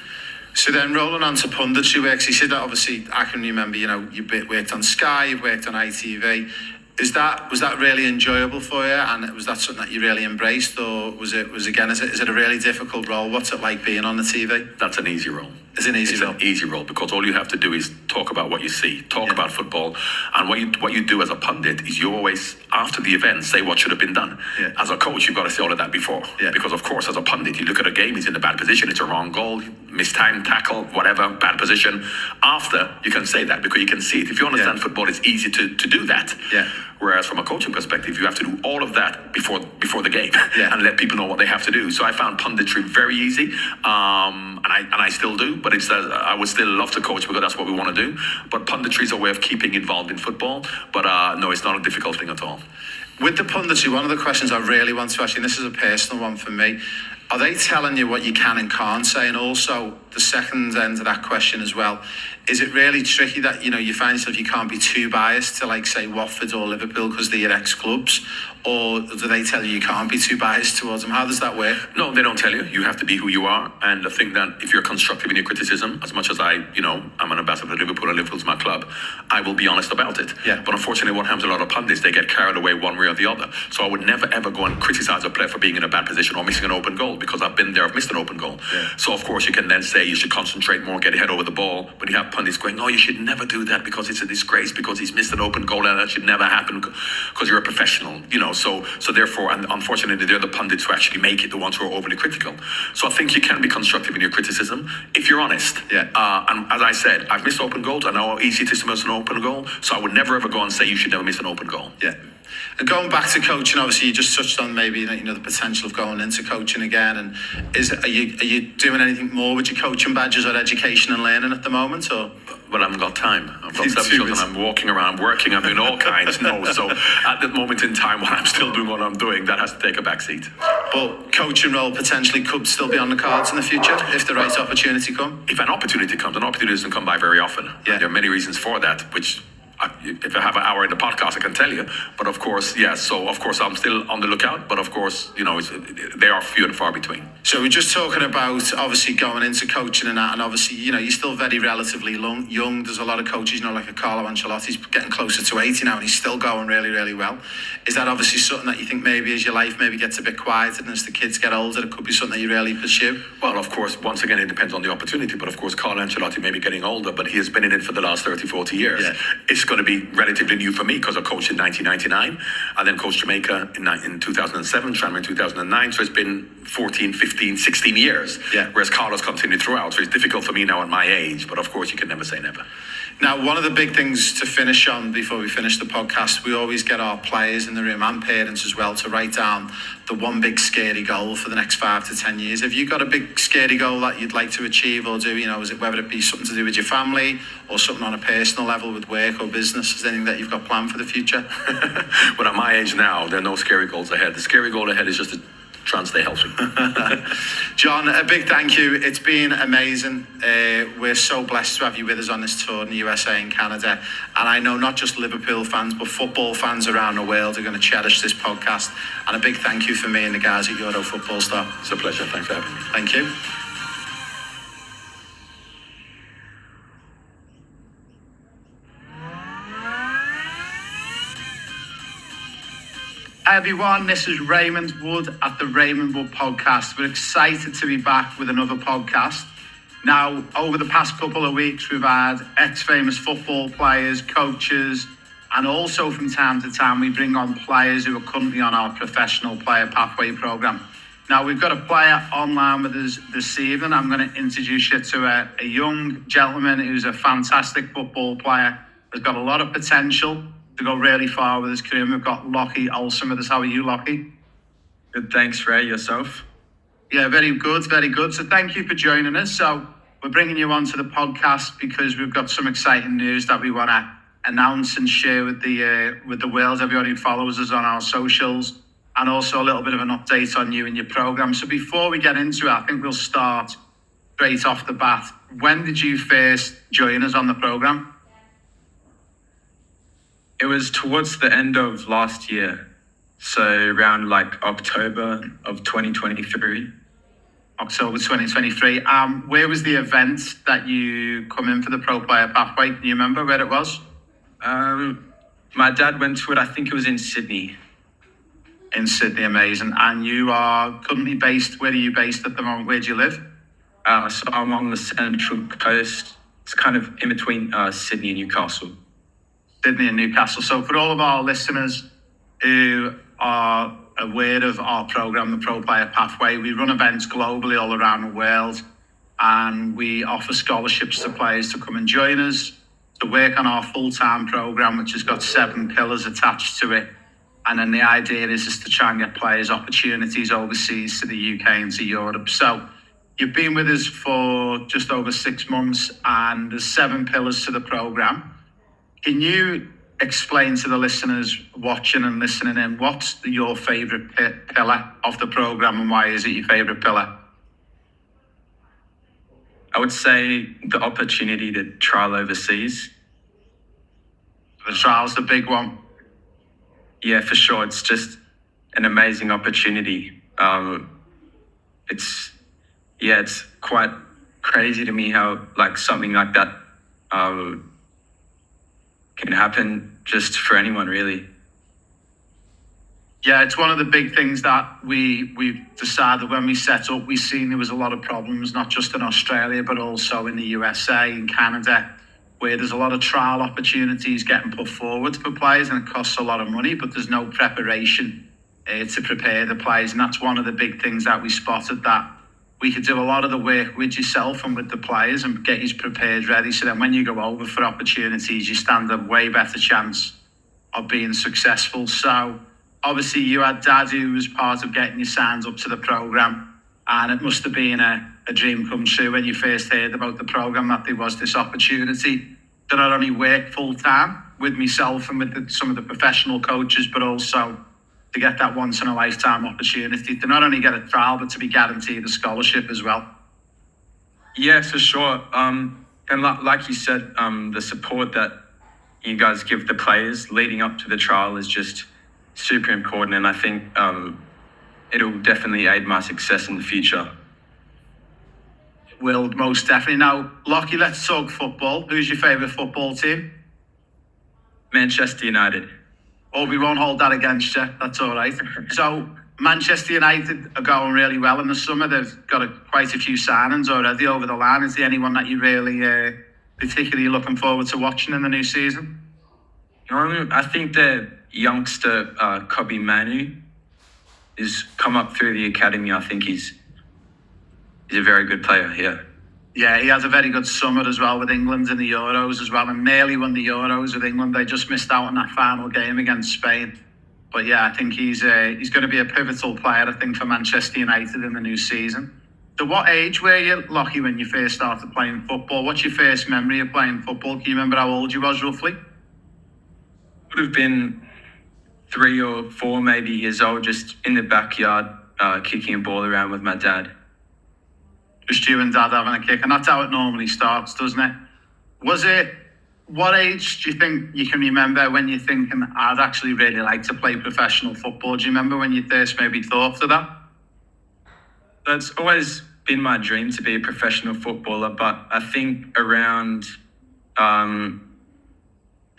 D: So then rolling on to punditry works, you said that obviously, I can remember, you worked on Sky, you've worked on ITV. Was that really enjoyable for you, and was that something that you really embraced, or is it a really difficult role? What's it like being on the TV?
G: That's an easy role.
D: It's an easy role.
G: An easy role, because all you have to do is talk about what you see, talk about football, and what you do as a pundit is you always, after the event, say what should have been done.
D: Yeah.
G: As a coach, you've got to say all of that before, because of course, as a pundit, you look at a game, he's in a bad position, it's a wrong goal, mistimed tackle, whatever, bad position. After, you can say that because you can see it. If you understand football, it's easy to do that.
D: Yeah.
G: Whereas from a coaching perspective, you have to do all of that before the game and let people know what they have to do. So I found punditry very easy, and I still do. But it's I would still love to coach because that's what we want to do. But punditry is a way of keeping involved in football. But no, it's not a difficult thing at all.
D: With the punditry, one of the questions I really want to ask you, and this is a personal one for me, are they telling you what you can and can't say? And also, the second end of that question as well, is it really tricky that, you find yourself you can't be too biased to, like, say, Watford or Liverpool because they're your ex-clubs? Or do they tell you can't be too biased towards them? How does that work?
G: No, they don't tell you. You have to be who you are. And I think that if you're constructive in your criticism, as much as I'm an ambassador for Liverpool and Liverpool's my club, I will be honest about it.
D: Yeah.
G: But unfortunately, what happens to a lot of pundits, they get carried away one way or the other. So I would never, ever go and criticize a player for being in a bad position or missing an open goal, because I've been there, I've missed an open goal.
D: Yeah.
G: So of course, you can then say you should concentrate more, get your head over the ball. But you have pundits going, no, you should never do that because it's a disgrace, because he's missed an open goal and that should never happen because you're a professional, So therefore, and unfortunately, they're the pundits who actually make it, the ones who are overly critical. So I think you can be constructive in your criticism if you're honest.
D: Yeah.
G: And as I said, I've missed open goals. I know how easy it is to miss an open goal. So I would never ever go and say you should never miss an open goal.
D: Yeah. And going back to coaching, obviously you just touched on maybe the potential of going into coaching again. And are you doing anything more with your coaching badges or education and learning at the moment, or?
G: Well, I haven't got time. I've got 7 children. I'm walking around, I'm working, I'm doing all kinds. No, so at that moment in time, when I'm still doing what I'm doing, that has to take a back seat.
D: But coaching role potentially could still be on the cards in the future if the right opportunity comes.
G: If an opportunity comes, an opportunity doesn't come by very often.
D: Yeah.
G: There are many reasons for that, which if I have an hour in the podcast, I can tell you. But of course, yes. So of course, I'm still on the lookout. But of course, they are few and far between.
D: So we're just talking about obviously going into coaching and that, and obviously you're still very relatively young. There's a lot of coaches, like a Carlo Ancelotti's getting closer to 80 now, and he's still going really, really well. Is that obviously something that you think maybe as your life maybe gets a bit quieter and as the kids get older, it could be something that you really pursue?
G: Well, of course, once again, it depends on the opportunity. But of course, Carlo Ancelotti may be getting older, but he has been in it for the last 30, 40 years.
D: Yeah.
G: It's going to be relatively new for me because I coached in 1999 and then coached Jamaica in 2007, Tranmere in 2009. So it's been 14, 15, 16 years.
D: Yeah.
G: Whereas Carlos continued throughout. So it's difficult for me now at my age. But of course, you can never say never.
D: Now, one of the big things to finish on before we finish the podcast, we always get our players in the room and parents as well to write down the one big scary goal for the next 5 to 10 years. Have you got a big scary goal that you'd like to achieve or do? Is it whether it be something to do with your family or something on a personal level with work or business? Is there anything that you've got planned for the future?
G: But at my age now, there are no scary goals ahead. The scary goal ahead is just to try and stay healthy.
D: John, a big thank you. It's been amazing. We're so blessed to have you with us on this tour in the USA and Canada. And I know not just Liverpool fans, but football fans around the world are going to cherish this podcast. And a big thank you for me and the guys at Euro Football Star.
G: It's a pleasure. Thanks for having me.
D: Thank you. Hi everyone, this is Raymond Wood at the Raymond Wood Podcast. We're excited to be back with another podcast. Now, over the past couple of weeks, we've had ex-famous football players, coaches, and also from time to time, we bring on players who are currently on our professional player pathway program. Now, we've got a player online with us this evening. I'm going to introduce you to a young gentleman who's a fantastic football player, has got a lot of potential to go really far with his career. We've got Lockie Olsen with us. How are you, Lockie?
I: Good, thanks, Ray. Yourself?
D: Yeah, very good, very good. So thank you for joining us. So we're bringing you onto the podcast because we've got some exciting news that we want to announce and share with the world, everybody who follows us on our socials, and also a little bit of an update on you and your program. So before we get into it, I think we'll start straight off the bat. When did you first join us on the program?
I: It was towards the end of last year, so around like October of 2023.
D: October 2023. Where was the event that you come in for the Pro Player Pathway? Can you remember where it was?
I: My dad went to it. I think it was in Sydney.
D: In Sydney, amazing. And you are currently based, where are you based at the moment? Where do you live?
I: So I'm on the Central Coast. It's kind of in between Sydney and Newcastle.
D: Sydney and Newcastle. So for all of our listeners who are aware of our program, the Pro Player Pathway, we run events globally all around the world, and we offer scholarships to players to come and join us to work on our full-time program, which has got 7 pillars attached to it. And then the idea is to try and get players opportunities overseas to the UK and to Europe. So you've been with us for just over 6 months, and there's 7 pillars to the program. Can you explain to the listeners watching and listening in, what's your favourite pillar of the program, and why is it your favourite pillar?
I: I would say the opportunity to trial overseas.
D: The trial's the big one.
I: Yeah, for sure. It's just an amazing opportunity. It's quite crazy to me how like something like that can happen just for anyone, really.
D: Yeah, it's one of the big things that we decided when we set up. We've seen there was a lot of problems, not just in Australia, but also in the USA and Canada, where there's a lot of trial opportunities getting put forward for players, and it costs a lot of money, but there's no preparation to prepare the players. And that's one of the big things that we spotted, that we could do a lot of the work with yourself and with the players and get you prepared, ready. So then when you go over for opportunities, you stand a way better chance of being successful. So obviously you had Dad, who was part of getting you signed up to the program, and it must have been a dream come true when you first heard about the program, that there was this opportunity to not only work full time with myself and with some of the professional coaches, but also to get that once in a lifetime opportunity to not only get a trial, but to be guaranteed a scholarship as well.
I: Yeah, for sure. And like you said, the support that you guys give the players leading up to the trial is just super important, and I think it'll definitely aid my success in the future.
D: Will, most definitely. Now, Lockie, let's talk football. Who's your favourite football team?
I: Manchester United.
D: Oh, we won't hold that against you. That's all right. So Manchester United are going really well in the summer. They've got quite a few signings already over the line. Is there anyone that you really particularly looking forward to watching in the new season?
I: I think the youngster Kobe Manu has come up through the academy. I think he's a very good player.
D: Yeah, he has a very good summer as well with England in the Euros as well, and nearly won the Euros with England. They just missed out on that final game against Spain. But yeah, I think he's going to be a pivotal player, I think, for Manchester United in the new season. So what age were you, Lockie, when you first started playing football? What's your first memory of playing football? Can you remember how old you was roughly?
I: Would have been 3 or 4 maybe years old, just in the backyard, kicking a ball around with my dad.
D: Just you and Dad having a kick, and that's how it normally starts, doesn't it? What age do you think you can remember when you're thinking, I'd actually really like to play professional football? Do you remember when you first maybe thought of that?
I: It's always been my dream to be a professional footballer, but I think around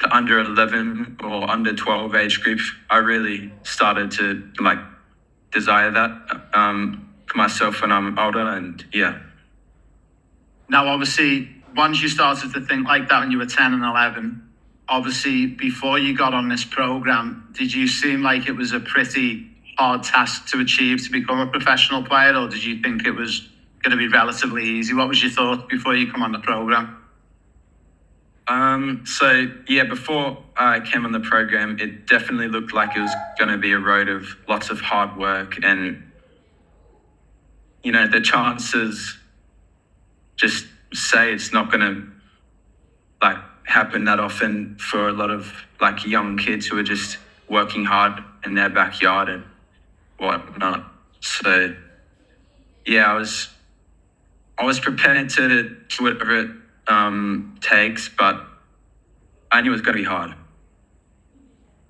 I: the under 11 or under 12 age group, I really started to like desire that for myself when I'm older, and yeah.
D: Now, obviously, once you started to think like that when you were 10 and 11, obviously, before you got on this program, did you seem like it was a pretty hard task to achieve to become a professional player, or did you think it was going to be relatively easy? What was your thought before you come on the program?
I: So yeah, before I came on the program, it definitely looked like it was going to be a road of lots of hard work, and you know, the chances just say it's not going to like happen that often for a lot of like young kids who are just working hard in their backyard and whatnot. So yeah, I was prepared to do whatever it takes, but I knew it was going to be hard.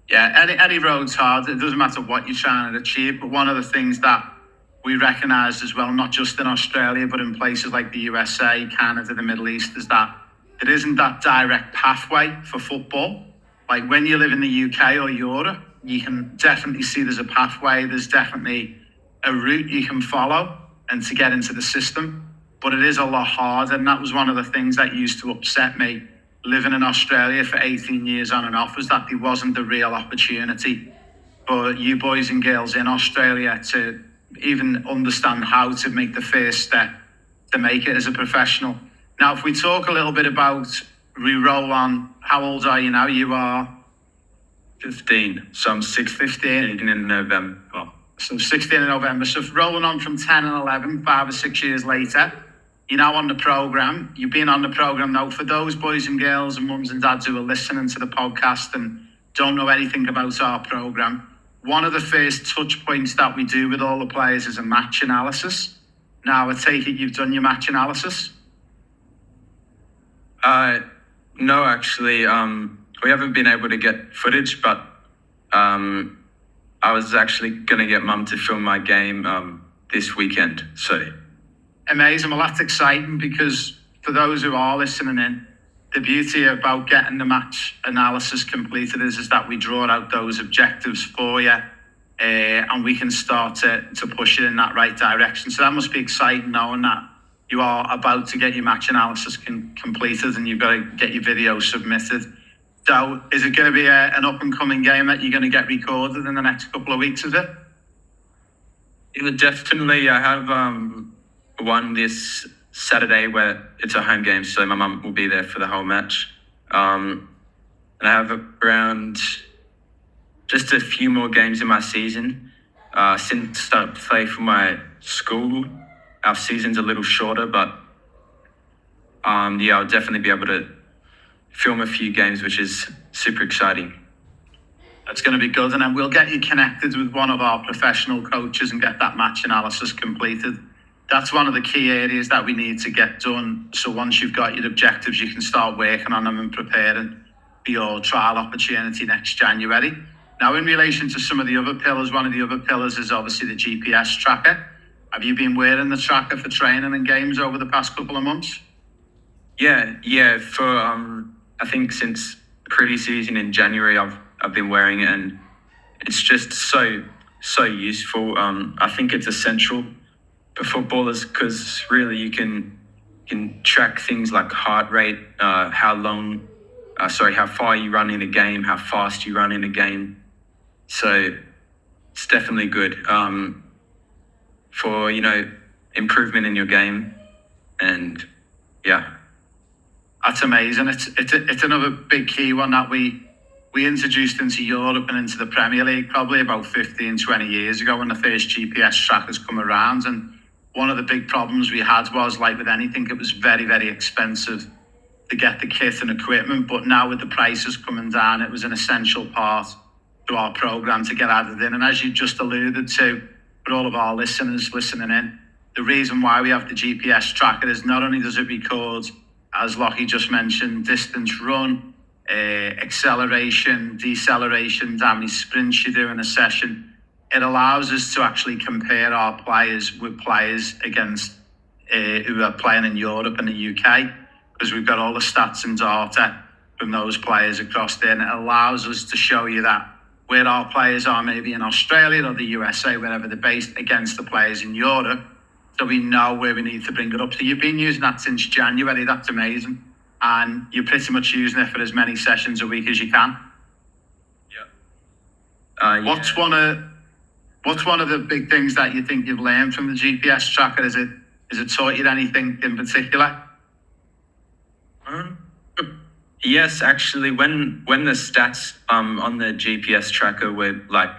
D: Yeah, any road's hard. It doesn't matter what you're trying to achieve. But one of the things that we recognise as well, not just in Australia, but in places like the USA, Canada, the Middle East, is that there isn't that direct pathway for football. Like when you live in the UK or Europe, you can definitely see there's a pathway. There's definitely a route you can follow and to get into the system. But it is a lot harder. And that was one of the things that used to upset me living in Australia for 18 years on and off, was that there wasn't the real opportunity for you boys and girls in Australia to even understand how to make the first step to make it as a professional. Now, if we talk a little bit about, we roll on, how old are you now? You are
I: 15, so I'm 15 in November. Well,
D: so 16 in November. So rolling on from 10 and 11, 5 or 6 years later, you're now on the programme. You've been on the programme now. For those boys and girls and mums and dads who are listening to the podcast and don't know anything about our programme, one of the first touch points that we do with all the players is a match analysis. Now, I take it you've done your match analysis?
I: No, actually, we haven't been able to get footage, but I was actually going to get Mum to film my game this weekend. So
D: amazing. Well, that's exciting, because for those who are listening in, the beauty about getting the match analysis completed is that we draw out those objectives for you, and we can start to push it in that right direction. So that must be exciting, knowing that you are about to get your match analysis completed and you've got to get your video submitted. So is it going to be an up-and-coming game that you're going to get recorded in the next couple of weeks, is it?
I: it would definitely, I have one this Saturday where it's a home game, so my mum will be there for the whole match. And I have around just a few more games in my season. Since I play for my school, our season's a little shorter, but I'll definitely be able to film a few games, which is super exciting.
D: That's going to be good, and then we'll get you connected with one of our professional coaches and get that match analysis completed. That's one of the key areas that we need to get done. So once you've got your objectives, you can start working on them and preparing for your trial opportunity next January. Now, in relation to some of the other pillars, one of the other pillars is obviously the GPS tracker. Have you been wearing the tracker for training and games over the past couple of months?
I: Yeah. For I think since pre-season in January, I've been wearing it, and it's just so useful. I think it's essential for footballers because really you can track things like heart rate, how far you run in a game, how fast you run in a game. So it's definitely good for improvement in your game, and yeah.
D: That's amazing. It's another big key one that we introduced into Europe and into the Premier League probably about 15, 20 years ago when the first GPS trackers come around. And one of the big problems we had was, like with anything, it was very, very expensive to get the kit and equipment. But now with the prices coming down, it was an essential part to our programme to get added in. And as you just alluded to, for all of our listeners listening in, the reason why we have the GPS tracker is not only does it record, as Lockie just mentioned, distance run, acceleration, deceleration, how many sprints you do in a session. It allows us to actually compare our players with players against who are playing in Europe and the UK, because we've got all the stats and data from those players across there, and it allows us to show you that where our players are maybe in Australia or the USA, wherever they're based, against the players in Europe, so we know where we need to bring it up. So you've been using that since January. That's amazing. And you're pretty much using it for as many sessions a week as you can.
I: Yeah.
D: What's one of the big things that you think you've learned from the GPS tracker? Is it taught you anything in particular?
I: Yes, actually, when the stats on the GPS tracker were like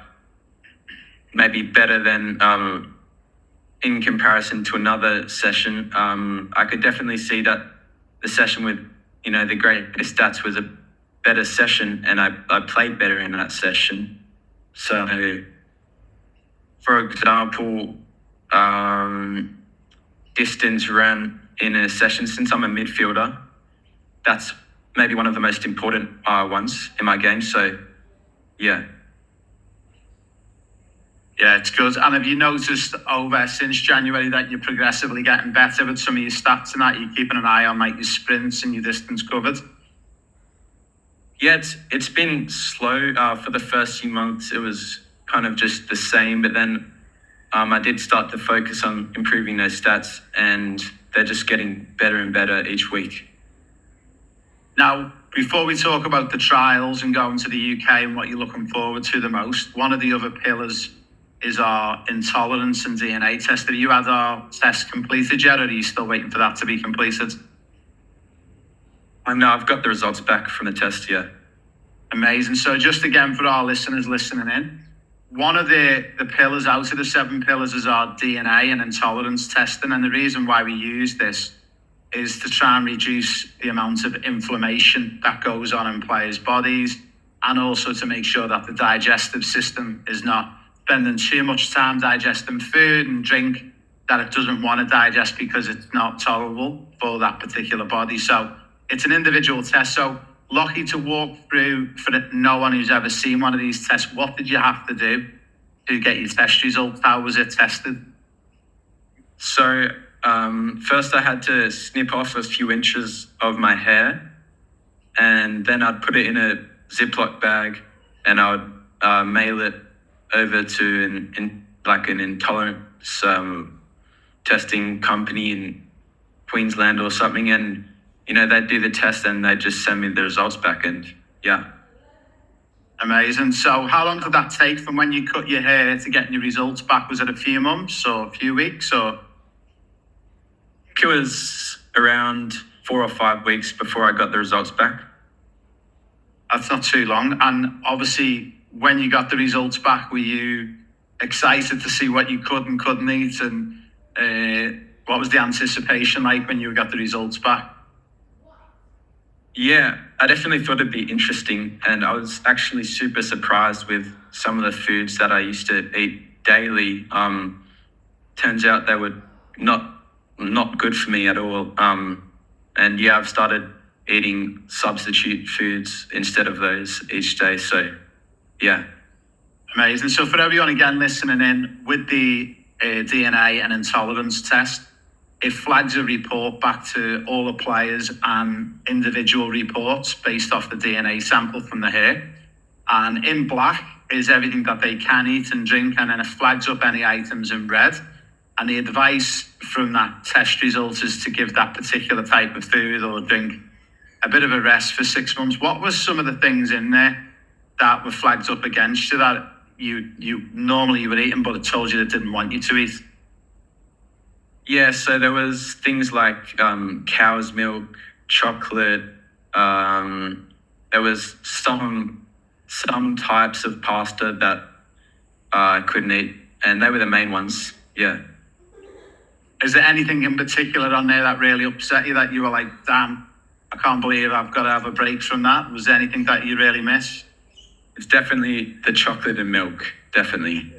I: maybe better than in comparison to another session, I could definitely see that the session with the greatest stats was a better session, and I played better in that session. So, for example, distance ran in a session, since I'm a midfielder, that's maybe one of the most important ones in my game. So, yeah.
D: Yeah, it's good. And have you noticed over since January that you're progressively getting better with some of your stats and that? You're keeping an eye on like your sprints and your distance covered?
I: Yeah, it's been slow. For the first few months, it was kind of just the same. But then I did start to focus on improving those stats, and they're just getting better and better each week.
D: Now, before we talk about the trials and going to the UK and what you're looking forward to the most, one of the other pillars is our intolerance and DNA test. Have you had our test completed yet, or are you still waiting for that to be completed?
I: No, I've got the results back from the test, yeah.
D: Amazing. So just again, for our listeners listening in, one of the pillars out of the 7 pillars is our DNA and intolerance testing. And the reason why we use this is to try and reduce the amount of inflammation that goes on in players' bodies, and also to make sure that the digestive system is not spending too much time digesting food and drink that it doesn't want to digest because it's not tolerable for that particular body. So it's an individual test. So lucky to walk through, for no one who's ever seen one of these tests, what did you have to do to get your test results? How was it tested?
I: So first I had to snip off a few inches of my hair, and then I'd put it in a Ziploc bag, and I would mail it over to an intolerance testing company in Queensland or something, and they'd do the test and they'd just send me the results back, and yeah.
D: Amazing. So how long did that take from when you cut your hair to getting your results back? Was it a few months or a few weeks, or?
I: It was around 4 or 5 weeks before I got the results back.
D: That's not too long. And obviously, when you got the results back, were you excited to see what you could and couldn't eat? And what was the anticipation like when you got the results back?
I: Yeah, I definitely thought it'd be interesting. And I was actually super surprised with some of the foods that I used to eat daily. Turns out they were not good for me at all. And yeah, I've started eating substitute foods instead of those each day. So yeah.
D: Amazing. So for everyone again listening in, with the DNA and intolerance test, it flags a report back to all the players and individual reports based off the DNA sample from the hair. And in black is everything that they can eat and drink, and then it flags up any items in red. And the advice from that test result is to give that particular type of food or drink a bit of a rest for 6 months. What was some of the things in there that were flagged up against you that you normally were eating, but it told you it didn't want you to eat?
I: Yeah, so there was things like cow's milk, chocolate. There was some types of pasta that I couldn't eat, and they were the main ones. Yeah.
D: Is there anything in particular on there that really upset you, that you were like, damn, I can't believe I've got to have a break from that? Was there anything that you really miss?
I: It's definitely the chocolate and milk, definitely.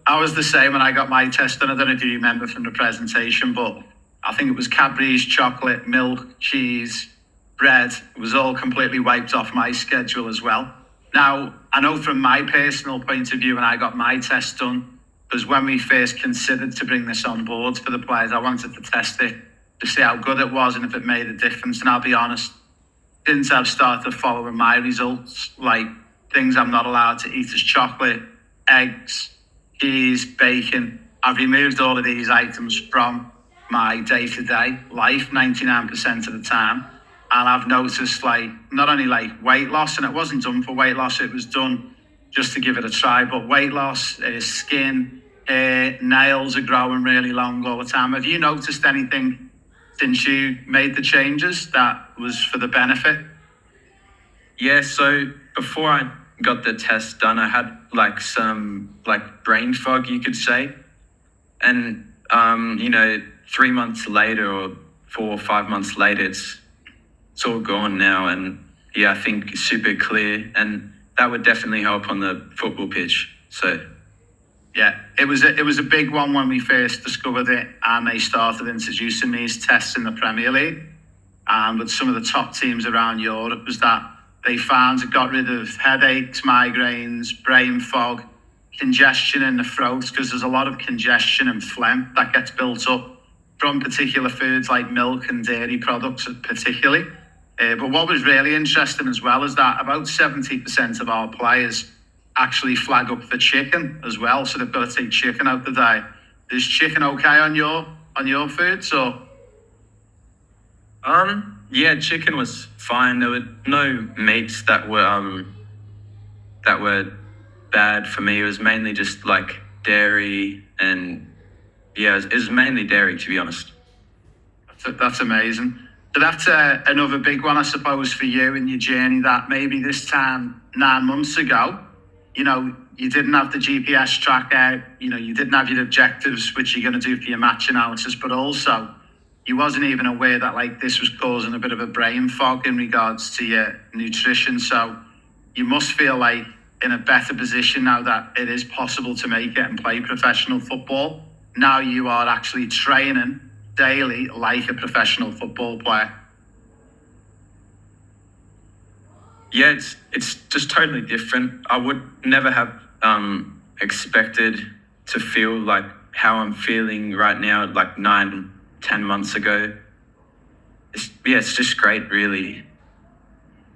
D: I was the same when I got my test done. I don't know if you remember from the presentation, but I think it was Cadbury's, chocolate, milk, cheese, bread. It was all completely wiped off my schedule as well. Now, I know from my personal point of view, when I got my test done, because when we first considered to bring this on board for the players, I wanted to test it to see how good it was and if it made a difference. And I'll be honest, since I've started following my results, like things I'm not allowed to eat is chocolate, eggs, cheese, bacon. I've removed all of these items from my day-to-day life 99% of the time. And I've noticed like not only like weight loss, and it wasn't done for weight loss, it was done just to give it a try, but weight loss, skin, nails are growing really long all the time. Have you noticed anything since you made the changes that was for the benefit?
I: Yeah, so before I got the test done, I had like some like brain fog, you could say. And, 3 months later or 4 or 5 months later, it's all gone now. And yeah, I think super clear. And that would definitely help on the football pitch. So
D: yeah, it was a big one when we first discovered it, and they started introducing these tests in the Premier League. And with some of the top teams around Europe, was that they found it got rid of headaches, migraines, brain fog, congestion in the throat, because there's a lot of congestion and phlegm that gets built up from particular foods like milk and dairy products particularly. But what was really interesting as well is that about 70% of our players actually flag up for chicken as well. So they've got to take chicken out the diet. Is chicken okay on your foods or?
I: Yeah, chicken was fine. There were no meats that were bad for me. It was mainly just like dairy, and yeah, it was mainly dairy, to be honest.
D: That's amazing. So that's another big one, I suppose, for you in your journey, that maybe this time 9 months ago, you didn't have the GPS tracker, you didn't have your objectives, which you're going to do for your match analysis, but also you wasn't even aware that like this was causing a bit of a brain fog in regards to your nutrition. So you must feel like in a better position now that it is possible to make it and play professional football. Now you are actually training daily like a professional football player.
I: Yeah, it's just totally different. I would never have expected to feel like how I'm feeling right now, like 9-10 months ago. It's just great, really.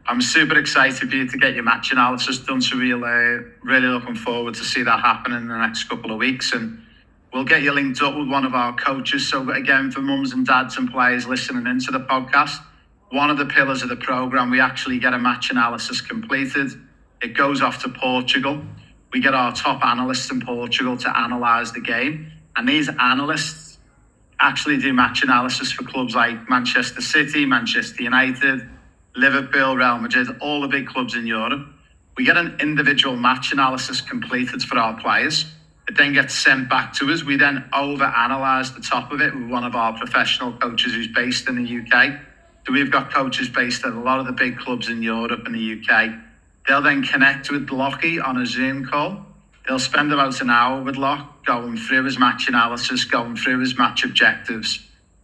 D: I'm super excited for you to get your match analysis done, so really looking forward to see that happen in the next couple of weeks, and we'll get you linked up with one of our coaches. So again, for mums and dads and players listening into the podcast, one of the pillars of the programme, we actually get a match analysis completed. It goes off to Portugal. We get our top analysts in Portugal to analyse the game. And these analysts actually do match analysis for clubs like Manchester City, Manchester United, Liverpool, Real Madrid, all the big clubs in Europe. We get an individual match analysis completed for our players. It then gets sent back to us. We then over-analyse the top of it with one of our professional coaches who's based in the UK. So we've got coaches based at a lot of the big clubs in Europe and the UK. They'll then connect with Lockie on a Zoom call. They'll spend about an hour with Locke going through his match analysis, going through his match objectives.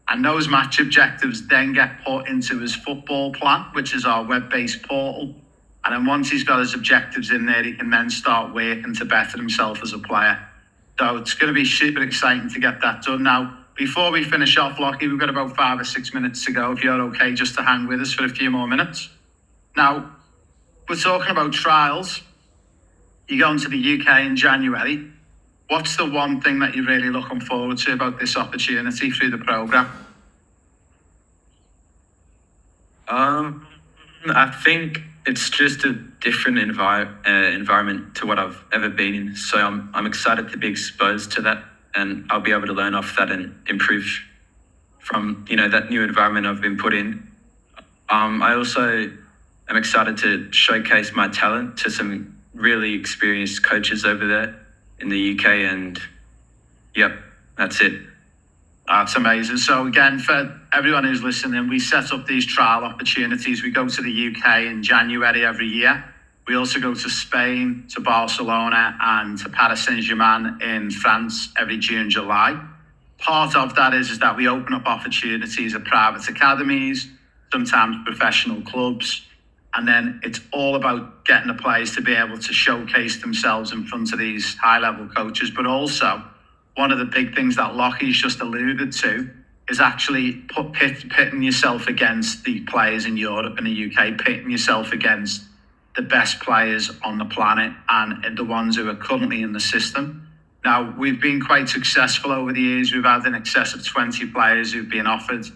D: And those match objectives then get put into his football plan, which is our web-based portal. And then once he's got his objectives in there, he can then start working to better himself as a player. So it's going to be super exciting to get that done. Now, before we finish off, Lockie, we've got about 5 or 6 minutes to go, if you're okay just to hang with us for a few more minutes. Now, we're talking about trials. You're going to the UK in January. What's the one thing that you're really looking forward to about this opportunity through the programme?
I: I think it's just a different environment to what I've ever been in. So I'm excited to be exposed to that, and I'll be able to learn off that and improve from, that new environment I've been put in. I also am excited to showcase my talent to some really experienced coaches over there in the UK, and yep, that's it.
D: That's amazing. So again, for everyone who's listening, we set up these trial opportunities. We go to the UK in January every year. We also go to Spain, to Barcelona, and to Paris Saint-Germain in France every June, July. Part of that is that we open up opportunities at private academies, sometimes professional clubs. And then it's all about getting the players to be able to showcase themselves in front of these high-level coaches. But also, one of the big things that Lockie's just alluded to is actually pitting yourself against the players in Europe and the UK, pitting yourself against the best players on the planet and the ones who are currently in the system. Now, we've been quite successful over the years. We've had in excess of 20 players who've been offered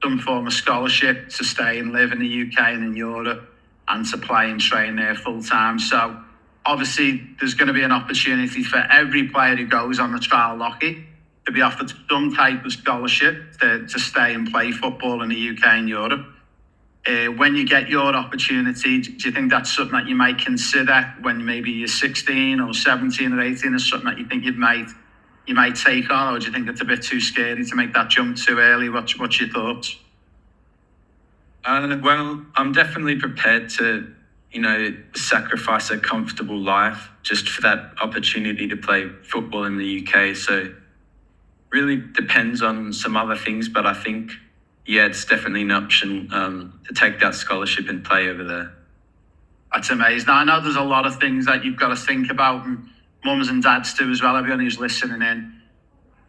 D: some form of scholarship to stay and live in the UK and in Europe and to play and train there full time. So obviously there's going to be an opportunity for every player who goes on the trial Lochie to be offered some type of scholarship to stay and play football in the UK and Europe. When you get your opportunity, do you think that's something that you might consider when maybe you're 16 or 17 or 18, or something that you think you might take on, or do you think it's a bit too scary to make that jump too early? What's your thoughts?
I: Well, I'm definitely prepared to, sacrifice a comfortable life just for that opportunity to play football in the UK. So really depends on some other things, but I think, it's definitely an option to take that scholarship and play over there.
D: That's amazing. I know there's a lot of things that you've got to think about, and mums and dads do as well, everyone who's listening in.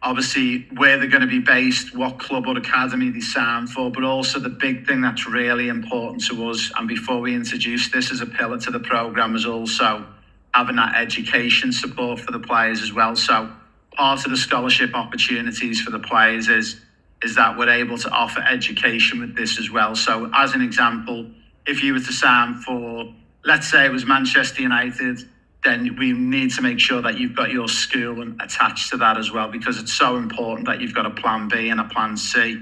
D: Obviously, where they're going to be based, what club or academy they sign for, but also the big thing that's really important to us, and before we introduce this as a pillar to the programme, is also having that education support for the players as well. So part of the scholarship opportunities for the players is that we're able to offer education with this as well. So as an example, if you were to sign for, let's say it was Manchester United, then we need to make sure that you've got your school attached to that as well, because it's so important that you've got a plan B and a plan C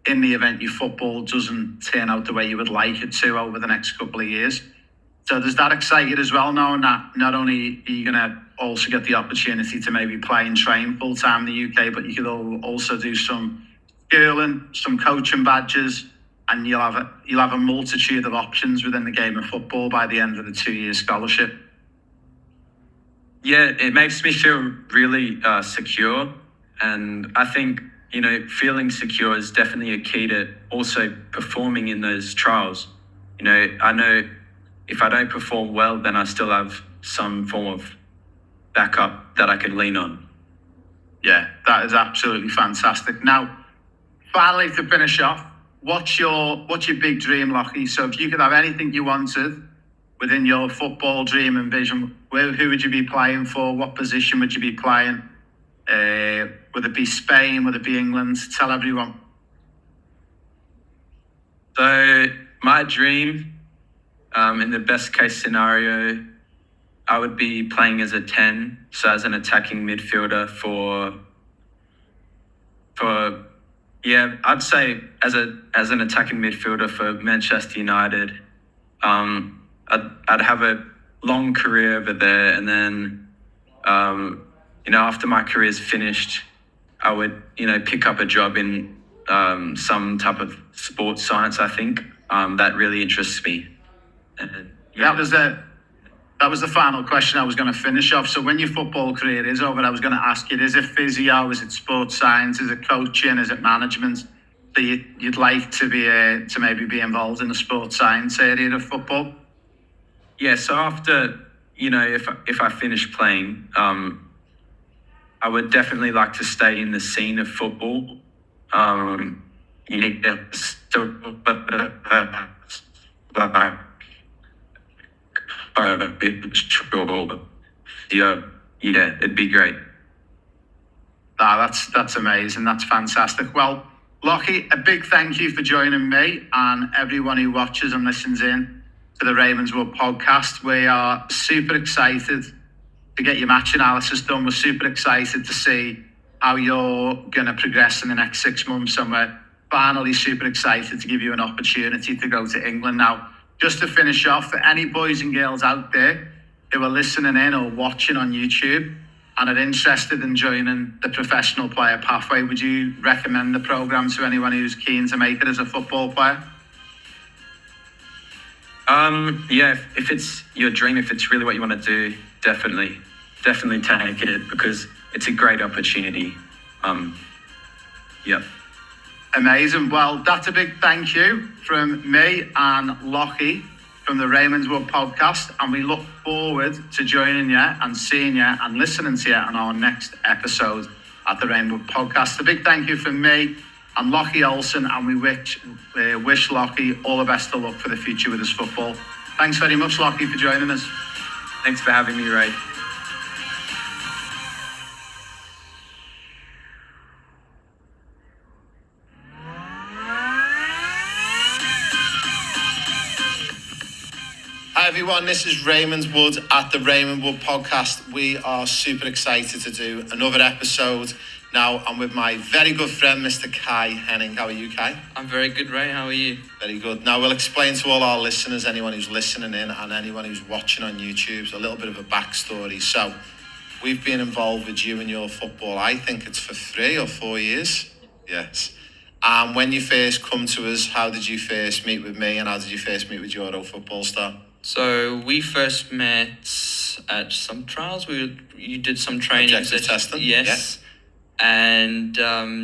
D: in the event your football doesn't turn out the way you would like it to over the next couple of years. So there's that excited as well, knowing that not only are you going to also get the opportunity to maybe play and train full time in the UK, but you could also do some schooling, some coaching badges, and you'll have a multitude of options within the game of football by the end of the 2-year scholarship.
I: Yeah, it makes me feel really secure. And I think, feeling secure is definitely a key to also performing in those trials. I know if I don't perform well, then I still have some form of backup that I can lean on.
D: Yeah, that is absolutely fantastic. Now, finally, to finish off, what's your big dream, Lochie? So if you could have anything you wanted within your football dream and vision, who would you be playing for? What position would you be playing? Would it be Spain? Would it be England? Tell everyone.
I: So my dream, in the best case scenario, I would be playing as a 10, so as an attacking midfielder for I'd say as an attacking midfielder for Manchester United. I'd have a long career over there, and then after my career is finished, I would pick up a job in some type of sports science. I think that really interests me. And,
D: That was the final question I was going to finish off. So when your football career is over, I was going to ask you, is it physio, is it sports science, is it coaching, is it management that you'd like to be to maybe be involved in the sports science area of football?
I: Yeah, so after, if I finish playing, I would definitely like to stay in the scene of football. Yeah, it'd be great.
D: That's amazing. That's fantastic. Well, Lochie, a big thank you for joining me and everyone who watches and listens in to the Ravenswood podcast. We are super excited to get your match analysis done. We're super excited to see how you're going to progress in the next 6 months, and we're finally super excited to give you an opportunity to go to England. Now, just to finish off, for any boys and girls out there who are listening in or watching on YouTube and are interested in joining the professional player pathway, would you recommend the programme to anyone who's keen to make it as a football player?
I: Yeah, if it's your dream, if it's really what you want to do, definitely take it, because it's a great opportunity. Yeah.
D: Amazing. Well, that's a big thank you from me and Lochie from the Ravenswood podcast, and we look forward to joining you and seeing you and listening to you on our next episode at the Ravenswood podcast. A big thank you from me and Lockie Olsen, and we wish Lockie all the best of luck for the future with his football. Thanks very much, Lockie, for joining us.
I: Thanks for having me, Ray.
C: Hi everyone, this is Raymond Wood at the Raymond Wood podcast. We are super excited to do another episode. Now I'm with my very good friend, Mr. Kai Henning. How are you, Kai?
J: I'm very good, Ray. How are you?
C: Very good. Now we'll explain to all our listeners, anyone who's listening in and anyone who's watching on YouTube, a little bit of a backstory. So we've been involved with you and your football, I think it's for 3 or 4 years. Yes. And when you first come to us, how did you first meet with me and how did you first meet with Euro Football Star?
J: So we first met at some trials. You did some training.
C: Objective testing?
J: Yes. And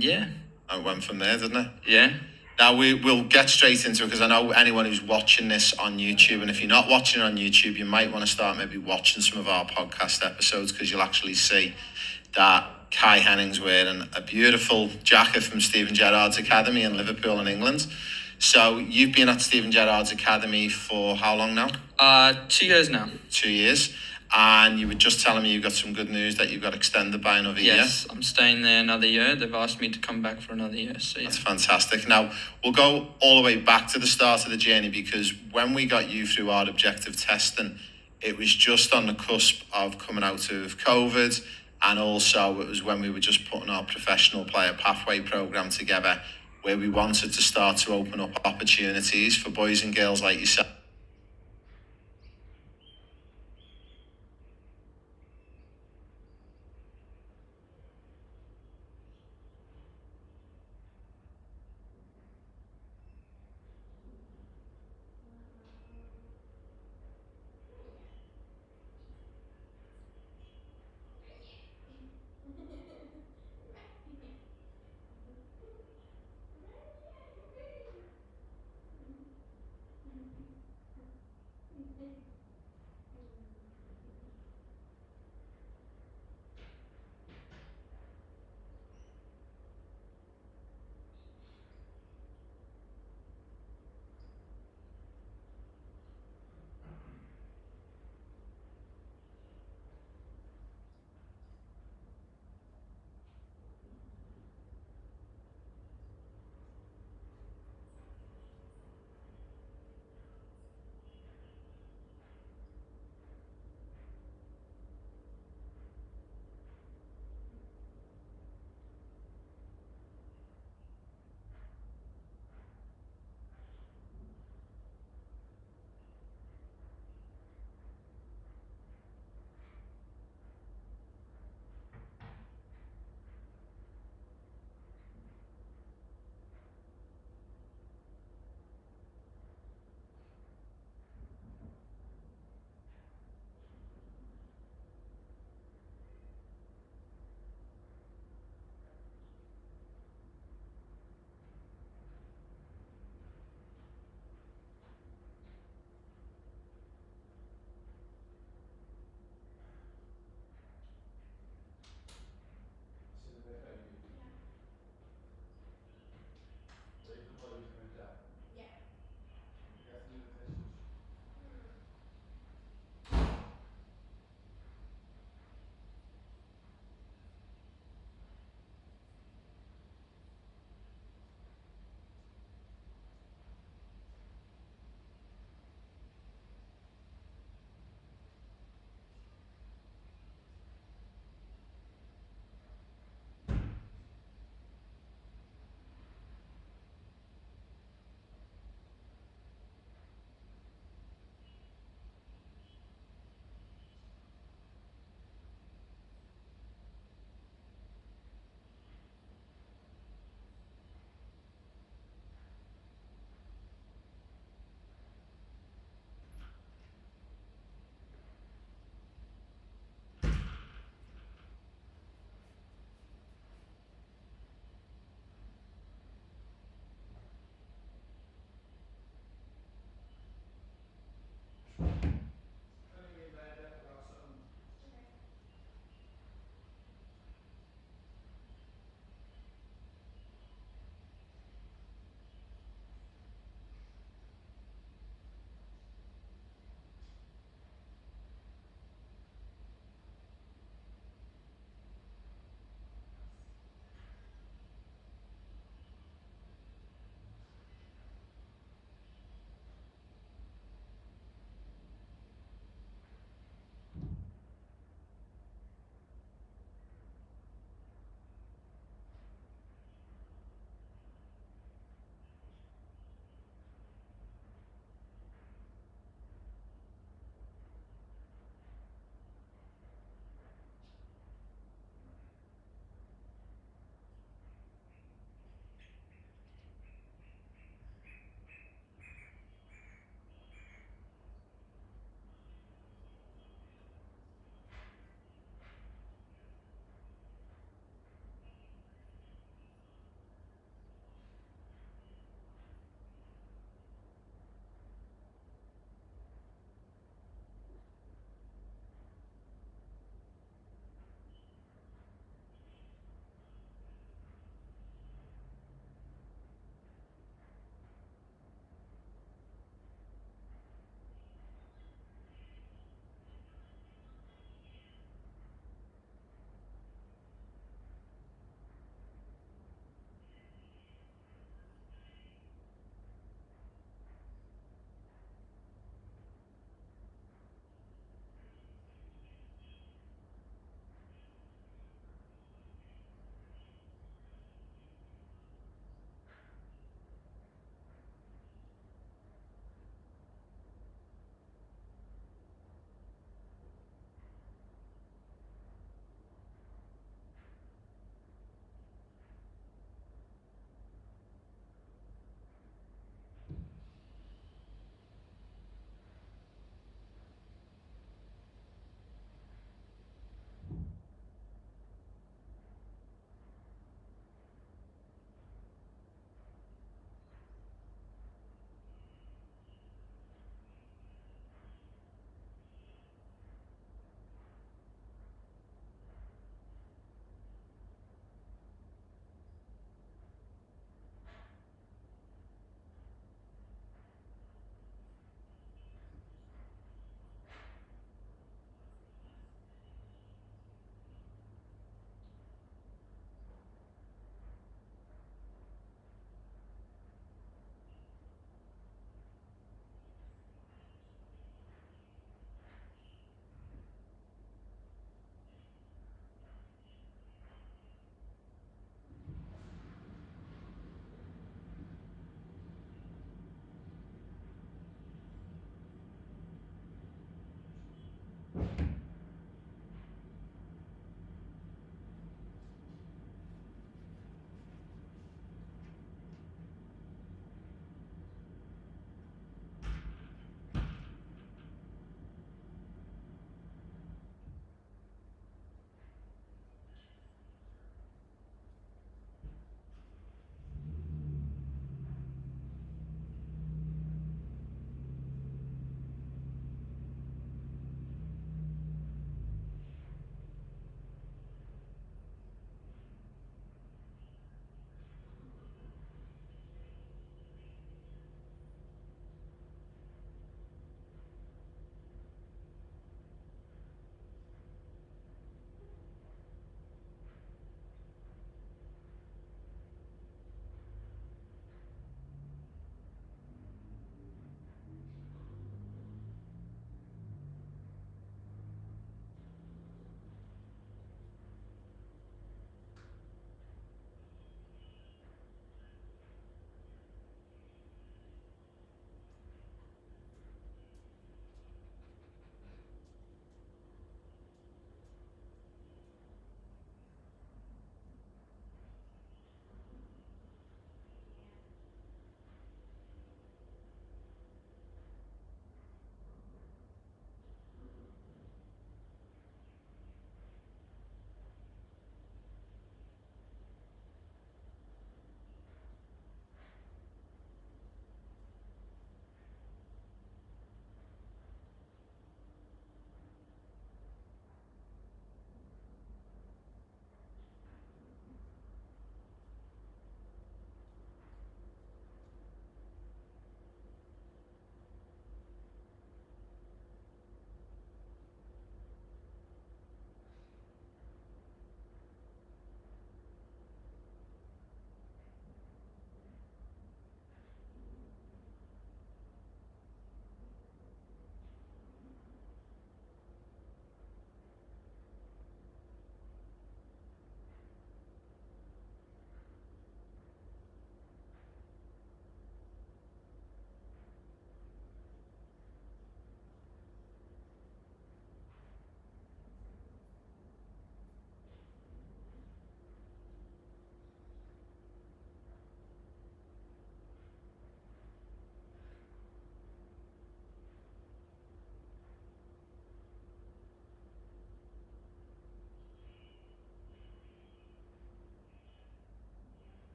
J: yeah.
C: And it went from there, didn't it?
J: Yeah.
C: Now we'll get straight into it because I know anyone who's watching this on YouTube, and if you're not watching it on YouTube, you might want to start maybe watching some of our podcast episodes because you'll actually see that Kai Henning's wearing a beautiful jacket from Steven Gerrard's Academy in Liverpool in England. So you've been at Steven Gerrard's Academy for how long now?
J: 2 years now.
C: 2 years. And you were just telling me you got some good news that you got extended by another year.
J: Yes, I'm staying there another year. They've asked me to come back for another year. So yeah.
C: That's fantastic. Now, we'll go all the way back to the start of the journey because when we got you through our objective testing, it was just on the cusp of coming out of COVID, and also it was when we were just putting our professional player pathway program together where we wanted to start to open up opportunities for boys and girls like yourself.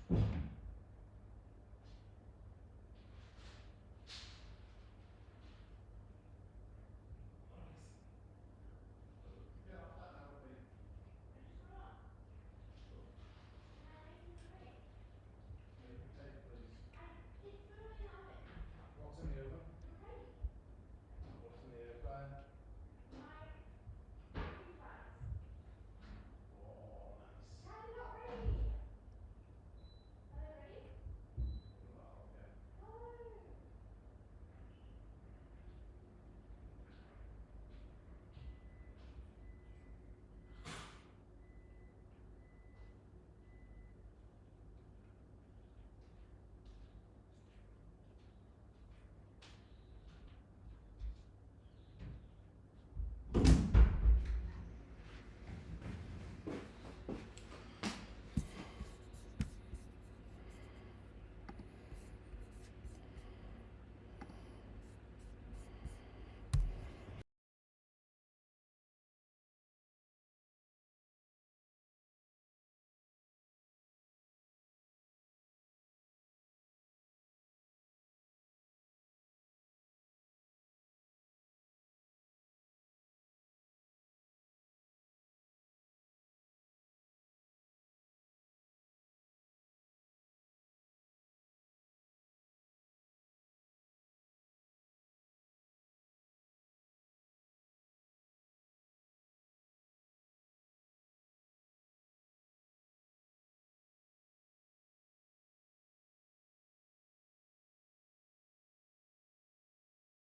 K: Bye.